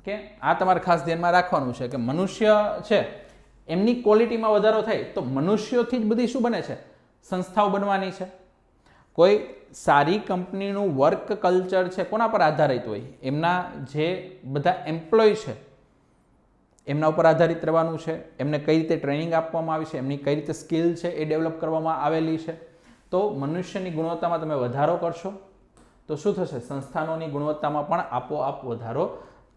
કે આ તમારે ખાસ ધ્યાનમાં રાખવાનું છે કે મનુષ્ય છે એમની ક્વોલિટીમાં વધારો થાય તો મનુષ્યોથી જ બધી શું બને છે? સંસ્થાઓ બનવાની છે. કોઈ સારી કંપનીનું વર્ક કલ્ચર છે કોના પર આધારિત હોય? એમના જે બધા એમ્પ્લોય છે એમના ઉપર આધારિત રહેવાનું છે, એમને કઈ રીતે ટ્રેનિંગ આપવામાં આવી છે, એમની કઈ રીતે સ્કિલ છે એ ડેવલપ કરવામાં આવેલી છે. તો મનુષ્યની ગુણવત્તામાં તમે વધારો કરશો તો શું થશે? સંસ્થાનોની ગુણવત્તામાં પણ આપોઆપ વધારો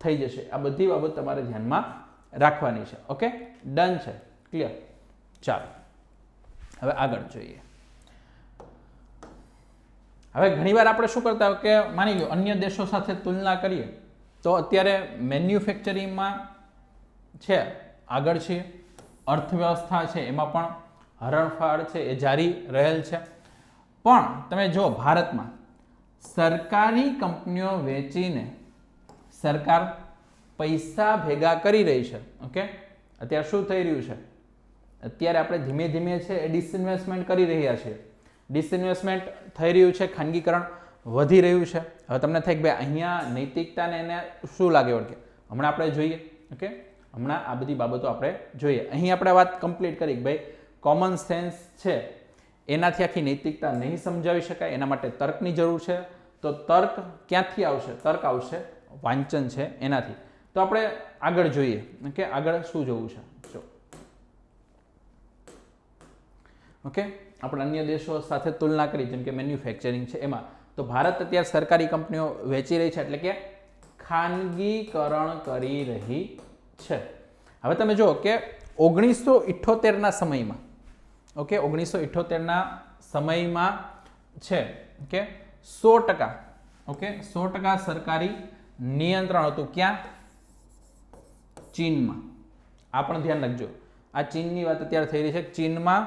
થઈ જશે. આ બધી બાબત તમારે ધ્યાનમાં રાખવાની છે. ઓકે, ડન છે, ક્લિયર. ચાલો હવે આગળ જોઈએ. હવે ઘણીવાર આપણે શું કરતા હોય કે માની લો અન્ય દેશો સાથે તુલના કરીએ તો અત્યારે મેન્યુફેક્ચરિંગમાં છે આગળ છે, અર્થવ્યવસ્થા છે એમાં પણ હરણફાળ છે એ જારી રહેલ છે. પણ તમે જો ભારતમાં સરકારી કંપનીઓ વેચીને સરકાર પૈસા ભેગા કરી રહી છે. ઓકે, અત્યારે શું થઈ રહ્યું છે? અત્યારે આપણે ધીમે ધીમે છે એ ડિસઇન્વેસ્ટમેન્ટ કરી રહ્યા છીએ. ડિસઇન્વેસ્ટમેન્ટ થઈ રહ્યું છે, ખાનગીકરણ વધી રહ્યું છે. હવે તમને થાય કે ભાઈ અહીંયા નૈતિકતાને એને શું લાગે વળગે? હમણાં આપણે જોઈએ. ઓકે, હમણાં આ બધી બાબતો આપણે જોઈએ. અહીં આપણે વાત કમ્પ્લીટ કરી કે ભાઈ કોમન સેન્સ છે એનાથી આખી નૈતિકતા નહીં સમજાવી શકાય, એના માટે તર્કની જરૂર છે. તો તર્ક ક્યાંથી આવશે? તર્ક આવશે વાંચન છે એનાથી. તો આપણે આગળ જોઈએ કે આગળ શું જોવું છે. જો ઓકે, આપણે અન્ય દેશો સાથે તુલના કરી જેમ કે મેન્યુફેક્ચરિંગ છે એમાં, તો ભારત અત્યારે સરકારી કંપનીઓ વેચી રહી છે એટલે કે ખાનગીકરણ કરી રહી છે. હવે તમે જુઓ કે 1978ના સમયમાં, ઓકે 1978ના સમયમાં છે કે 100%, ઓકે 100% સરકારી નિયંત્રણ હતું. ક્યાં? ચીનમાં. આ પણ ધ્યાન રાખજો, આ ચીનની વાત અત્યારે થઈ રહી છે. ચીનમાં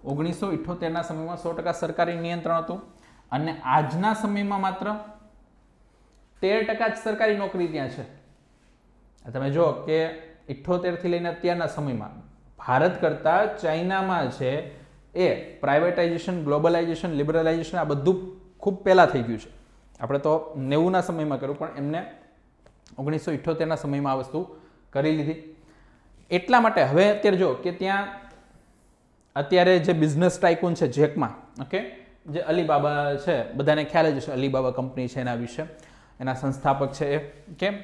1978ના સમયમાં 100% સરકારી નિયંત્રણ હતું અને આજના સમયમાં માત્ર 13% જ સરકારી નોકરી ત્યાં છે. તમે જો કે 78 થી લઈને અત્યારના સમયમાં ભારત કરતા ચાઇનામાં છે એ પ્રાઇવેટાઇઝેશન, ગ્લોબલાઇઝેશન, લિબરલાઇઝેશન આ બધું ખૂબ પહેલા થઈ ગયું છે. આપણે તો 90ના સમયમાં કર્યું પણ એમને 1978ના સમયમાં આ વસ્તુ કરી લીધી. એટલા માટે હવે અત્યારે જો કે ત્યાં અત્યારે જે બિઝનેસ ટાઇકૂન છે જેકમાં, ઓકે જે અલીબાબા છે, બધાને ખ્યાલ જ હશે અલીબાબા કંપની છે એના વિશે, એના સંસ્થાપક છે એ. કેમ?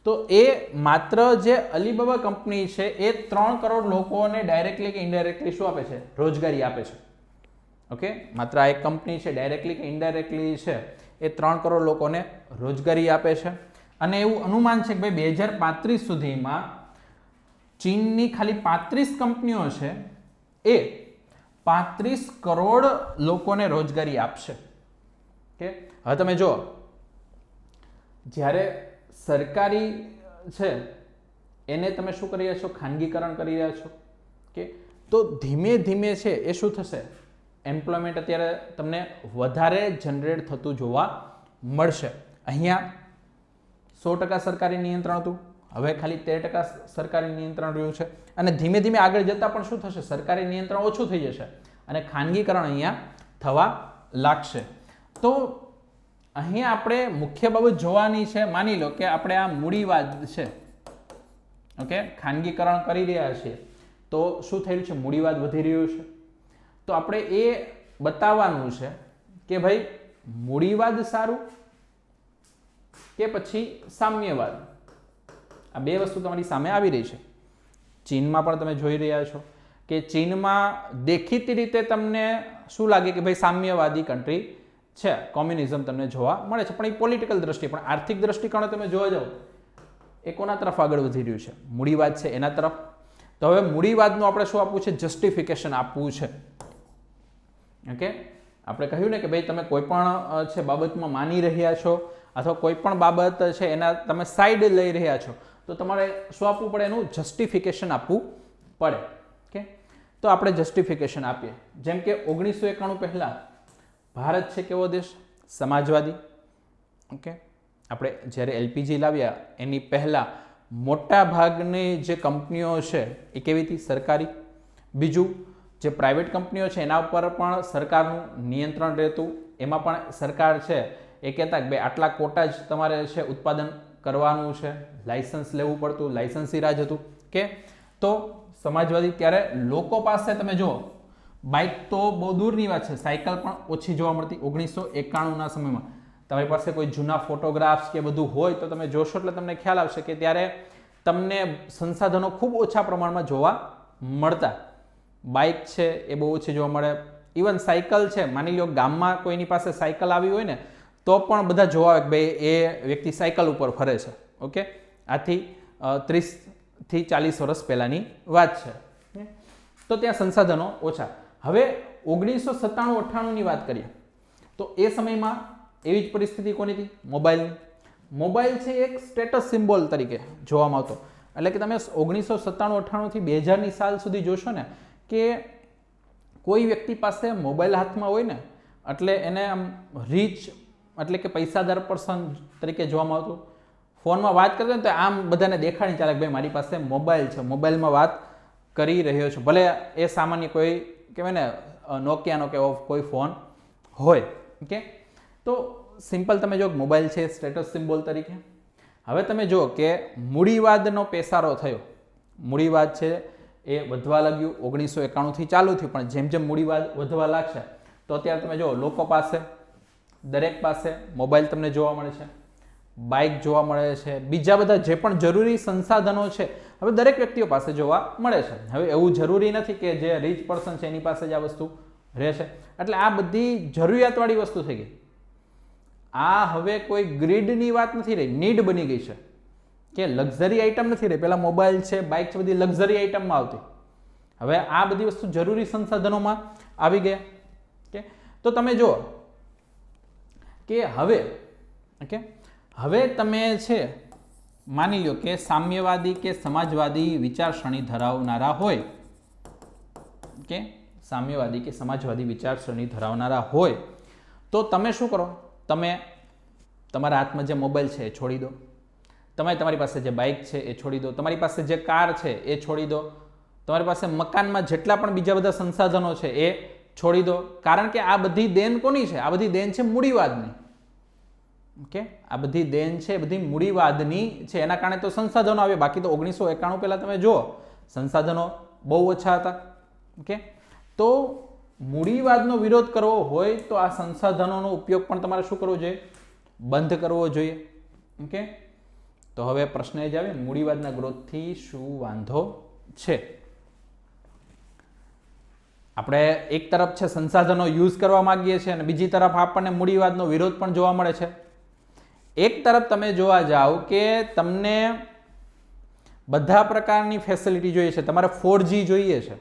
તો એ માત્ર જે અલીબાબા કંપની છે એ 3 કરોડ લોકોને ડાયરેક્ટલી કે ઇનડાયરેક્ટલી શું આપે છે? રોજગારી આપે છે. ઓકે, માત્ર આ એક કંપની છે ડાયરેક્ટલી કે ઇનડાયરેક્ટલી છે એ 3 કરોડ લોકોને રોજગારી આપે છે. અને એવું અનુમાન છે કે ભાઈ 2035 સુધીમાં ચીનની ખાલી 35 કંપનીઓ છે એ 35 કરોડ લોકોને રોજગારી આપશે. કે હવે તમે જો જ્યારે સરકારી છે એને તમે શું કરી રહ્યા છો? ખાનગીકરણ કરી રહ્યા છો. કે તો ધીમે ધીમે છે એ શું થશે? એમ્પ્લોયમેન્ટ અત્યારે તમને વધારે જનરેટ થતું જોવા મળશે. અહીંયા 100% સરકારી નિયંત્રણ હતું, હવે ખાલી 13% સરકારી નિયંત્રણ રહ્યું છે. અને ધીમે ધીમે આગળ જતાં પણ શું થશે? સરકારી નિયંત્રણ ઓછું થઈ જશે અને ખાનગીકરણ અહીંયા થવા લાગશે. તો અહીંયા આપણે મુખ્ય બાબત જોવાની છે. માની લો કે આપણે આ મૂડીવાદ છે, ઓકે ખાનગીકરણ કરી રહ્યા છીએ તો શું થઈ રહ્યું છે? મૂડીવાદ વધી રહ્યું છે. તો આપણે એ બતાવવાનું છે કે ભાઈ મૂડીવાદ સારું કે પછી સામ્યવાદ. આ બે વસ્તુ તમારી સામે આવી રહી છે. ચીનમાં પણ તમે જોઈ રહ્યા છો કે ચીનમાં દેખીતી રીતે તમને શું લાગે કે ભાઈ સામ્યવાદી કન્ટ્રી છે, કોમ્યુનિઝમ તમને જોવા મળે છે. પણ એ પોલિટિકલ દ્રષ્ટિએ, પણ આર્થિક દ્રષ્ટિકોણે તમે જોવા જાઓ એ કોના તરફ આગળ વધી રહ્યું છે? મૂડીવાદ છે એના તરફ. તો હવે મૂડીવાદનું આપણે શું આપવું છે? જસ્ટિફિકેશન આપવું છે. ઓકે, આપણે કહ્યું ને કે ભાઈ તમે કોઈ પણ છે બાબતમાં માની રહ્યા છો અથવા કોઈ પણ બાબત છે એના તમે સાઈડ લઈ રહ્યા છો તો તમારે શું આપવું પડે? એનું જસ્ટિફિકેશન આપવું પડે. ઓકે, તો આપણે જસ્ટિફિકેશન આપીએ. જેમ કે 1991 પહેલા ભારત છે કેવો દેશ? સમાજવાદી. ઓકે, આપણે જ્યારે એલપીજી લાવ્યા એની પહેલા મોટા ભાગની જે કંપનીઓ છે એ કેવી હતી? સરકારી. બીજું જે પ્રાઇવેટ કંપનીઓ છે એના ઉપર પણ સરકારનું નિયંત્રણ રહેતું. એમાં પણ સરકાર છે એ કહેતા કે ભાઈ આટલા કોટા જ તમારે છે ઉત્પાદન કરવાનું છે, લાયસન્સ લેવું પડતું, લાયસન્સી રાજ હતું. કે તો સમાજવાદી. ત્યારે લોકો પાસે તમે જુઓ બાઇક તો બહુ દૂરની વાત છે, સાયકલ પણ ઓછી જોવા મળતી. 1991ના સમયમાં તમારી પાસે કોઈ જૂના ફોટોગ્રાફ્સ કે બધું હોય તો તમે જોશો એટલે તમને ખ્યાલ આવશે કે ત્યારે તમને સંસાધનો ખૂબ ઓછા પ્રમાણમાં જોવા મળતા. બાઇક છે એ બહુ ઓછી જોવા મળે. ઇવન સાયકલ છે, માની લો ગામમાં કોઈની પાસે સાયકલ આવી હોય ને તો પણ બધા જોવા આવે કે ભાઈ એ વ્યક્તિ સાયકલ ઉપર ફરે છે. ઓકે, આથી 30 થી 40 વર્ષ પહેલાની વાત છે. તો ત્યાં સંસાધનો ઓછા. હવે 1997-98ની વાત કરીએ તો એ સમયમાં એવી જ પરિસ્થિતિ કોની હતી? મોબાઈલની. મોબાઈલ છે એક સ્ટેટસ સિમ્બોલ તરીકે જોવામાં આવતો. એટલે કે તમે 1997-98 થી 2000ની સાલ સુધી જોશો ને કે કોઈ વ્યક્તિ પાસે મોબાઈલ હાથમાં હોય ને એટલે એને આમ રીચ એટલે કે પૈસાદાર પર્સન તરીકે જોવામાં આવતું. ફોનમાં વાત કરતો ને તો આમ બધાને દેખાડી ચાલે કે ભાઈ મારી પાસે મોબાઈલ છે, મોબાઈલમાં વાત કરી રહ્યો છું. ભલે એ સામાન્ય કોઈ કહેવાય ને નોકિયાનો કે એવો કોઈ ફોન હોય. ઓકે, તો સિમ્પલ તમે જો મોબાઈલ છે સ્ટેટસ સિમ્બોલ તરીકે. હવે તમે જો કે મૂડીવાદનો પેસારો થયો. મૂડીવાદ છે એ વધવા લાગ્યું. 1991થી ચાલુ થયું, પણ જેમ જેમ મૂડીવાદ વધવા લાગશે તો અત્યારે તમે જો લોકો પાસે, દરેક પાસે મોબાઈલ તમને જોવા મળે છે, બાઇક જોવા મળે છે, બીજા બધા જે પણ જરૂરી સંસાધનો છે હવે દરેક વ્યક્તિઓ પાસે જોવા મળે છે. હવે એવું જરૂરી નથી કે જે રીચ પર્સન છે એની પાસે જ આ વસ્તુ રહેશે. એટલે આ બધી જરૂરિયાતવાળી વસ્તુ થઈ ગઈ. આ હવે કોઈ ગ્રીડની વાત નથી રહી, નીડ બની ગઈ છે કે લક્ઝરી આઇટમ નથી રહી. પહેલા મોબાઈલ છે, બાઇક છે, બધી લક્ઝરી આઇટમમાં આવતી. હવે આ બધી વસ્તુ જરૂરી સંસાધનોમાં આવી ગયા. ઓકે, તો તમે જુઓ કે હવે તમે છે માની લો કે સામ્યવાદી કે સમાજવાદી વિચારસરણી ધરાવનારા હોય. ઓકે, સામ્યવાદી કે સમાજવાદી વિચારસરણી ધરાવનારા હોય તો તમે શું કરો? તમે તમારા હાથમાં જે મોબાઈલ છે એ છોડી દો. તમે તમારી પાસે જે બાઇક છે એ છોડી દો. તમારી પાસે જે કાર છે એ છોડી દો. તમારી પાસે મકાનમાં જેટલા પણ બીજા બધા સંસાધનો છે એ છોડી દો. કારણ કે આ બધી દેન કોની છે? આ બધી દેન છે મૂડીવાદની. ઓકે, આ બધી દેન છે બધી મૂડીવાદની છે. એના કારણે તો સંસાધનો આવે. બાકી તો 1991 પહેલા તમે જુઓ સંસાધનો બહુ ઓછા હતા. ઓકે, તો મૂડીવાદનો વિરોધ કરવો હોય તો આ સંસાધનોનો ઉપયોગ પણ તમારે શું કરવો જોઈએ? બંધ કરવો જોઈએ. ઓકે, તો હવે પ્રશ્ન એ જ આવે, મૂડીવાદના ગ્રોથથી શું વાંધો છે? આપણે એક તરફ છે સંસાધનો યુઝ કરવા માંગીએ છીએ અને બીજી તરફ આપણને મૂડીવાદનો વિરોધ પણ જોવા મળે છે. એક તરફ તમે જોવા જાઓ કે તમને બધા પ્રકારની ફેસિલિટી જોઈએ છે. તમારે 4G જોઈએ છે,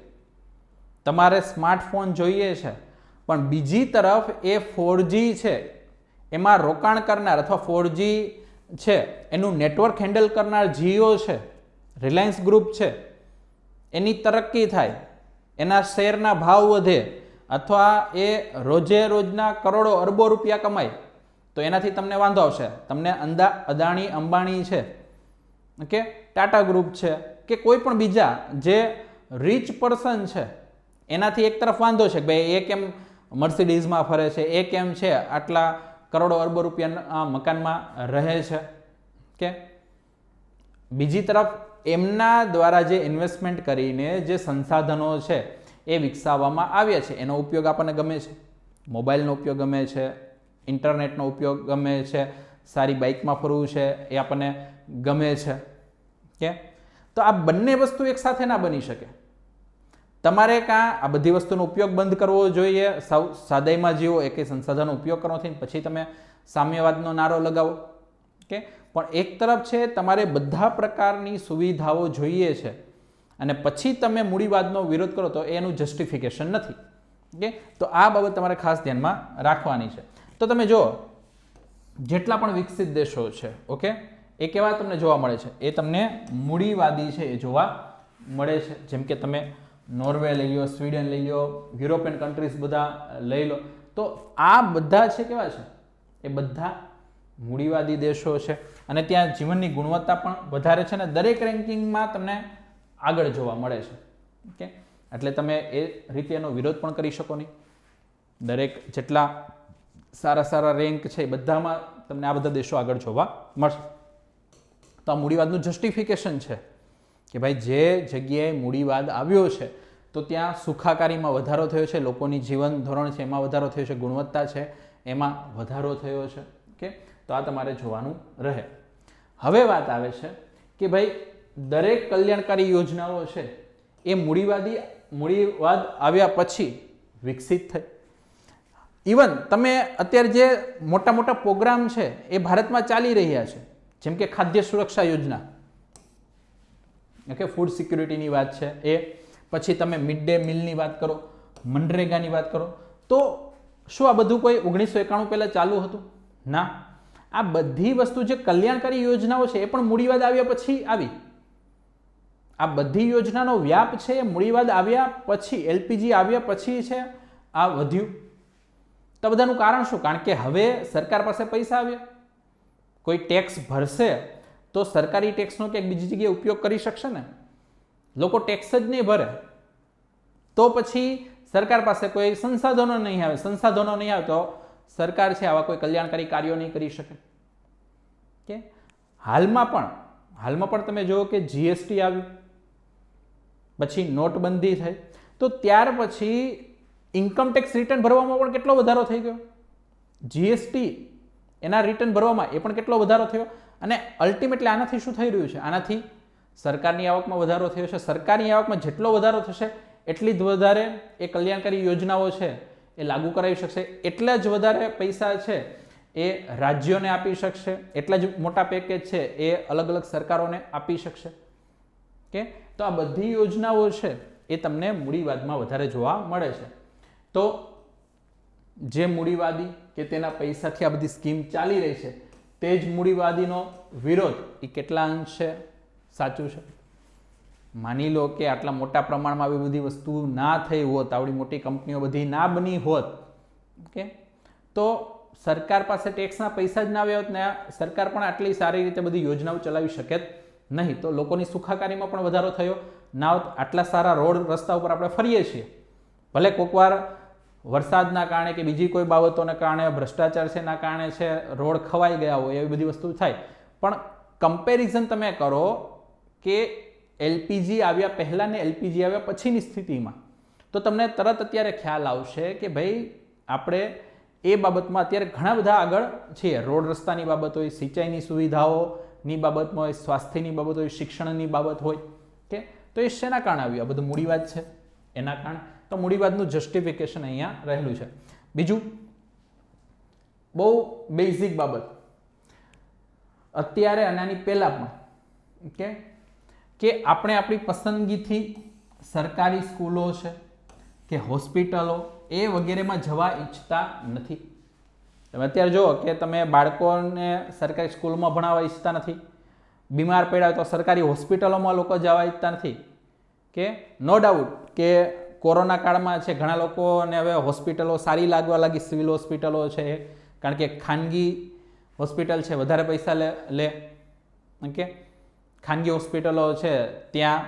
તમારે સ્માર્ટફોન જોઈએ છે, પણ બીજી તરફ એ 4G છે એમાં રોકાણ કરનાર અથવા 4G છે એનું નેટવર્ક હેન્ડલ કરનાર જીઓ છે, રિલાયન્સ ગ્રુપ છે, એની તરક્કી થાય, એના શેરના ભાવ વધે અથવા એ રોજે રોજના કરોડો અરબો રૂપિયા કમાય તો એનાથી તમને વાંધો આવશે. તમને અદાણી અંબાણી છે, ઓકે, ટાટા ગ્રુપ છે કે કોઈ પણ બીજા જે રીચ પર્સન છે એનાથી એક તરફ વાંધો છે કે ભાઈ એ કેમ મર્સિડીઝમાં ફરે છે, એ કેમ છે આટલા કરોડો અરબો રૂપિયા મકાનમાં રહે છે. કે બીજી તરફ એમના દ્વારા જે ઇન્વેસ્ટમેન્ટ કરીને જે સંસાધનો છે એ વિકસાવવામાં આવ્યા છે એનો ઉપયોગ આપણને ગમે છે, મોબાઈલનો ઉપયોગ ગમે છે, ઇન્ટરનેટનો ઉપયોગ ગમે છે, સારી બાઇકમાં ફરવું છે એ આપણને ગમે છે. કે તો આ બંને વસ્તુ એક સાથે ના બની શકે. તમારે કાં આ બધી વસ્તુનો ઉપયોગ બંધ કરવો જોઈએ, સાદાઈમાં જીવો, એક સંસાધનનો ઉપયોગ કરવો થઈ પછી તમે સામ્યવાદનો નારો લગાવો. કે પણ એક તરફ છે તમારે બધા પ્રકારની સુવિધાઓ જોઈએ છે અને પછી તમે મૂડીવાદનો વિરોધ કરો તો એનું જસ્ટિફિકેશન નથી. ઓકે, તો આ બાબત તમારે ખાસ ધ્યાનમાં રાખવાની છે. તો તમે જુઓ જેટલા પણ વિકસિત દેશો છે, ઓકે, એ કેવા તમને જોવા મળે છે? એ તમને મૂડીવાદી છે એ જોવા મળે છે. જેમ કે તમે નોર્વે લઈ લો, સ્વીડન લઈ લો, યુરોપિયન કન્ટ્રીઝ બધા લઈ લો, તો આ બધા છે કેવા છે? એ બધા મૂડીવાદી દેશો છે અને ત્યાં જીવનની ગુણવત્તા પણ વધારે છે અને દરેક રેન્કિંગમાં તમને આગળ જોવા મળે છે. ઓકે, એટલે તમે એ રીતે એનો વિરોધ પણ કરી શકો નહીં. દરેક જેટલા સારા સારા રેન્ક છે એ બધામાં તમને આ બધા દેશો આગળ જોવા મળશે. તો આ મૂડીવાદનું જસ્ટિફિકેશન છે કે ભાઈ જે જગ્યાએ મૂડીવાદ આવ્યો છે તો ત્યાં સુખાકારીમાં વધારો થયો છે, લોકોની જીવન ધોરણ છે એમાં વધારો થયો છે, ગુણવત્તા છે એમાં વધારો થયો છે. ઓકે, તો આ તમારે જોવાનું રહે. હવે વાત આવે છે કે ભાઈ દરેક કલ્યાણકારી યોજનાઓ છે એ મૂડીવાદ આવ્યા પછી વિકસિત થઈ. ઇવન તમે અત્યારે જે મોટા મોટા પ્રોગ્રામ છે એ ભારતમાં ચાલી રહ્યા છે, જેમ કે ખાદ્ય સુરક્ષા યોજના, ઓકે, ફૂડ સિક્યુરિટીની વાત છે એ, પછી તમે મિડ ડે મીલની વાત કરો, મનરેગાની વાત કરો, તો શું આ બધું કોઈ 1991 પહેલા ચાલુ હતું? ના. આ બધી વસ્તુ જે કલ્યાણકારી યોજનાઓ છે એ પણ મૂડીવાદ આવ્યા પછી આવી. આ બધી યોજનાનો વ્યાપ છે એ મૂડીવાદ આવ્યા પછી, એલપીજી આવ્યા પછી છે આ વધ્યું. તો બધાનું કારણ શું? કારણ કે હવે સરકાર પાસે પૈસા આવ્યા, કોઈ ટેક્સ ભરશે તો સરકારી ટેક્સનો ક્યાંક બીજી જગ્યાએ ઉપયોગ કરી શકશે ને. લોકો ટેક્સ જ નહીં ભરે તો પછી સરકાર પાસે કોઈ સંસાધનો નહીં આવે. સંસાધનો નહીં આવે તો સરકાર છે આવા કોઈ કલ્યાણકારી કાર્યો નહીં કરી શકે. કે હાલમાં પણ તમે જુઓ કે જીએસટી આવ્યું, પછી નોટબંધી થઈ, તો ત્યાર પછી ઇન્કમ ટેક્સ રિટર્ન ભરવામાં પણ કેટલો વધારો થઈ ગયો. જીએસટી એના રિટર્ન ભરવામાં એ પણ કેટલો વધારો થયો. અને અલ્ટિમેટલી આનાથી શું થઈ રહ્યું છે? આનાથી સરકારની આવકમાં વધારો થયો છે. સરકારની આવકમાં જેટલો વધારો થશે એટલી જ વધારે એ કલ્યાણકારી યોજનાઓ છે એ લાગુ કરાવી શકશે, એટલા જ વધારે પૈસા છે એ રાજ્યોને આપી શકશે, એટલા જ મોટા પેકેજ છે એ અલગ અલગ સરકારોને આપી શકશે. કે તો આ બધી યોજનાઓ છે એ તમને મૂડીવાદમાં વધારે જોવા મળે છે. તો જે મૂડીવાદી કે તેના પૈસાથી આ બધી સ્કીમ ચાલી રહી છે, તે જ મૂડીવાદીનો વિરોધ એ કેટલા અંશે સાચું છે? માની લો કે આટલા મોટા પ્રમાણમાં આવી બધી વસ્તુ ના થઈ હોત, આવડી મોટી કંપનીઓ બધી ના બની હોત, ઓકે, તો સરકાર પાસે ટેક્સના પૈસા જ ના આવ્યા હોત ને સરકાર પણ આટલી સારી રીતે બધી યોજનાઓ ચલાવી શકે નહીં. તો લોકોની સુખાકારીમાં પણ વધારો થયો ના હોત. આટલા સારા રોડ રસ્તા ઉપર આપણે ફરીએ છીએ, ભલે કોકવાર વરસાદના કારણે કે બીજી કોઈ બાબતોને કારણે, ભ્રષ્ટાચાર છે ના કારણે છે રોડ ખવાઈ ગયા હોય, એવી બધી વસ્તુ થાય, પણ કમ્પેરિઝન તમે કરો કે એલપીજી આવ્યા પહેલા ને એલપીજી આવ્યા પછીની સ્થિતિમાં, તો તમને તરત અત્યારે ખ્યાલ આવશે કે ભાઈ આપણે એ બાબતમાં અત્યારે ઘણા બધા આગળ છીએ. રોડ રસ્તાની બાબત હોય, સિંચાઈની સુવિધાઓની બાબતમાં હોય, સ્વાસ્થ્યની બાબત હોય, શિક્ષણની બાબત હોય, કે તો એ શેના કારણે આવ્યું? આ બધું મૂડીવાદ છે એના કારણે. તો મૂડીવાદનું જસ્ટિફિકેશન અહીંયા રહેલું છે. બીજું બહુ બેઝિક બાબત, અત્યારે આનાની પહેલા પણ કે આપણે આપણી પસંદગીથી સરકારી સ્કૂલો છે કે હોસ્પિટલો એ વગેરેમાં જવા ઈચ્છતા નથી. તમે અત્યારે જુઓ કે તમે બાળકોને સરકારી સ્કૂલમાં ભણાવવા ઈચ્છતા નથી, બીમાર પડ્યા તો સરકારી હોસ્પિટલોમાં લોકો જવા ઈચ્છતા નથી. કે નો ડાઉટ કે કોરોના કાળમાં છે ઘણા લોકોને હવે હોસ્પિટલો સારી લાગવા લાગી, સિવિલ હોસ્પિટલો છે, કારણ કે ખાનગી હોસ્પિટલ છે વધારે પૈસા લે. ઓકે, ખાનગી હોસ્પિટલો છે ત્યાં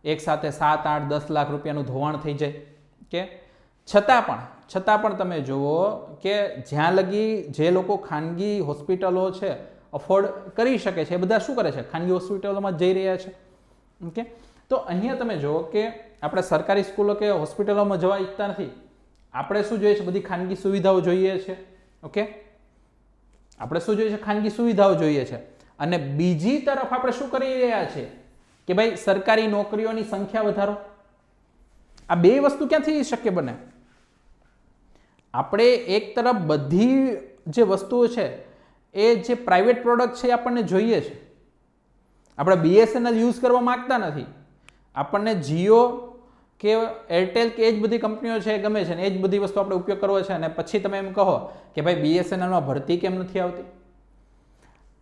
એક સાથે 7, 8, 10 લાખ રૂપિયાનું ધોવાણ થઈ જાય. કે છતાં પણ તમે જુઓ કે જ્યાં લગી જે લોકો ખાનગી હોસ્પિટલો છે અફોર્ડ કરી શકે છે એ બધા શું કરે છે? ખાનગી હોસ્પિટલોમાં જઈ રહ્યા છે. ઓકે, તો અહીંયા તમે જુઓ કે આપણે સરકારી સ્કૂલો કે હોસ્પિટલોમાં જવા ઈચ્છતા નથી. આપણે શું જોઈએ છે? બધી ખાનગી સુવિધાઓ જોઈએ છે. ઓકે, આપણે શું જોઈએ છે? ખાનગી સુવિધાઓ જોઈએ છે. અને બીજી તરફ આપણે શું કરી રહ્યા છીએ કે ભાઈ સરકારી નોકરીઓની સંખ્યા વધારો. આ બે વસ્તુ ક્યાંથી શક્ય બને? આપણે એક તરફ બધી જે વસ્તુઓ છે એ જે પ્રાઇવેટ પ્રોડક્ટ છે એ આપણને જોઈએ છે. આપણે BSNL યુઝ કરવા માંગતા નથી. આપણને જીઓ કે એરટેલ કે એ જ બધી કંપનીઓ છે એ ગમે છે ને એ જ બધી વસ્તુ આપણે ઉપયોગ કરવો છે. અને પછી તમે એમ કહો કે ભાઈ BSNLમાં ભરતી કેમ નથી આવતી?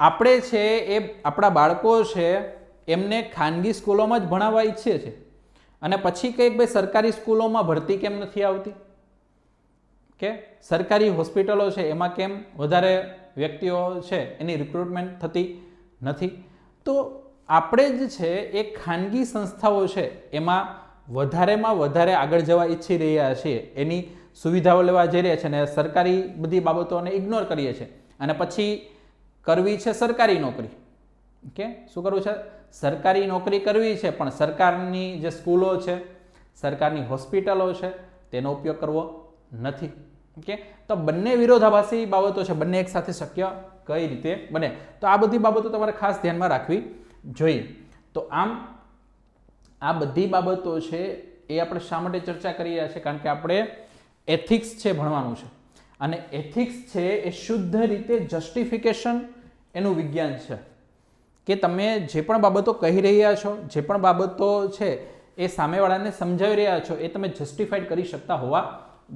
આપણે છે એ આપણા બાળકો છે એમને ખાનગી સ્કૂલોમાં જ ભણાવવા ઈચ્છે છે અને પછી કંઈક ભાઈ સરકારી સ્કૂલોમાં ભરતી કેમ નથી આવતી? કે સરકારી હોસ્પિટલો છે એમાં કેમ વધારે વ્યક્તિઓ છે એની રિક્રુટમેન્ટ થતી નથી? તો આપણે જ છે એ ખાનગી સંસ્થાઓ છે એમાં વધારેમાં વધારે આગળ જવા ઈચ્છી રહ્યા છીએ, એની સુવિધાઓ લેવા જઈ રહ્યા છે અને સરકારી બધી બાબતોને ઇગ્નોર કરીએ છીએ. અને પછી કરવી છે સરકારી નોકરી. ઓકે, શું કરવું છે? સરકારી નોકરી કરવી છે, પણ સરકારની જે સ્કૂલો છે, સરકારની હોસ્પિટલો છે તેનો ઉપયોગ કરવો નથી. ઓકે, તો બંને વિરોધાભાસી બાબતો છે, બંને એક સાથે શક્ય કઈ રીતે બને? તો આ બધી બાબતો તમારે ખાસ ધ્યાનમાં રાખવી જોઈએ. તો આમ આ બધી બાબતો છે એ આપણે શા માટે ચર્ચા કરી રહ્યા છે? કારણ કે આપણે એથિક્સ છે ભણવાનું છે, અને એથિક્સ છે એ શુદ્ધ રીતે જસ્ટિફિકેશન એનું વિજ્ઞાન છે કે તમે જે પણ બાબતો કહી રહ્યા છો, જે પણ બાબતો છે એ સામેવાળાને સમજાવી રહ્યા છો, એ તમે જસ્ટિફાઈડ કરી શકતા હોવા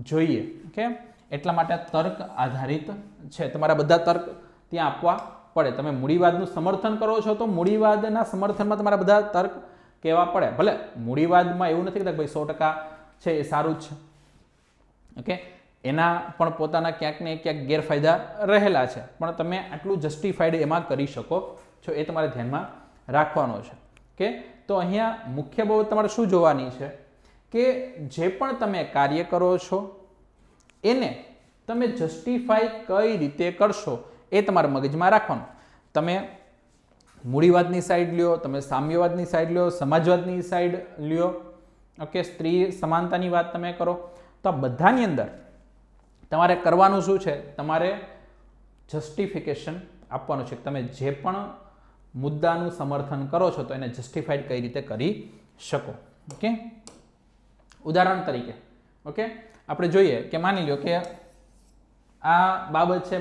જોઈએ. ઓકે, એટલા માટે તર્ક આધારિત છે. તમારા બધા તર્ક ત્યાં આપવા પડે. તમે મૂડીવાદનું સમર્થન કરો છો તો મૂડીવાદના સમર્થનમાં તમારા બધા તર્ક કહેવા પડે. ભલે મૂડીવાદમાં એવું નથી કે ભાઈ 100% છે એ સારું જ છે. ઓકે, એના પણ પોતાના ક્યાંક ને ક્યાંક ગેરફાયદા રહેલા છે, પણ તમે આટલું જસ્ટિફાઈડ એમાં કરી શકો છો, એ તમારે ધ્યાનમાં રાખવાનો છે. ઓકે, તો અહીંયા મુખ્ય બાબત તમારે શું જોવાની છે કે જે પણ તમે કાર્ય કરો છો એને તમે જસ્ટિફાઈ કઈ રીતે કરશો એ તમારા મગજમાં રાખવાનું. તમે મૂડીવાદની સાઈડ લ્યો, તમે સામ્યવાદની સાઈડ લ્યો, સમાજવાદની સાઈડ લ્યો, ઓકે, સ્ત્રી સમાનતાની વાત તમે કરો, તો આ બધાની અંદર તમારે કરવાનું શું છે? તમારે જસ્ટિફિકેશન આપવાનું છે. તમે જે પણ મુદ્દાનું સમર્થન કરો છો તો એને જસ્ટિફાઈડ કઈ રીતે કરી શકો. ઓકે, ઉદાહરણ તરીકે ઓકે આપણે જોઈએ કે માની લો કે આ બાબત છે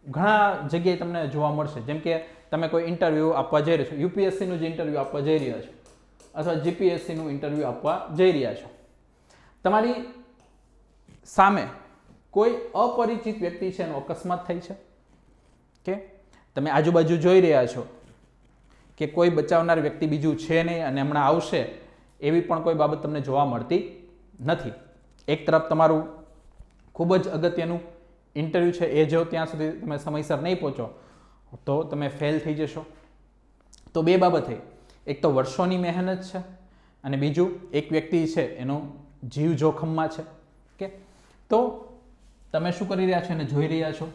ઘણા જગ્યાએ તમને જોવા મળશે. જેમ કે તમે કોઈ ઇન્ટરવ્યૂ આપવા જઈ રહ્યા છો, યુપીએસસીનું જે ઇન્ટરવ્યૂ આપવા જઈ રહ્યા છો, અથવા જીપીએસસીનું ઇન્ટરવ્યૂ આપવા જઈ રહ્યા છો, તમારી સામે કોઈ અપરિચિત વ્યક્તિ છે, એનો અકસ્માત થઈ છે કે તમે આજુબાજુ જોઈ રહ્યા છો કે કોઈ બચાવનાર વ્યક્તિ બીજું છે નહીં અને હમણાં આવશે, એવી પણ કોઈ બાબત તમને જોવા મળતી નથી. એક તરફ તમારું ખૂબ જ અગત્યનું ઇન્ટરવ્યૂ છે, એ જો ત્યાં સુધી તમે સમયસર નહીં પહોંચો તો તમે ફેલ થઈ જશો. તો બે બાબત થઈ, એક તો વર્ષોની મહેનત છે, અને બીજું એક વ્યક્તિ છે એનો જીવ જોખમમાં છે. ઓકે, તો તમે શું કરી રહ્યા છો? એને જોઈ રહ્યા છો.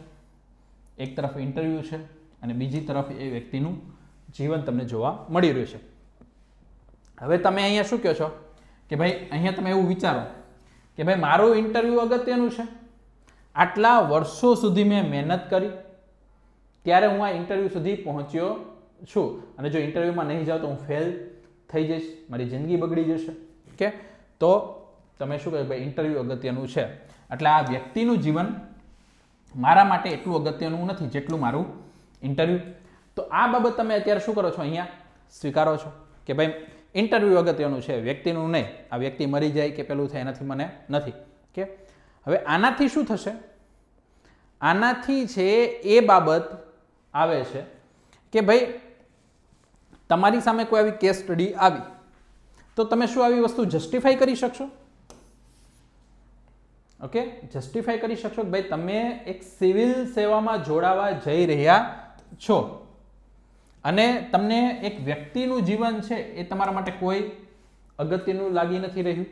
એક તરફ ઇન્ટરવ્યૂ છે અને બીજી તરફ એ વ્યક્તિનું જીવન તમને જોવા મળી રહ્યું છે. હવે તમે અહીંયા શું કહો છો કે ભાઈ અહીંયા તમે એવું વિચારો કે ભાઈ મારું ઇન્ટરવ્યૂ અગત્યનું છે, આટલા વર્ષો સુધી મેં મહેનત કરી ત્યારે હું આ ઇન્ટરવ્યૂ સુધી પહોંચ્યો છું, અને જો ઇન્ટરવ્યૂમાં નહીં જાઉં તો હું ફેલ થઈ જઈશ, મારી જિંદગી બગડી જશે. ઓકે, તો તમે શું કહો? ભાઈ ઇન્ટરવ્યૂ અગત્યનું છે, એટલે આ વ્યક્તિનું જીવન મારા માટે એટલું અગત્યનું નથી જેટલું મારું ઇન્ટરવ્યૂ. તો આ બાબત તમે અત્યારે શું કરો છો? અહીંયા સ્વીકારો છો કે ભાઈ ઇન્ટરવ્યૂ અગત્યનું છે, વ્યક્તિનું નહીં. આ વ્યક્તિ મરી જાય કે પેલું થાય એનાથી મને નથી. કે હવે આનાથી શું થશે? આનાથી છે એ બાબત આવે છે કે ભાઈ તમારી સામે કોઈ આવી કેસ સ્ટડી આવી તો તમે શું આવી વસ્તુ જસ્ટિફાઈ કરી શકશો? ઓકે, જસ્ટિફાઈ કરી શકશો કે ભાઈ તમે એક સિવિલ સેવામાં જોડાવા જઈ રહ્યા છો અને તમને એક વ્યક્તિનું જીવન છે એ તમારા માટે કોઈ અગત્યનું લાગી નથી રહ્યું.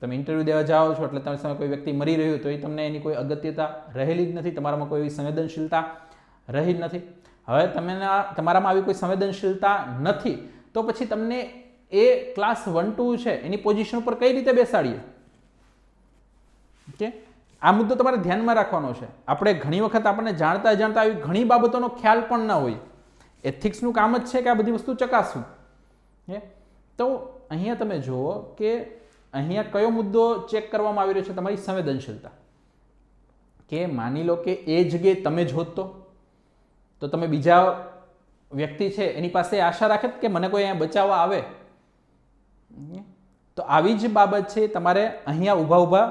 તમે ઇન્ટરવ્યૂ દેવા જાઓ છો એટલે તમારી સામે કોઈ વ્યક્તિ મરી રહ્યું તો એ તમને એની કોઈ અગત્યતા રહેલી જ નથી, તમારામાં કોઈ એવી સંવેદનશીલતા રહી જ નથી. હવે તમારામાં આવી કોઈ સંવેદનશીલતા નથી તો પછી તમને એ ક્લાસ 1 2 છે એની પોઝિશન ઉપર કઈ રીતે બેસાડીએ? ઓકે, આ મુદ્દો તમારે ધ્યાનમાં રાખવાનો છે. આપણે ઘણી વખત આપણને જાણતા આવી ઘણી બાબતોનો ખ્યાલ પણ ના હોય. એથિક્સનું કામ જ છે કે આ બધી વસ્તુ ચકાસવું. તો અહીંયા તમે જુઓ કે અહીંયા કયો મુદ્દો ચેક કરવામાં આવી રહ્યો છે? તમારી સંવેદનશીલતા. કે માની લો કે એ જગ્યાએ તમે જ હોત તો તમે બીજા વ્યક્તિ છે એની પાસે આશા રાખે કે મને કોઈ અહીંયા બચાવવા આવે. તો આવી જ બાબત છે તમારે અહીંયા ઊભા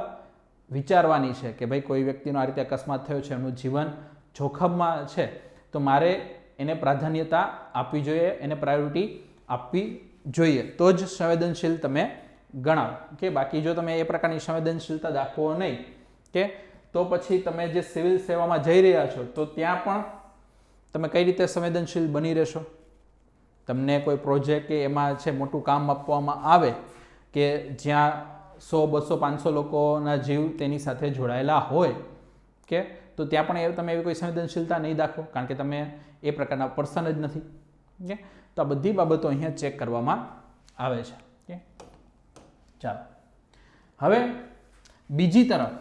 વિચારવાની છે કે ભાઈ કોઈ વ્યક્તિનો આ રીતે અકસ્માત થયો છે, એમનું જીવન જોખમમાં છે, તો મારે એને પ્રાધાન્યતા આપવી જોઈએ, એને પ્રાયોરિટી આપવી જોઈએ, તો જ સંવેદનશીલ તમે ગણાવો. કે બાકી જો તમે એ પ્રકારની સંવેદનશીલતા દાખવો નહીં કે તો પછી તમે જે સિવિલ સેવામાં જઈ રહ્યા છો તો ત્યાં પણ તમે કઈ રીતે સંવેદનશીલ બની રહેશો? તમને કોઈ પ્રોજેક્ટ કે એમાં છે મોટું કામ આપવામાં આવે કે જ્યાં 100 200 500 લોકોના જીવ તેની સાથે જોડાયેલા હોય કે તો ત્યાં પણ તમે એવી કોઈ સંવેદનશીલતા નહીં દાખવો, કારણ કે તમે એ પ્રકારના પર્સન જ નથી. ઓકે, તો આ બધી બાબતો અહીંયા ચેક કરવામાં આવે છે. ઓકે, ચાલો હવે બીજી તરફ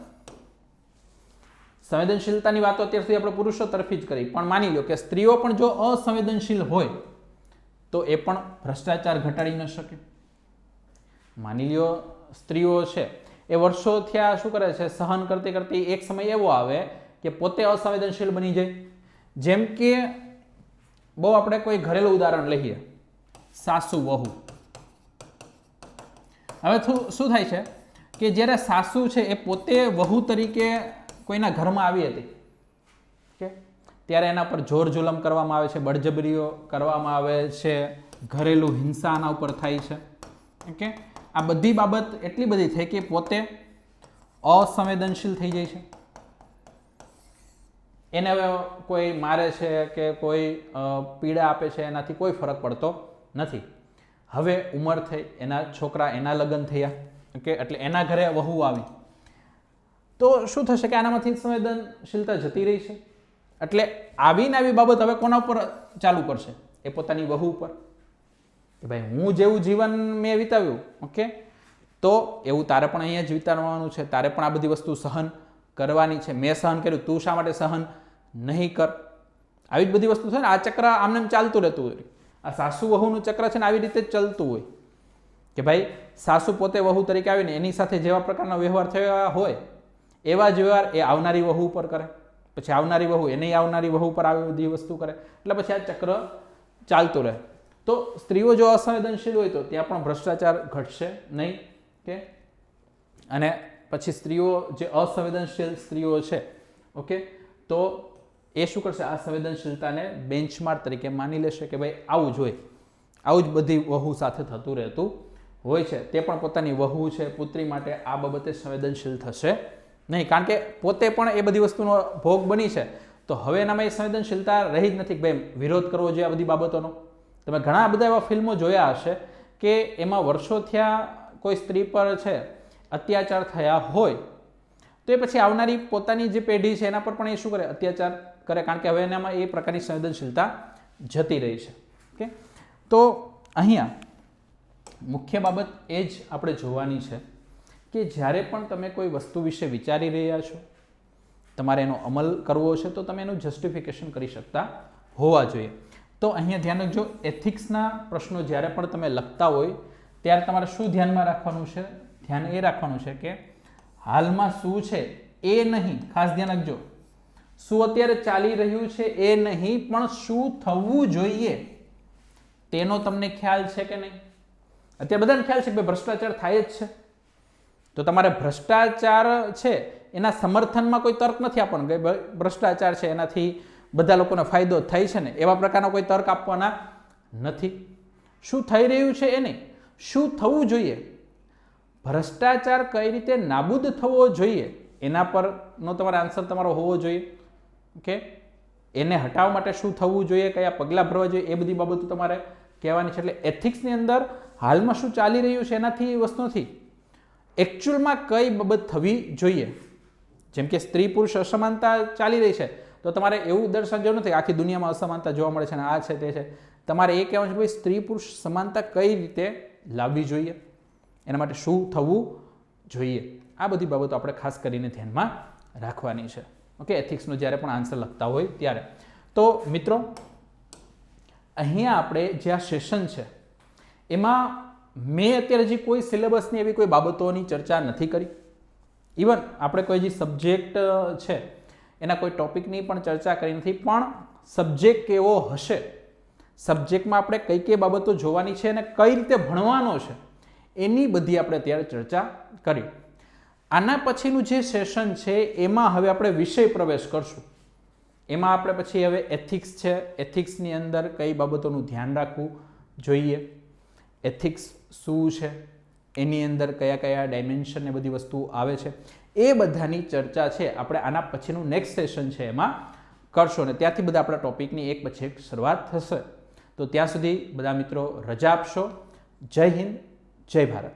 સંવેદનશીલતાની વાતો અત્યાર સુધી આપણે પુરુષો તરફી જ કરી, પણ માની લો કે સ્ત્રીઓ પણ જો અસંવેદનશીલ હોય તો એ પણ ભ્રષ્ટાચાર ઘટાડી ન શકે. માની લ્યો સ્ત્રીઓ છે એ વર્ષોથી આ શું કરે છે, સહન કરતી કરતી એક સમય એવો આવે કે પોતે અસંવેદનશીલ બની જાય. જેમ કે બહુ આપણે કોઈ ઘરેલું ઉદાહરણ લઈએ, સાસુ વહુ. હવે શું થાય છે કે જ્યારે સાસુ છે એ પોતે વહુ તરીકે કોઈના ઘરમાં આવી હતી કે ત્યારે એના પર જોર જુલમ કરવામાં આવે છે, બળજબરીઓ કરવામાં આવે છે, ઘરેલું હિંસા આના ઉપર થાય છે. ઓકે, આ બધી બાબત એટલી બધી થઈ કે પોતે અસંવેદનશીલ થઈ જાય છે. એને હવે કોઈ મારે છે કે કોઈ પીડા આપે છે એનાથી કોઈ ફરક પડતો નથી. હવે ઉંમર થઈ, એના છોકરા, એના લગ્ન થયા, ઓકે, એટલે એના ઘરે વહુ આવી, તો શું થશે કે આનામાંથી સંવેદનશીલતા જતી રહી છે. એટલે આવીને આવી બાબત હવે કોના ઉપર ચાલુ કરશે? એ પોતાની વહુ ઉપર કે ભાઈ હું જેવું જીવન મેં વિતાવ્યું, ઓકે, તો એવું તારે પણ અહીંયા જ વિતાવવાનું છે, તારે પણ આ બધી વસ્તુ સહન કરવાની છે. મેં સહન કર્યું, તું શા માટે સહન નહીં કર? આવી જ બધી વસ્તુ છે ને, આ ચક્ર આમને ચાલતું રહેતું હોય. આ સાસુ વહુનું ચક્ર છે ને આવી રીતે જ ચાલતું હોય કે ભાઈ સાસુ પોતે વહુ તરીકે આવીને એની સાથે જેવા પ્રકારનો વ્યવહાર થયા હોય એવા જ વ્યવહાર એ આવનારી વહુ ઉપર કરે, પછી આવનારી વહુ એને આવનારી વહુ ઉપર આવી બધી વસ્તુ કરે, એટલે પછી આ ચક્ર ચાલતું રહે. તો સ્ત્રીઓ જો અસંવેદનશીલ હોય તો ત્યાં પણ ભ્રષ્ટાચાર ઘટશે નહીં કે. અને પછી સ્ત્રીઓ જે અસંવેદનશીલ સ્ત્રીઓ છે, ઓકે, તો એ શું કરશે? આ સંવેદનશીલતાને બેન્ચમાર્ક તરીકે માની લેશે કે ભાઈ આવું જ હોય, આવું જ બધી વહુ સાથે થતું રહેતું હોય છે. તે પણ પોતાની વહુ છે, પુત્રી માટે આ બાબતે સંવેદનશીલ થશે નહીં, કારણ કે પોતે પણ એ બધી વસ્તુનો ભોગ બની છે. તો હવે એનામાં એ સંવેદનશીલતા રહી જ નથી કે ભાઈ વિરોધ કરવો જોઈએ આ બધી બાબતોનો. તમે ઘણા બધા એવા ફિલ્મો જોયા હશે કે એમાં વર્ષો થયા કોઈ સ્ત્રી પર છે અત્યાચાર થયા હોય તો એ પછી આવનારી પોતાની જે પેઢી છે એના પર પણ એ શું કરે? અત્યાચાર કરે, કારણ કે હવે એનામાં એ પ્રકારની સંવેદનશીલતા જતી રહી છે. ઓકે, તો અહીંયા મુખ્ય બાબત એ જ આપણે જોવાની છે કે જ્યારે પણ તમે કોઈ વસ્તુ વિશે વિચારી રહ્યા છો, તમારે એનો અમલ કરવો છે, તો તમે એનું જસ્ટિફિકેશન કરી શકતા હોવા જોઈએ. તો અહીંયા ધ્યાન રાખજો, એથિક્સના પ્રશ્નો જ્યારે પણ તમે લખતા હોય ત્યારે તમારે શું ધ્યાનમાં રાખવાનું છે? ધ્યાન એ રાખવાનું છે કે હાલમાં શું છે એ નહીં, ખાસ ધ્યાન રાખજો, શું અત્યારે ચાલી રહ્યું છે એ નહીં, પણ શું થવું જોઈએ તેનો તમને ખ્યાલ છે કે નહીં? અત્યારે બધાને ખ્યાલ છે કે ભ્રષ્ટાચાર થાય જ છે, તો તમારે ભ્રષ્ટાચાર છે એના સમર્થનમાં કોઈ તર્ક નથી આપવાનો કે ભ્રષ્ટાચાર છે એનાથી બધા લોકોને ફાયદો થાય છે ને, એવા પ્રકારનો કોઈ તર્ક આપવાના નથી. શું થઈ રહ્યું છે એ નહીં, શું થવું જોઈએ, ભ્રષ્ટાચાર કઈ રીતે નાબૂદ થવો જોઈએ એના પરનો તમારો આન્સર તમારો હોવો જોઈએ. ઓકે, એને હટાવવા માટે શું થવું જોઈએ, કયા પગલાં ભરવા જોઈએ, એ બધી બાબતો તમારે કહેવાની છે. એટલે એથિક્સની અંદર હાલમાં શું ચાલી રહ્યું છે એનાથી વસ્તુ નથી, એકચ્યુઅલમાં કઈ બાબત થવી જોઈએ. જેમ કે સ્ત્રી પુરુષ અસમાનતા ચાલી રહી છે તો તમારે એવું દર્શાવવું નથી આખી દુનિયામાં અસમાનતા જોવા મળે છે અને આ છે તે છે. તમારે એ કહેવાનું છે ભાઈ સ્ત્રી પુરુષ સમાનતા કઈ રીતે લાવવી જોઈએ, એના માટે શું થવું જોઈએ. આ બધી બાબતો આપણે ખાસ કરીને ધ્યાનમાં રાખવાની છે. ઓકે, એથિક્સનો જ્યારે પણ આન્સર લખતા હોય ત્યારે. તો મિત્રો અહીંયા આપણે જે આ સેશન છે એમાં મેં અત્યારે જે કોઈ સિલેબસની એવી કોઈ બાબતોની ચર્ચા નથી કરી. ઇવન આપણે કોઈ જે સબ્જેક્ટ છે એના કોઈ ટોપિકની પણ ચર્ચા કરી નથી, પણ સબ્જેક્ટ કેવો હશે, સબ્જેક્ટમાં આપણે કઈ કઈ બાબતો જોવાની છે અને કઈ રીતે ભણવાનો છે એની બધી આપણે અત્યારે ચર્ચા કરી. આના પછીનું જે સેશન છે એમાં હવે આપણે વિષય પ્રવેશ કરશું. એમાં આપણે પછી હવે એથિક્સ છે, એથિક્સની અંદર કઈ બાબતોનું ધ્યાન રાખવું જોઈએ, એથિક્સ શું છે, એની અંદર કયા કયા ડાયમેન્શન ને બધી વસ્તુ આવે છે, એ બધાની ચર્ચા છે આપણે આના પછીનું નેક્સ્ટ સેશન છે એમાં કરશો. અને ત્યાંથી બધા આપણા ટોપિકની એક પછી એક શરૂઆત થશે. તો ત્યાં સુધી બધા મિત્રો રજા આપશો. જય હિન્દ, જય ભારત.